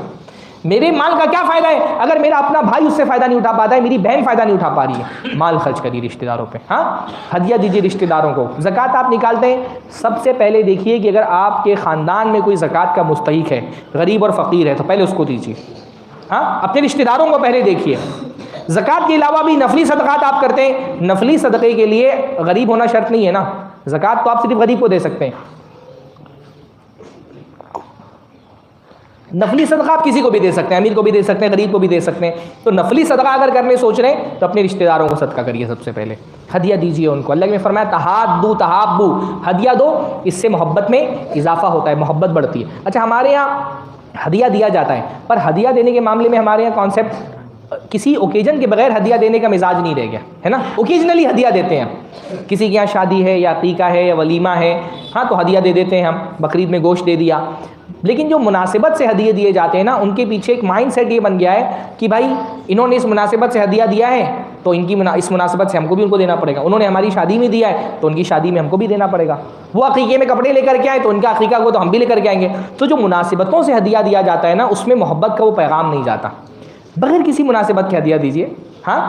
मेरे माल का क्या फ़ायदा है अगर मेरा अपना भाई उससे फ़ायदा नहीं उठा पाता है, मेरी बहन फ़ायदा नहीं उठा पा रही है? माल खर्च करिए रिश्तेदारों पे। हाँ, हदिया दीजिए रिश्तेदारों को। ज़कात आप निकालते हैं, सबसे पहले देखिए कि अगर आपके ख़ानदान में कोई ज़कात का मुस्तहिक है, गरीब और फ़कीर है, तो पहले उसको दीजिए। हाँ, अपने रिश्तेदारों को पहले देखिए। ज़कात के अलावा भी नफली सदक़ात आप करते हैं, नफली सदक़े के लिए गरीब होना शर्त नहीं है ना, ज़कात तो आप सिर्फ गरीब को दे सकते हैं। नफली सदका आप किसी को भी दे सकते हैं, अमीर को भी दे सकते हैं, गरीब को भी दे सकते हैं। तो नफली सदका अगर करने सोच रहे हैं तो अपने रिश्तेदारों को सदका करिए, सबसे पहले हदिया दीजिए उनको। अल्लाह ने फरमाया तहाद्दू तहाब्बू, हदिया दो, इससे मोहब्बत में इजाफा होता है, मोहब्बत बढ़ती है। अच्छा, हमारे यहाँ हदिया दिया जाता है, पर हदिया देने के मामले में हमारे यहाँ कॉन्सेप्ट, किसी ओकेजन के बगैर हदिया देने का मिजाज नहीं रह गया है ना। ओकेजनली हदिया देते हैं, किसी के यहाँ शादी है या अकीका है या वलीमा है, हाँ तो हदिया दे देते हैं हम, बकरीद में गोश्त दे दिया। लेकिन जो मुनासिबत से हदिये दिए जाते हैं ना, उनके पीछे एक माइंड सेट ये बन गया है कि भाई इन्होंने इस मुनासिबत से हदिया दिया है तो इस मुनासिबत से हमको भी उनको देना पड़ेगा। उन्होंने हमारी शादी में दिया है तो उनकी शादी में हमको भी देना पड़ेगा। वो अकीके में कपड़े लेकर के आए तो उनका अकीका को तो हम भी लेकर के आएंगे। तो जो मुनासिबतों से हदिया दिया जाता है ना, उसमें मोहब्बत का वो पैगाम नहीं जाता। बगैर किसी मुनासिबत के हदिया दीजिए। हाँ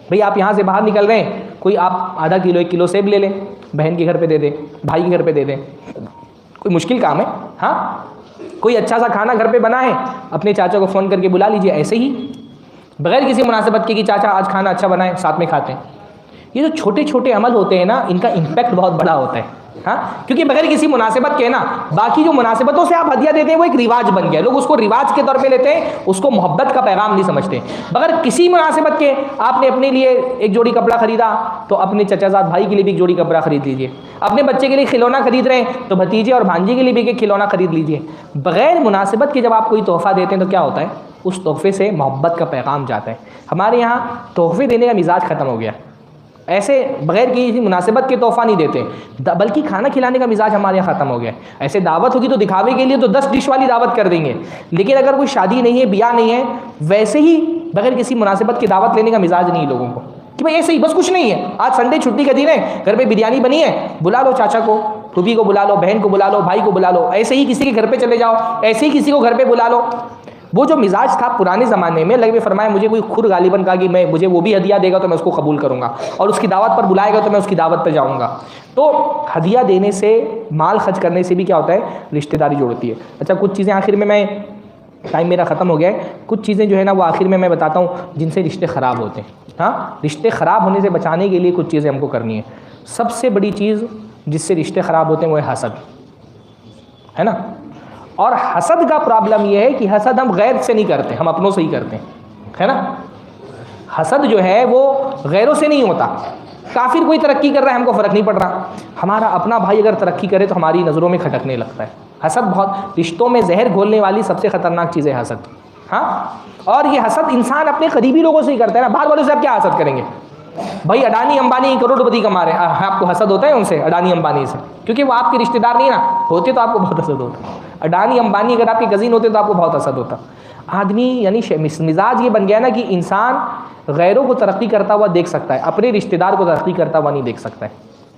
भाई, आप यहाँ से बाहर निकल रहे हैं, कोई आप आधा किलो 1 किलो सेब ले लें, बहन के घर पे दे दें, भाई के घर पे दे दें, कोई मुश्किल काम है? हाँ, कोई अच्छा सा खाना घर पे बनाए, अपने चाचा को फ़ोन करके बुला लीजिए, ऐसे ही बगैर किसी मुनासिबत के कि चाचा आज खाना अच्छा बनाए, साथ में खाते हैं। ये जो छोटे छोटे अमल होते हैं ना, इनका इम्पैक्ट बहुत बड़ा होता है। हाँ, क्योंकि बगैर किसी मुनासिबत के ना, बाकी जो मुनासिबतों से आप हदिया देते हैं वो एक रिवाज बन गया, लोग उसको रिवाज के तौर पे लेते हैं, उसको मोहब्बत का पैगाम नहीं समझते। बगैर किसी मुनासिबत के आपने अपने लिए एक जोड़ी कपड़ा खरीदा तो अपने चचाजाद भाई के लिए भी एक जोड़ी कपड़ा खरीद लीजिए। अपने बच्चे के लिए खिलौना खरीद रहे हैं तो भतीजे और भांजी के लिए भी एक खिलौना खरीद लीजिए। बगैर मुनासिबत के जब आप कोई तोहफ़ा देते हैं तो क्या होता है, उस तोहफे से मोहब्बत का पैगाम जाता है। हमारे यहाँ तोहफे देने का मिजाज ख़त्म हो गया, ऐसे बगैर किसी मुनासिबत के तोहफ़ा नहीं देते, बल्कि खाना खिलाने का मिजाज हमारे यहाँ ख़त्म हो गया। ऐसे दावत होगी तो दिखावे के लिए तो 10 डिश वाली दावत कर देंगे, लेकिन अगर कोई शादी नहीं है, ब्याह नहीं है, वैसे ही बगैर किसी मुनासिबत की दावत लेने का मिजाज नहीं लोगों को कि भाई ऐसे ही बस कुछ नहीं है, आज संडे छुट्टी का दिन है, घर पे बिरयानी बनी है, बुला लो चाचा को, फूफी को बुला लो, बहन को बुला लो, भाई को बुला लो, ऐसे ही किसी के घर पे चले जाओ, ऐसे ही किसी को घर पे बुला लो। वो जो मिजाज था पुराने ज़माने में, अल्लाह ने फरमाया मुझे कोई खुद गालिबन कहा कि मुझे वो भी हदिया देगा तो मैं उसको कबूल करूँगा, और उसकी दावत पर बुलाएगा तो मैं उसकी दावत पर जाऊँगा। तो हदिया देने से, माल खर्च करने से भी क्या होता है, रिश्तेदारी जोड़ती है। अच्छा, कुछ चीज़ें आखिर में, मैं टाइम मेरा ख़त्म हो गया है, कुछ चीज़ें जो है ना वो आखिर में मैं बताता हूँ जिनसे रिश्ते ख़राब होते हैं। हाँ, रिश्ते ख़राब होने से बचाने के लिए कुछ चीज़ें हमको करनी है। सबसे बड़ी चीज़ जिससे रिश्ते ख़राब होते हैं वो है हसद, है ना। और हसद का प्रॉब्लम ये है कि हसद हम गैर से नहीं करते, हम अपनों से ही करते हैं, है ना। हसद जो है वो गैरों से नहीं होता। काफिर कोई तरक्की कर रहा है, हमको फ़र्क नहीं पड़ रहा, हमारा अपना भाई अगर तरक्की करे तो हमारी नज़रों में खटकने लगता है। हसद बहुत, रिश्तों में जहर घोलने वाली सबसे ख़तरनाक चीज़ है हसद। हाँ, और ये हसद इंसान अपने करीबी लोगों से ही करता है ना। बाहर वालों से आप क्या हसद करेंगे? भाई अडानी अंबानी करोड़पति कमा रहे हैं, आपको हसद होता है उनसे, अडानी अंबानी से, क्योंकि वो आपके रिश्तेदार नहीं ना होते तो आपको बहुत हसद होता। अडानी अंबानी अगर आपके कज़िन होते तो आपको बहुत हसद होता। आदमी यानी मिजाज ये बन गया ना कि इंसान गैरों को तरक्की करता हुआ देख सकता है, अपने रिश्तेदार को तरक्की करता हुआ नहीं देख सकता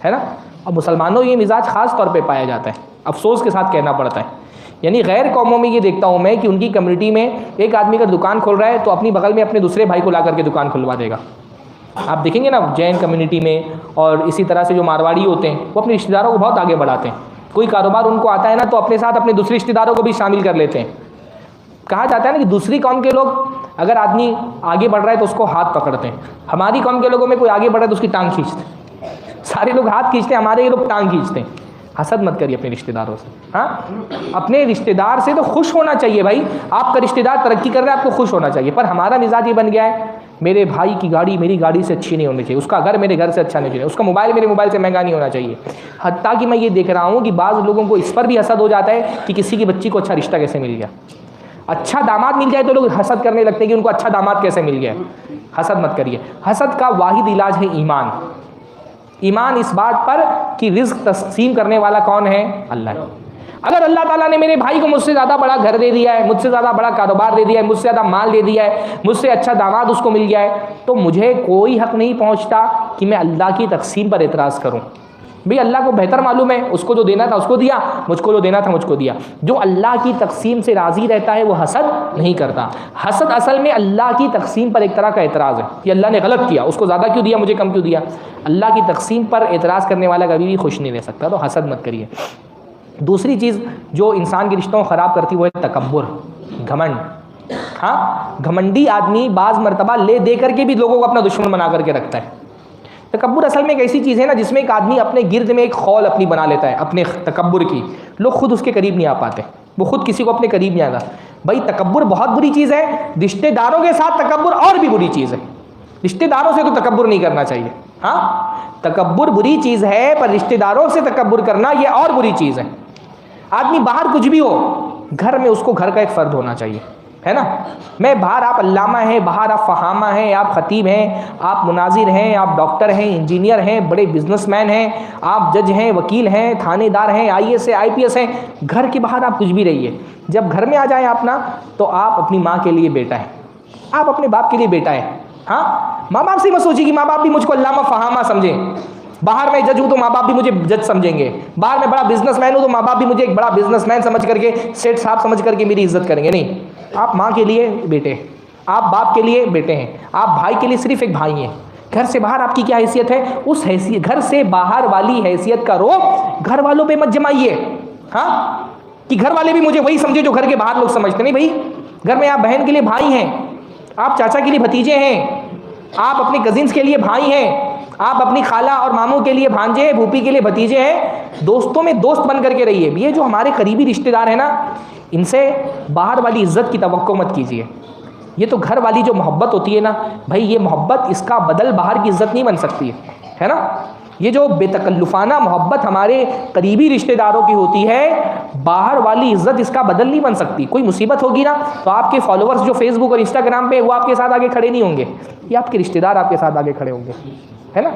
है ना। और मुसलमानों ये मिजाज ख़ास तौर पे पाया जाता है, अफसोस के साथ कहना पड़ता है। यानी गैर कौमों में ये देखता हूँ मैं कि उनकी कम्युनिटी में एक आदमी अगर दुकान खोल रहा है तो अपनी बगल में अपने दूसरे भाई को ला करके दुकान खुलवा देगा। आप देखेंगे ना जैन कम्युनिटी में, और इसी तरह से जो मारवाड़ी होते हैं वो अपने रिश्तेदारों को बहुत आगे बढ़ाते हैं। कोई कारोबार उनको आता है ना तो अपने साथ अपने दूसरे रिश्तेदारों को भी शामिल कर लेते हैं। कहा जाता है ना कि दूसरी कौम के लोग अगर आदमी आगे बढ़ रहा है तो उसको हाथ पकड़ते हैं, हमारी कौम के लोगों में कोई आगे बढ़ रहा है तो उसकी टांग खींचते हैं। सारे लोग हाथ खींचते हैं, हमारे ये लोग टांग खींचते हैं। हसद मत करिए अपने रिश्तेदारों से। हाँ, अपने रिश्तेदार से तो खुश होना चाहिए भाई, आपका रिश्तेदार तरक्की कर रहा है, आपको खुश होना चाहिए। पर हमारा मिजाज ये बन गया है, मेरे भाई की गाड़ी मेरी गाड़ी से अच्छी नहीं होनी चाहिए, उसका घर मेरे घर से अच्छा नहीं चाहिए, उसका मोबाइल मेरे मोबाइल से महंगा नहीं होना चाहिए। हत्ता कि मैं ये देख रहा हूँ कि बाज़ लोगों को इस पर भी हसद हो जाता है कि किसी की बच्ची को अच्छा रिश्ता कैसे मिल गया, अच्छा दामाद मिल जाए तो लोग हसद करने लगते हैं कि उनको अच्छा दामाद कैसे मिल गया। हसद मत करिए। हसद का वाहिद इलाज है ईमान। ईमान इस बात पर कि रिज़्क तक़सीम करने वाला कौन है? अल्लाह। अगर अल्लाह ताला ने मेरे भाई को मुझसे ज़्यादा बड़ा घर दे दिया है, मुझसे ज़्यादा बड़ा कारोबार दे दिया है, मुझसे ज़्यादा माल दे दिया है, मुझसे अच्छा दामाद उसको मिल गया है, तो मुझे कोई हक़ नहीं पहुँचता कि मैं अल्लाह की तक़सीम पर एतराज़ करूँ। भाई अल्लाह को बेहतर मालूम है, उसको जो देना था उसको दिया, मुझको जो देना था मुझको दिया। जो अल्लाह की तक़सीम से राज़ी रहता है वो हसद नहीं करता। हसद असल में अल्लाह की तक़सीम पर एक तरह का एतराज़ है कि अल्लाह ने गलत किया, उसको ज़्यादा क्यों दिया, मुझे कम क्यों दिया। अल्लाह की तक़सीम पर एतराज़ करने वाला कभी भी खुश नहीं रह सकता, तो हसद मत करिए। दूसरी चीज़ जो इंसान के रिश्तों को ख़राब करती है वो है तकब्बुर, घमंड। हाँ, घमंडी आदमी बाज़ मरतबा ले दे करके भी लोगों को अपना दुश्मन बना करके रखता है। तकब्बुर असल में एक ऐसी चीज़ है ना जिसमें एक आदमी अपने गिर्द में एक खौल अपनी बना लेता है अपने तकब्बुर की, लोग खुद उसके करीब नहीं आ पाते, वो खुद किसी को अपने करीब नहीं आता। भाई तकब्बुर बहुत बुरी चीज़ है, रिश्तेदारों के साथ तकब्बुर और भी बुरी चीज़ है। रिश्तेदारों से तो तकब्बुर नहीं करना चाहिए। हाँ, तकब्बुर बुरी चीज़ है, पर रिश्तेदारों से तकब्बुर करना ये और बुरी चीज़ है। आदमी बाहर कुछ भी हो, घर में उसको घर का एक फ़र्द होना चाहिए, है ना। मैं बाहर आप अल्लामा हैं, बाहर आप फ़हामा हैं, आप ख़तीब हैं, आप मुनाजिर हैं, आप डॉक्टर हैं, इंजीनियर हैं, बड़े बिजनेसमैन हैं, आप जज हैं, वकील हैं, थानेदार हैं, IAS है, IPS हैं। घर के बाहर आप कुछ भी रहिए, जब घर में आ जाए आप ना, तो आप अपनी माँ के लिए बेटा है, आप अपने बाप के लिए बेटा है। हाँ, माँ बाप से मत सोचिए कि माँ बाप भी मुझको अल्लामा फ़हामा समझें। बाहर मैं जज हूँ तो माँ बाप भी मुझे जज समझेंगे, बाहर मैं बड़ा बिजनेसमैन हूँ तो माँ बाप भी मुझे एक बड़ा बिजनेसमैन समझ करके, सेठ साहब समझ करके मेरी इज्जत करेंगे। नहीं, आप माँ के लिए बेटे हैं, आप बाप के लिए बेटे हैं, आप भाई के लिए सिर्फ एक भाई हैं। घर से बाहर आपकी क्या हैसियत है, उस हैसियत, घर से बाहर वाली हैसियत का रोब घर वालों पे मत जमाइए। हाँ, कि घर वाले भी मुझे वही समझे जो घर के बाहर लोग समझते। नहीं भाई, घर में आप बहन के लिए भाई हैं, आप चाचा के लिए भतीजे हैं, आप अपने कजिन्स के लिए भाई हैं, आप अपनी खाला और मामू के लिए भांजे हैं, भूपी के लिए भतीजे हैं। दोस्तों में दोस्त बन करके रहिए। ये जो हमारे करीबी रिश्तेदार हैं ना, इनसे बाहर वाली इज्जत की तवक्को मत कीजिए। ये तो घर वाली जो मोहब्बत होती है ना भाई, ये मोहब्बत, इसका बदल बाहर की इज्जत नहीं बन सकती है ना। ये जो बेतकल्लुफाना मोहब्बत हमारे करीबी रिश्तेदारों की होती है, बाहर वाली इज्जत इसका बदल नहीं बन सकती। कोई मुसीबत होगी ना तो आपके फॉलोअर्स जो फेसबुक और इंस्टाग्राम पे वो आपके साथ आगे खड़े नहीं होंगे, ये आपके रिश्तेदार आपके साथ आगे खड़े होंगे, है ना।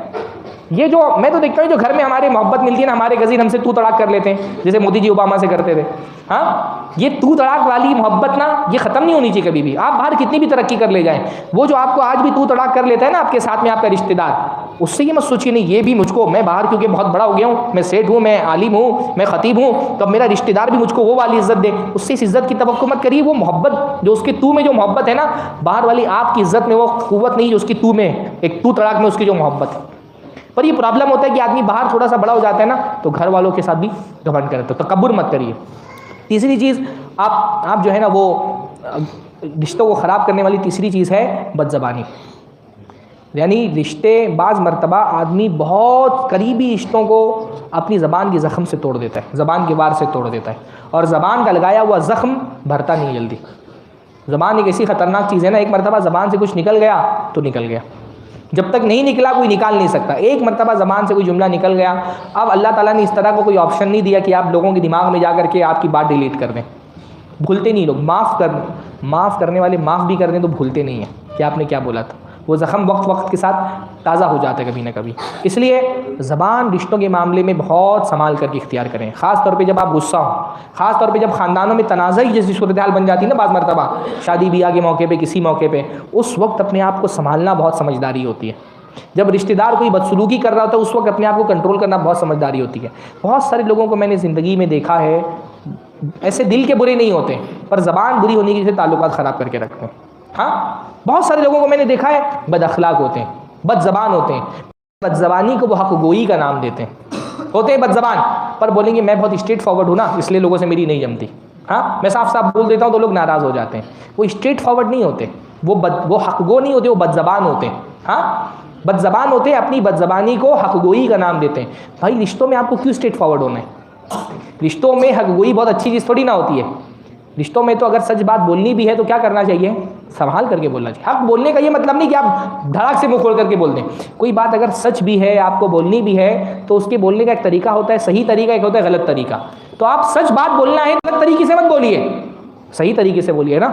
ये जो मैं तो देखता हूँ जो घर में हमारे मोहब्बत मिलती है ना, हमारे गजीन हमसे तू तड़ाक कर लेते हैं, जैसे मोदी जी ओबामा से करते थे। हाँ, ये तू तड़ाक वाली मोहब्बत ना, ये ख़त्म नहीं होनी चाहिए कभी भी। आप बाहर कितनी भी तरक्की कर ले जाएं, वो जो आपको आज भी तू तड़ाक कर लेता है ना आपके साथ में आपका रिश्तेदार, उससे ये मत सोचिए नहीं ये भी मुझको, मैं बाहर क्योंकि बहुत बड़ा हो गया हूँ, मैं सेठ हूँ, मैं आलिम हूँ, मैं खतीब हूँ, तो अब मेरा रिश्तेदार भी मुझको वो वाली इज्जत दे, उससे इस इज्जत की तवक्को मत करिए। वो मोहब्बत जो उसके तू में जो मोहब्बत है ना, बाहर वाली आपकी इज्जत में वो कुव्वत नहीं जो उसकी तू में, एक तू तड़ाक में उसकी जो मोहब्बत है। पर ये प्रॉब्लम होता है कि आदमी बाहर थोड़ा सा बड़ा हो जाता है ना, तो घर वालों के साथ भी घमंड करते हो, तो तकब्बुर मत करिए। तीसरी चीज़ आप जो है ना वो रिश्तों को ख़राब करने वाली तीसरी चीज़ है बदज़बानी। यानी रिश्ते बाज़ मरतबा आदमी बहुत करीबी रिश्तों को अपनी ज़बान की ज़ख़म से तोड़ देता है, ज़बान के वार से तोड़ देता है, और ज़बान का लगाया हुआ ज़ख़म भरता नहीं जल्दी। ज़बान एक ऐसी ख़तरनाक चीज़ है ना, एक मरतबा ज़बान से कुछ निकल गया तो निकल गया, जब तक नहीं निकला कोई निकाल नहीं सकता। एक मरतबा ज़बान से कोई जुमला निकल गया, अब अल्लाह ताला ने इस तरह का कोई ऑप्शन नहीं दिया कि आप लोगों के दिमाग में जा कर के आपकी बात डिलीट कर दें। भूलते नहीं लोग, माफ़ करने वाले माफ़ भी कर दें तो भूलते नहीं हैं कि आपने क्या बोला था। वो ज़ख़म वक्त के साथ ताज़ा हो जाता है कभी ना कभी। इसलिए ज़बान रिश्तों के मामले में बहुत संभाल करके इख्तियार करें, ख़ास तौर पे जब आप गुस्सा हो, ख़ास तौर पे जब ख़ानदानों में तनाज़ई जैसी सूरत हाल बन जाती है ना, बाज़ मरतबा शादी ब्याह के मौके पे, किसी मौके पे, उस वक्त अपने आप को संभालना बहुत समझदारी होती है। जब रिश्तेदार कोई बदसलूकी कर रहा होता है उस वक्त अपने आप को कंट्रोल करना बहुत समझदारी होती है। बहुत सारे लोगों को मैंने ज़िंदगी में देखा है, ऐसे दिल के बुरे नहीं होते पर ज़बान बुरी होने की वजह से ताल्लुकात ख़राब करके रखते हैं। हाँ, बहुत सारे लोगों को मैंने देखा है बद अखलाक होते हैं, बद ज़बान होते हैं, बदज़बानी को वो हक़ गोई का नाम देते हैं। होते हैं बद ज़बान पर बोलेंगे मैं बहुत स्ट्रेट फॉरवर्ड हूँ ना, इसलिए लोगों से मेरी नहीं जमती। हाँ, मैं साफ साफ बोल देता हूँ तो लोग नाराज़ हो जाते हैं। वो स्ट्रेट फॉरवर्ड नहीं होते, वो हक़ गो नहीं होते, वो बद ज़बान होते हैं। हाँ, बद ज़बान होते हैं, अपनी बद ज़बानी को हक़ गोई का नाम देते हैं। भाई रिश्तों में आपको क्यों स्ट्रेट फॉरवर्ड होना है? रिश्तों में हक़ गोई बहुत अच्छी चीज़ थोड़ी ना होती है। रिश्तों में तो अगर सच बात बोलनी भी है तो क्या करना चाहिए? संभाल करके बोलना चाहिए। हक बोलने का ये मतलब नहीं कि आप धड़ाक से मुंह खोल करके बोल दें। कोई बात अगर सच भी है, आपको बोलनी भी है, तो उसके बोलने का एक तरीका होता है, सही तरीका, एक होता है गलत तरीका। तो आप सच बात बोलना है, गलत तरीके से मत बोलिए, सही तरीके से बोलिए ना।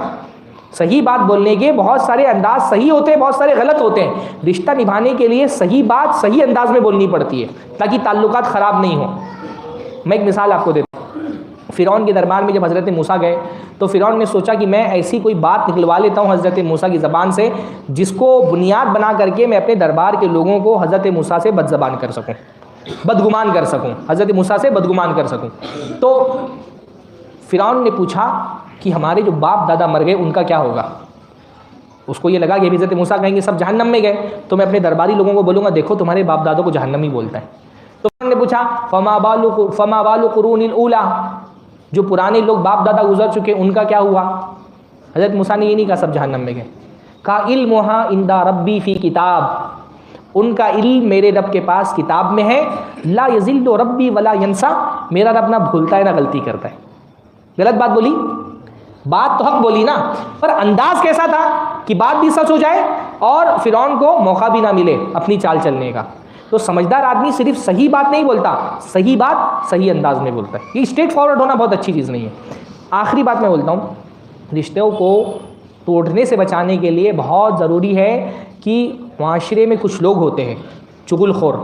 सही बात बोलने के बहुत सारे अंदाज सही होते हैं, बहुत सारे गलत होते हैं। रिश्ता निभाने के लिए सही बात सही अंदाज में बोलनी पड़ती है ताकि ताल्लुकात ख़राब नहीं हो। मैं एक मिसाल आपको देता हूँ। फ़िरौन के दरबार में जब हज़रत मूसा गए तो फ़िरौन ने सोचा कि मैं ऐसी कोई बात निकलवा लेता हूँ हज़रत मूसा की ज़बान से जिसको बुनियाद बना करके मैं अपने दरबार के लोगों को हज़रत मूसा से बदज़बान कर सकूँ, बदगुमान कर सकूँ, हज़रत मूसा से बदगुमान कर सकूँ। तो फ़िरौन ने पूछा कि हमारे जो बाप दादा मर गए उनका क्या होगा? उसको ये लगा कि हज़रत मूसा कहेंगे सब जहन्नम में गए, तो मैं अपने दरबारी लोगों को बोलूँगा देखो तुम्हारे बाप दादों को जहन्नम ही बोलता है। तो उन्होंने पूछा फमा बालु कुरूनिल ऊला, जो पुराने लोग बाप दादा गुजर चुके उनका क्या हुआ? हज़रत मूसा ने ये नहीं कहा सब जहन्नम में गए, कहा इल्मुहा इंदा रब्बी फ़ी किताब, उनका इल्म मेरे रब के पास किताब में है। ला यज़िल्लु रब्बी वला यंसा, मेरा रब ना भूलता है ना गलती करता है। गलत बात बोली, बात तो हक बोली ना, पर अंदाज कैसा था कि बात भी सच हो जाए और फ़िरौन को मौका भी ना मिले अपनी चाल चलने का। तो समझदार आदमी सिर्फ सही बात नहीं बोलता, सही बात सही अंदाज में बोलता है। ये स्ट्रेट फॉरवर्ड होना बहुत अच्छी चीज़ नहीं है। आखिरी बात मैं बोलता हूँ, रिश्तों को तोड़ने से बचाने के लिए बहुत ज़रूरी है कि माशरे में कुछ लोग होते हैं चुगलखोर,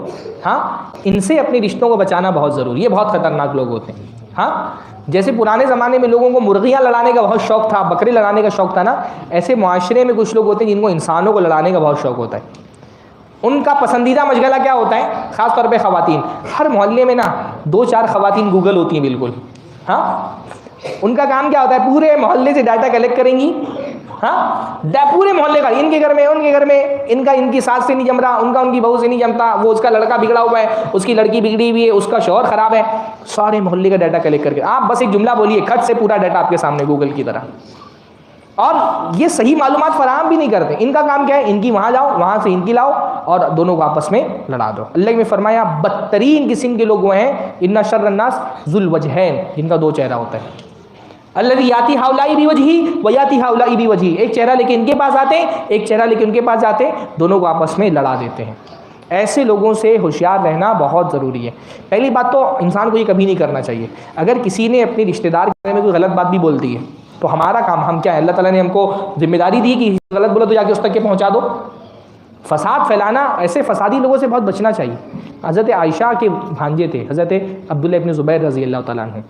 हाँ, इनसे अपने रिश्तों को बचाना बहुत ज़रूरी है। बहुत ख़तरनाक लोग होते हैं। हाँ, जैसे पुराने ज़माने में लोगों को मुर्गियाँ लड़ाने का बहुत शौक़ था, बकरे लड़ाने का शौक़ था ना, ऐसे माशरे में कुछ लोग होते हैं जिनको इंसानों को लड़ाने का बहुत शौक़ होता है। उनका पसंदीदा मशगला क्या होता है? ख़ास तौर पे ख़वातीन। हर मोहल्ले में ना 2-4 ख़वातीन गूगल होती हैं बिल्कुल। हाँ, उनका काम क्या होता है? पूरे मोहल्ले से डाटा कलेक्ट करेंगी। हाँ, पूरे मोहल्ले का, इनके घर में उनके घर में, इनका इनकी सास से नहीं जम रहा, उनका उनकी बहू से नहीं जमता, वो उसका लड़का बिगड़ा हुआ है, उसकी लड़की बिगड़ी हुई है, उसका शौहर ख़राब है, सारे मोहल्ले का डाटा कलेक्ट करके आप बस एक जुमला बोलिए, खट से पूरा डाटा आपके सामने गूगल की तरह। और ये सही मालूमात फराहम भी नहीं करते। इनका काम क्या है? इनकी वहाँ जाओ, वहाँ से इनकी लाओ और दोनों को आपस में लड़ा दो। अल्लाह ने फरमाया बदतरीन किस्म के लोग वो हैं इन्ना शर्रन्नास जुल वजहैन, जिनका 2 चेहरा होता है। अल्लज़ी याती हाउलाई भी वजही व याती हाउलाई भी वजही, एक चेहरा लेके इनके पास आते हैं, एक चेहरा लेके उनके पास जाते हैं, दोनों को आपस में लड़ा देते हैं। ऐसे लोगों से होशियार रहना बहुत ज़रूरी है। पहली बात तो इंसान को ये कभी नहीं करना चाहिए। अगर किसी ने अपने रिश्तेदार के बारे में कोई गलत बात भी बोल दी है तो हमारा काम, हम क्या है, अल्लाह ताला ने हमको जिम्मेदारी दी कि गलत बोलो तो जाके उस तक के पहुँचा दो। फसाद फैलाना, ऐसे फसादी लोगों से बहुत बचना चाहिए। हज़रत आयशा के भांजे थे हज़रत अब्दुल्ला इब्न ज़ुबैर रज़ी अल्लाह तआला अन्हु।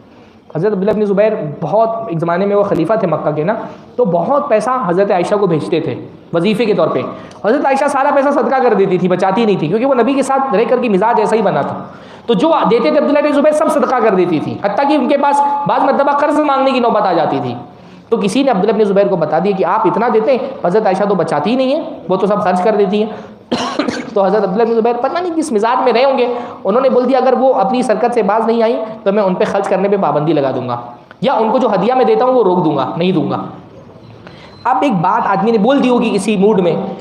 हज़रत अब्दुल्ला इब्न ज़ुबैर बहुत, एक ज़माने में वो खलीफा थे मक्का के ना, तो बहुत पैसा हज़रत आयशा को भेजते थे वजीफ़े के तौर पे। हज़रत आयशा सारा पैसा सदका कर देती थी, बचाती नहीं थी, क्योंकि वो नबी के साथ रह करके मिजाज ऐसा ही बना था। तो जो देते थे अब्दुल्ला इब्न ज़ुबैर सब सदका कर देती थी, हत्ता कि उनके पास बाद मरतबा कर्ज मांगने की नौबत आ जाती थी। तो किसी ने अब्दुल्ला इब्न ज़ुबैर को बता दिया कि आप इतना देते हैं, हज़रत आयशा तो बचाती ही नहीं है, वो तो सब खर्च कर देती है। तो हज़रत अब्दुल्ला इब्न ज़ुबैर पता नहीं किस मिजाज में रहे होंगे, उन्होंने बोल दिया अगर वो अपनी सरकत से बाज नहीं आई तो मैं उन पर खर्च करने पे पाबंदी लगा दूंगा, या उनको जो हदिया में देता हूँ वो रोक दूंगा, नहीं दूंगा। अब एक बात आदमी ने बोल दी होगी किसी मूड में,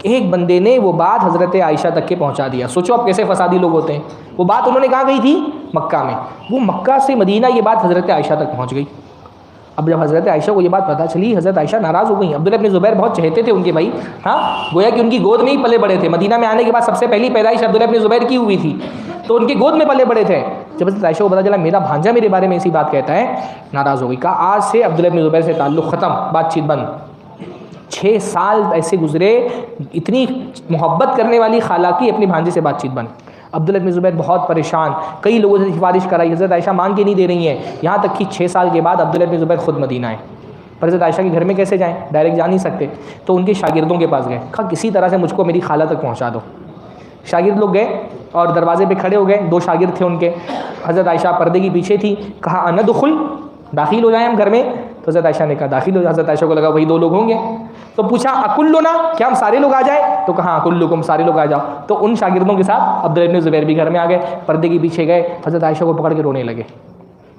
एक बंदे ने वो बात हज़रत आयशा तक के पहुँचा दिया। सोचो अब कैसे फसादी लोग होते हैं। वो बात उन्होंने कहाँ गई थी? मक्का में। वो मक्का से मदीना ये बात हज़रत आयशा तक पहुँच गई। अब जब हज़रत आयशा को ये बात पता चली, हज़रत आयशा नाराज़ हो गई। अब्दुल्ला इब्न ज़ुबैर बहुत चहेते थे उनके भाई, हाँ, गोया कि उनकी गोद में ही पले बड़े थे। मदीना में आने के बाद सबसे पहली पैदाइश अब्दुल्ला इब्न ज़ुबैर की हुई थी, तो उनकी गोद में पले बड़े थे। जब हज़रत आयशा को पता चला मेरा भांजा मेरे बारे में ऐसी बात कहता है, नाराज़ हो गई। कहा आज से अब्दुल्ला इब्न ज़ुबैर से ताल्लुक़ ख़त्म, बातचीत बंद। 6 साल ऐसे गुजरे, इतनी मोहब्बत करने वाली खाला की अपनी भांजे से बातचीत बंद। अब्दुल्ला इब्न ज़ुबैर बहुत परेशान, कई लोगों से सिफारिश कराई, हज़रत आयशा मांग के नहीं दे रही हैं। यहाँ तक कि 6 साल के बाद अब्दुल्ला इब्न ज़ुबैर खुद मदीना आए। पर हज़रत आयशा के घर में कैसे जाएँ, डायरेक्ट जा नहीं सकते, तो उनके शागिर्दों के पास गए। कहा किसी तरह से मुझको मेरी खाला तक पहुँचा दो। शागिर्द लोग गए और दरवाजे पे खड़े हो गए। 2 शागिर्द थे उनके, हज़रत आयशा पर्दे की पीछे थी। कहा अन दुखुल, दाखिल हो जाए हम घर में। तो हज़रत आयशा ने कहा दाखिल हो जाए। हज़रत आयशा को लगा वही 2 लोग होंगे, तो पूछा अकुल्लुना, क्या हम सारे लोग आ जाए? तो कहा अकुल्लुकुम, सारे लोग आ जाओ। तो उन शागिर्दों के साथ अब्दुल्ला इब्न ज़ुबैर भी घर में आ गए, पर्दे के पीछे गए, हज़रत आयशा को पकड़ के रोने लगे।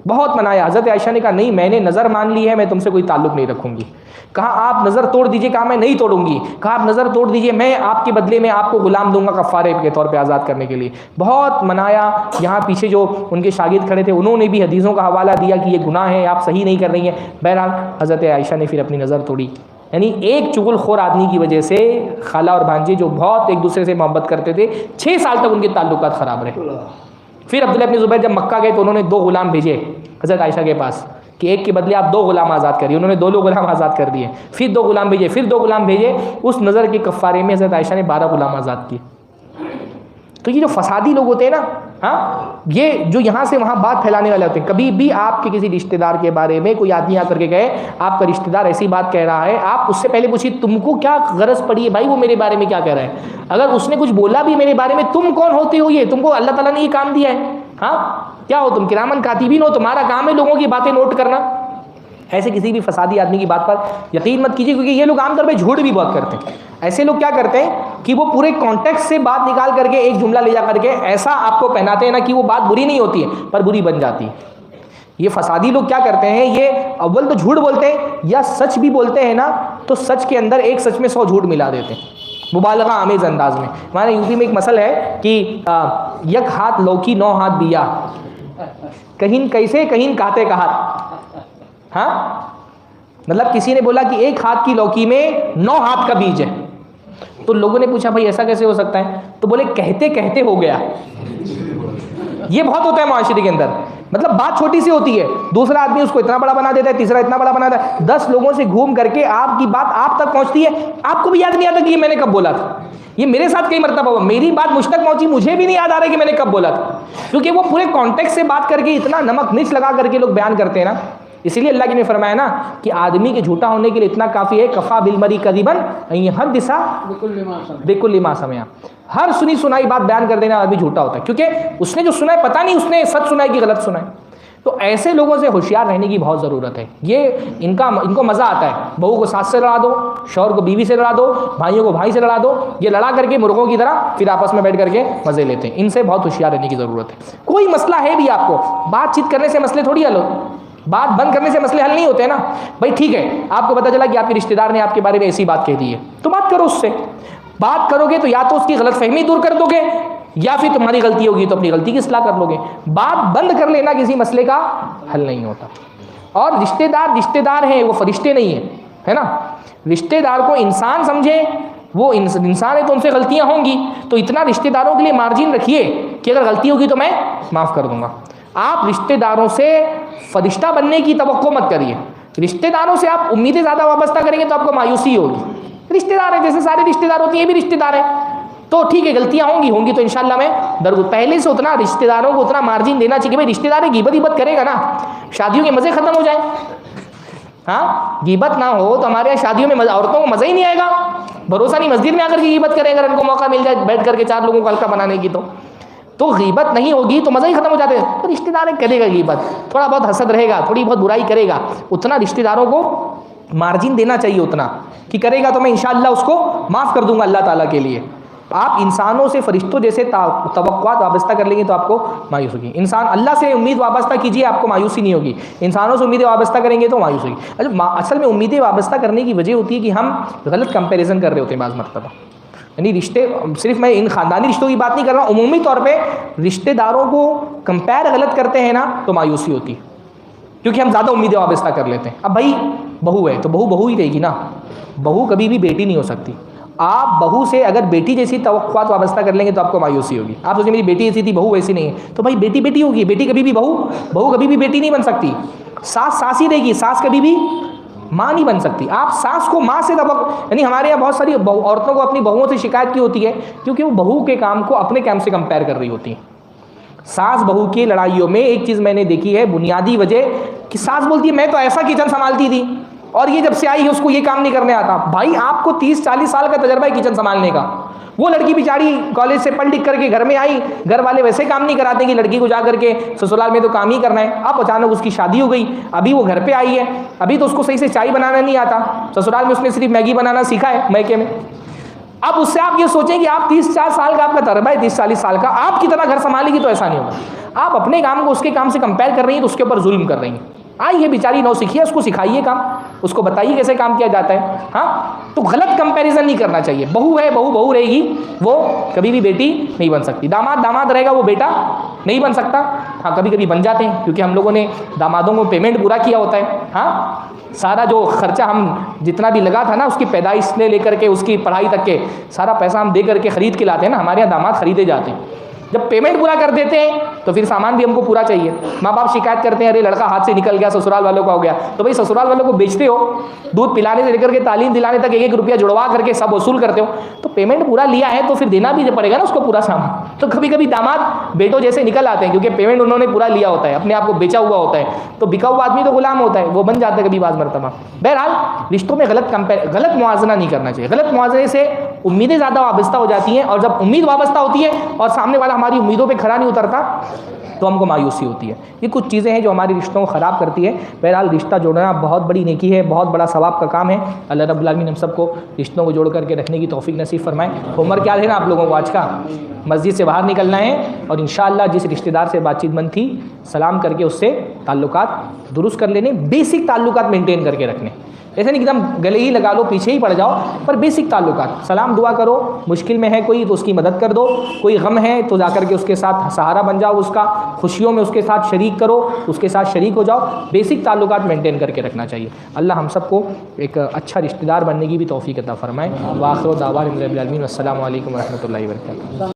बहुत मनाया। हज़रत आयशा ने कहा नहीं, मैंने नज़र मान ली है, मैं तुमसे कोई ताल्लुक़ नहीं रखूँगी। कहा आप नज़र तोड़ दीजिए। कहा मैं नहीं तोड़ूंगी। कहा आप नज़र तोड़ दीजिए, मैं आपके बदले में आपको गुलाम दूंगा कफ़ारे के तौर पे आज़ाद करने के लिए। बहुत मनाया। यहाँ पीछे जो उनके शागिर्द खड़े थे उन्होंने भी हदीसों का हवाला दिया कि ये गुनाह है, आप सही नहीं कर रही हैं। बहरहाल हज़रत आयशा ने फिर अपनी नज़र तोड़ी। यानी एक चुगलखोर आदमी की वजह से खाला और भांजे जो बहुत एक दूसरे से मोहब्बत करते थे, 6 साल तक उनके ताल्लुकात ख़राब रहे। फिर अब्दुल्ला इब्न ज़ुबैर जब मक्का गए तो उन्होंने 2 गुलाम भेजे हज़रत आयशा के पास कि एक के बदले आप 2 गुलाम आज़ाद करिए। उन्होंने 2 गुलाम आज़ाद कर दिए। फिर 2 गुलाम भेजे, फिर 2 गुलाम भेजे। उस नज़र के कफ़ारे में हज़रत आयशा ने 12 गुलाम आज़ाद किए। तो ये जो फसादी लोग होते हैं ना, हाँ, ये जो यहाँ से वहाँ बात फैलाने वाले होते हैं। कभी भी आपके किसी रिश्तेदार के बारे में कोई आदमी आकर के कहे आपका रिश्तेदार ऐसी बात कह रहा है, आप उससे पहले पूछिए तुमको क्या गरज पड़ी है भाई वो मेरे बारे में क्या कह रहा है। अगर उसने कुछ बोला भी मेरे बारे में, तुम कौन होते हो, ये तुमको अल्लाह ताला ने ये काम दिया है? हाँ, क्या हो तुम? किरामन कातिबीन हो, तुम्हारा काम है लोगों की बातें नोट करना। ऐसे किसी भी फसादी आदमी की बात पर यकीन मत कीजिए, क्योंकि ये लोग आमतौर पे झूठ भी बहुत करते हैं। ऐसे लोग क्या करते हैं कि वो पूरे कॉन्टेक्स्ट से बात निकाल करके एक जुमला ले जा करके ऐसा आपको पहनाते हैं ना कि वो बात बुरी नहीं होती है पर बुरी बन जाती है। ये फसादी लोग क्या करते हैं, ये अव्वल तो झूठ बोलते हैं, या सच भी बोलते हैं ना तो सच के अंदर एक सच में 100 झूठ मिला देते हैं मुबालगा आमेज अंदाज में। हमारे यूपी में एक मसल है कि यक हाथ लौकी 9 हाथ बिया, कहीं कैसे कहीं कहते कहा। हाँ, मतलब किसी ने बोला कि 1 हाथ की लौकी में 9 हाथ का बीज है। तो लोगों ने पूछा भाई ऐसा कैसे हो सकता है? तो बोले कहते कहते हो गया। ये बहुत होता है माशरे के अंदर। मतलब बात छोटी सी होती है, दूसरा आदमी उसको इतना बड़ा बना देता है, तीसरा इतना बड़ा बना देता है। 10 लोगों से घूम करके आपकी बात आप तक पहुंचती है, आपको भी याद नहीं आता कि ये मैंने कब बोला था। ये मेरे साथ कई मरतबा हुआ, मेरी बात मुझ तक पहुंची, मुझे भी नहीं याद आ रहा कि मैंने कब बोला था, क्योंकि वो पूरे कॉन्टेक्स्ट से बात करके इतना नमक मिर्च लगा करके लोग बयान करते हैं ना। इसीलिए अल्लाह ने फरमाया ना कि आदमी के झूठा होने के लिए इतना काफ़ी है, कफ़ा बिलमरी कज़िबन हर दिशा बिकुल लिमा समया, हर सुनी सुनाई बात बयान कर देना आदमी झूठा होता है, क्योंकि उसने जो सुना है पता नहीं उसने सच सुना है कि गलत सुना है। तो ऐसे लोगों से होशियार रहने की बहुत ज़रूरत है। ये इनको मज़ा आता है, बहू को सास से लड़ा दो, शौहर को बीवी से लड़ा दो, भाइयों को भाई से लड़ा दो, ये लड़ा करके मुर्गों की तरह फिर आपस में बैठ करके मज़े लेते हैं। इनसे बहुत होशियार रहने की ज़रूरत है। कोई मसला है भी आपको, बातचीत करने से मसले थोड़ी हल हो, बात बंद करने से मसले हल नहीं होते ना भाई। ठीक है, आपको पता चला कि आपके रिश्तेदार ने आपके बारे में ऐसी बात कह दी है, तो बात करो उससे। बात करोगे तो या तो उसकी गलतफहमी दूर कर दोगे, या फिर तुम्हारी गलती होगी तो अपनी गलती की इस्लाह कर लोगे। बात बंद कर लेना किसी मसले का हल नहीं होता। और रिश्तेदार हैं, वो फरिश्ते नहीं है, है ना। रिश्तेदार को इंसान समझे, वो इंसान है तो उनसे गलतियां होंगी, तो इतना रिश्तेदारों के लिए मार्जिन रखिए कि अगर गलती होगी तो मैं माफ़ कर दूंगा। आप रिश्तेदारों से फरिश्ता बनने की तवक्को मत करिए। रिश्तेदारों से आप उम्मीदें ज़्यादा वाबस्ता करेंगे तो आपको मायूसी होगी। रिश्तेदार है, जैसे सारे रिश्तेदार होते हैं, ये भी रिश्तेदार है, तो ठीक है गलतियां होंगी तो इंशाल्लाह मैं दरगुज़र। पहले से उतना रिश्तेदारों को उतना मार्जिन देना चाहिए कि भाई रिश्तेदार है, गीबत करेगा ना, शादियों के मज़े ख़त्म हो जाए। हाँ, गीबत ना हो तो हमारे यहाँ शादियों में औरतों को मज़ा ही नहीं आएगा। भरोसा नहीं, मस्जिद में आकर के गीबत करें अगर इनको मौका मिल जाए बैठ करके 4 लोगों को हल्का बनाने की, तो गीबत नहीं होगी तो मज़ा ही ख़त्म हो जाते हैं। तो रिश्तेदार करेगा गीबत, थोड़ा बहुत हसद रहेगा, थोड़ी बहुत बुराई करेगा, उतना रिश्तेदारों को मार्जिन देना चाहिए उतना कि करेगा तो मैं इंशाअल्लाह उसको माफ़ कर दूंगा अल्लाह ताला के लिए। आप इंसानों से फरिश्तों जैसे तवक्कुआत वाबस्ता कर लेंगे तो आपको मायूस होगी। इंसान अल्लाह से उम्मीद वाबस्ता कीजिए, आपको मायूसी नहीं होगी। इंसानों से उम्मीदें वाबस्ता करेंगे तो मायूस होगी। अच्छा, असल में उम्मीदें वाबस्ता करने की वजह होती है कि हम गलत कंपैरिजन कर रहे होते हैं बाज़ मरतबा। यानी रिश्ते, सिर्फ मैं इन ख़ानदानी रिश्तों की बात नहीं कर रहा हूँ, उमूमी तौर पर रिश्तेदारों को कंपेयर गलत करते हैं ना तो मायूसी होती है, क्योंकि हम ज़्यादा उम्मीदें वाबस्ता कर लेते हैं। अब भाई बहू है तो बहू ही रहेगी ना, बहू कभी भी बेटी नहीं हो सकती। आप बहू से अगर बेटी जैसी तवक्कुआत वाबस्ता कर लेंगे तो आपको मायूसी होगी। आप सोचिए मेरी बेटी ऐसी थी, बहू वैसी नहीं है, तो भाई बेटी होगी, बेटी कभी भी बहू कभी भी बेटी नहीं बन सकती। सास ही रहेगी, सास कभी भी माँ नहीं बन सकती। आप सास को माँ से यानी हमारे यहाँ बहुत सारी औरतों को अपनी बहुओं से शिकायत की होती है क्योंकि वो बहू के काम को अपने काम से कंपेयर कर रही होती हैं। सास बहू की लड़ाइयों में एक चीज़ मैंने देखी है, बुनियादी वजह कि सास बोलती है मैं तो ऐसा किचन संभालती थी और ये जब से आई है उसको ये काम नहीं करने आता। भाई आपको 30-40 साल का तजर्बा है किचन संभालने का। वो लड़की बेचारी कॉलेज से पढ़ लिख करके घर में आई, घर वाले वैसे काम नहीं कराते कि लड़की को जा करके ससुराल में तो काम ही करना है। अब अचानक उसकी शादी हो गई, अभी वो घर पे आई है, अभी तो उसको सही से चाय बनाना नहीं आता, ससुराल में उसने सिर्फ मैगी बनाना सीखा है मैके में। अब उससे आप ये सोचें कि आप 30-40 साल का आपका तजर्बा है, 30-40 साल का, आप कितना घर संभालेगी तो ऐसा नहीं होगा। आप अपने काम को उसके काम से कंपेयर कर रही हैं तो उसके ऊपर जुल्म कर रही हैं। आई है बेचारी नौ सीखिए, उसको सिखाइए काम, उसको बताइए कैसे काम किया जाता है। हाँ, तो गलत कंपैरिजन नहीं करना चाहिए। बहू है, बहू रहेगी, वो कभी भी बेटी नहीं बन सकती। दामाद रहेगा, वो बेटा नहीं बन सकता। हाँ, कभी कभी बन जाते हैं क्योंकि हम लोगों ने दामादों को पेमेंट पूरा किया होता है। हाँ, सारा जो खर्चा हम जितना भी लगा था ना, उसकी पैदाइश से लेकर के उसकी पढ़ाई तक के सारा पैसा हम दे करके ख़रीद के लाते हैं ना। हमारे यहाँ दामाद खरीदे जाते हैं। जब पेमेंट पूरा कर देते हैं तो फिर सामान भी हमको पूरा चाहिए। माँ बाप शिकायत करते हैं अरे लड़का हाथ से निकल गया, ससुराल वालों का हो गया। तो भाई ससुराल वालों को बेचते हो, दूध पिलाने से लेकर के तालीम दिलाने तक 1-1 रुपया जुड़वा करके सब वसूल करते हो, तो पेमेंट पूरा लिया है तो फिर देना भी पड़ेगा ना उसको पूरा सामान। तो कभी कभी दामाद बेटों जैसे निकल आते हैं क्योंकि पेमेंट उन्होंने पूरा लिया होता है, अपने आप को बेचा हुआ होता है। तो बिका हुआ आदमी तो गुलाम होता है, वो बन जाता है कभी बाज़ मरतबा। बहरहाल रिश्तों में गलत मुआवजा नहीं करना चाहिए। गलत मुआवजे से उम्मीदें ज़्यादा वाबस्ता हो जाती हैं और जब उम्मीद वाबस्ता होती है और सामने वाला हमारी उम्मीदों पर खरा नहीं उतरता तो हमको मायूसी होती है। ये कुछ चीज़ें हैं जो हमारे रिश्तों को ख़राब करती है। बहरहाल रिश्ता जोड़ना बहुत बड़ी नेकी है, बहुत बड़ा सवाब का काम है। अल्लाह रब्बुल आलमीन हम सबको रिश्तों को जोड़ करके रखने की तौफीक नसीब फरमाए। होमवर्क क्या है ना आप लोगों को आज का, मस्जिद से बाहर निकलना है और इंशाअल्लाह जिस रिश्तेदार से बातचीत बंद थी सलाम करके उससे ताल्लुकात दुरुस्त कर लेने, बेसिक ताल्लुकात मेंटेन करके रखने। ऐसा नहीं कि एकदम गले ही लगा लो, पीछे ही पड़ जाओ, पर बेसिक ताल्लुकात, सलाम दुआ करो, मुश्किल में है कोई तो उसकी मदद कर दो, कोई गम है तो जाकर के उसके साथ सहारा बन जाओ, उसका खुशियों में उसके साथ शरीक करो, उसके साथ शरीक हो जाओ। बेसिक ताल्लुकात मेंटेन करके रखना चाहिए। अल्लाह हम सबको एक अच्छा रिश्तेदार बनने की भी तौफीक अता फरमाए। व आखिर दावाना अनिल रब्बिल आलमीन। अस्सलामु अलैकुम व रहमतुल्लाहि व बरकातुहू।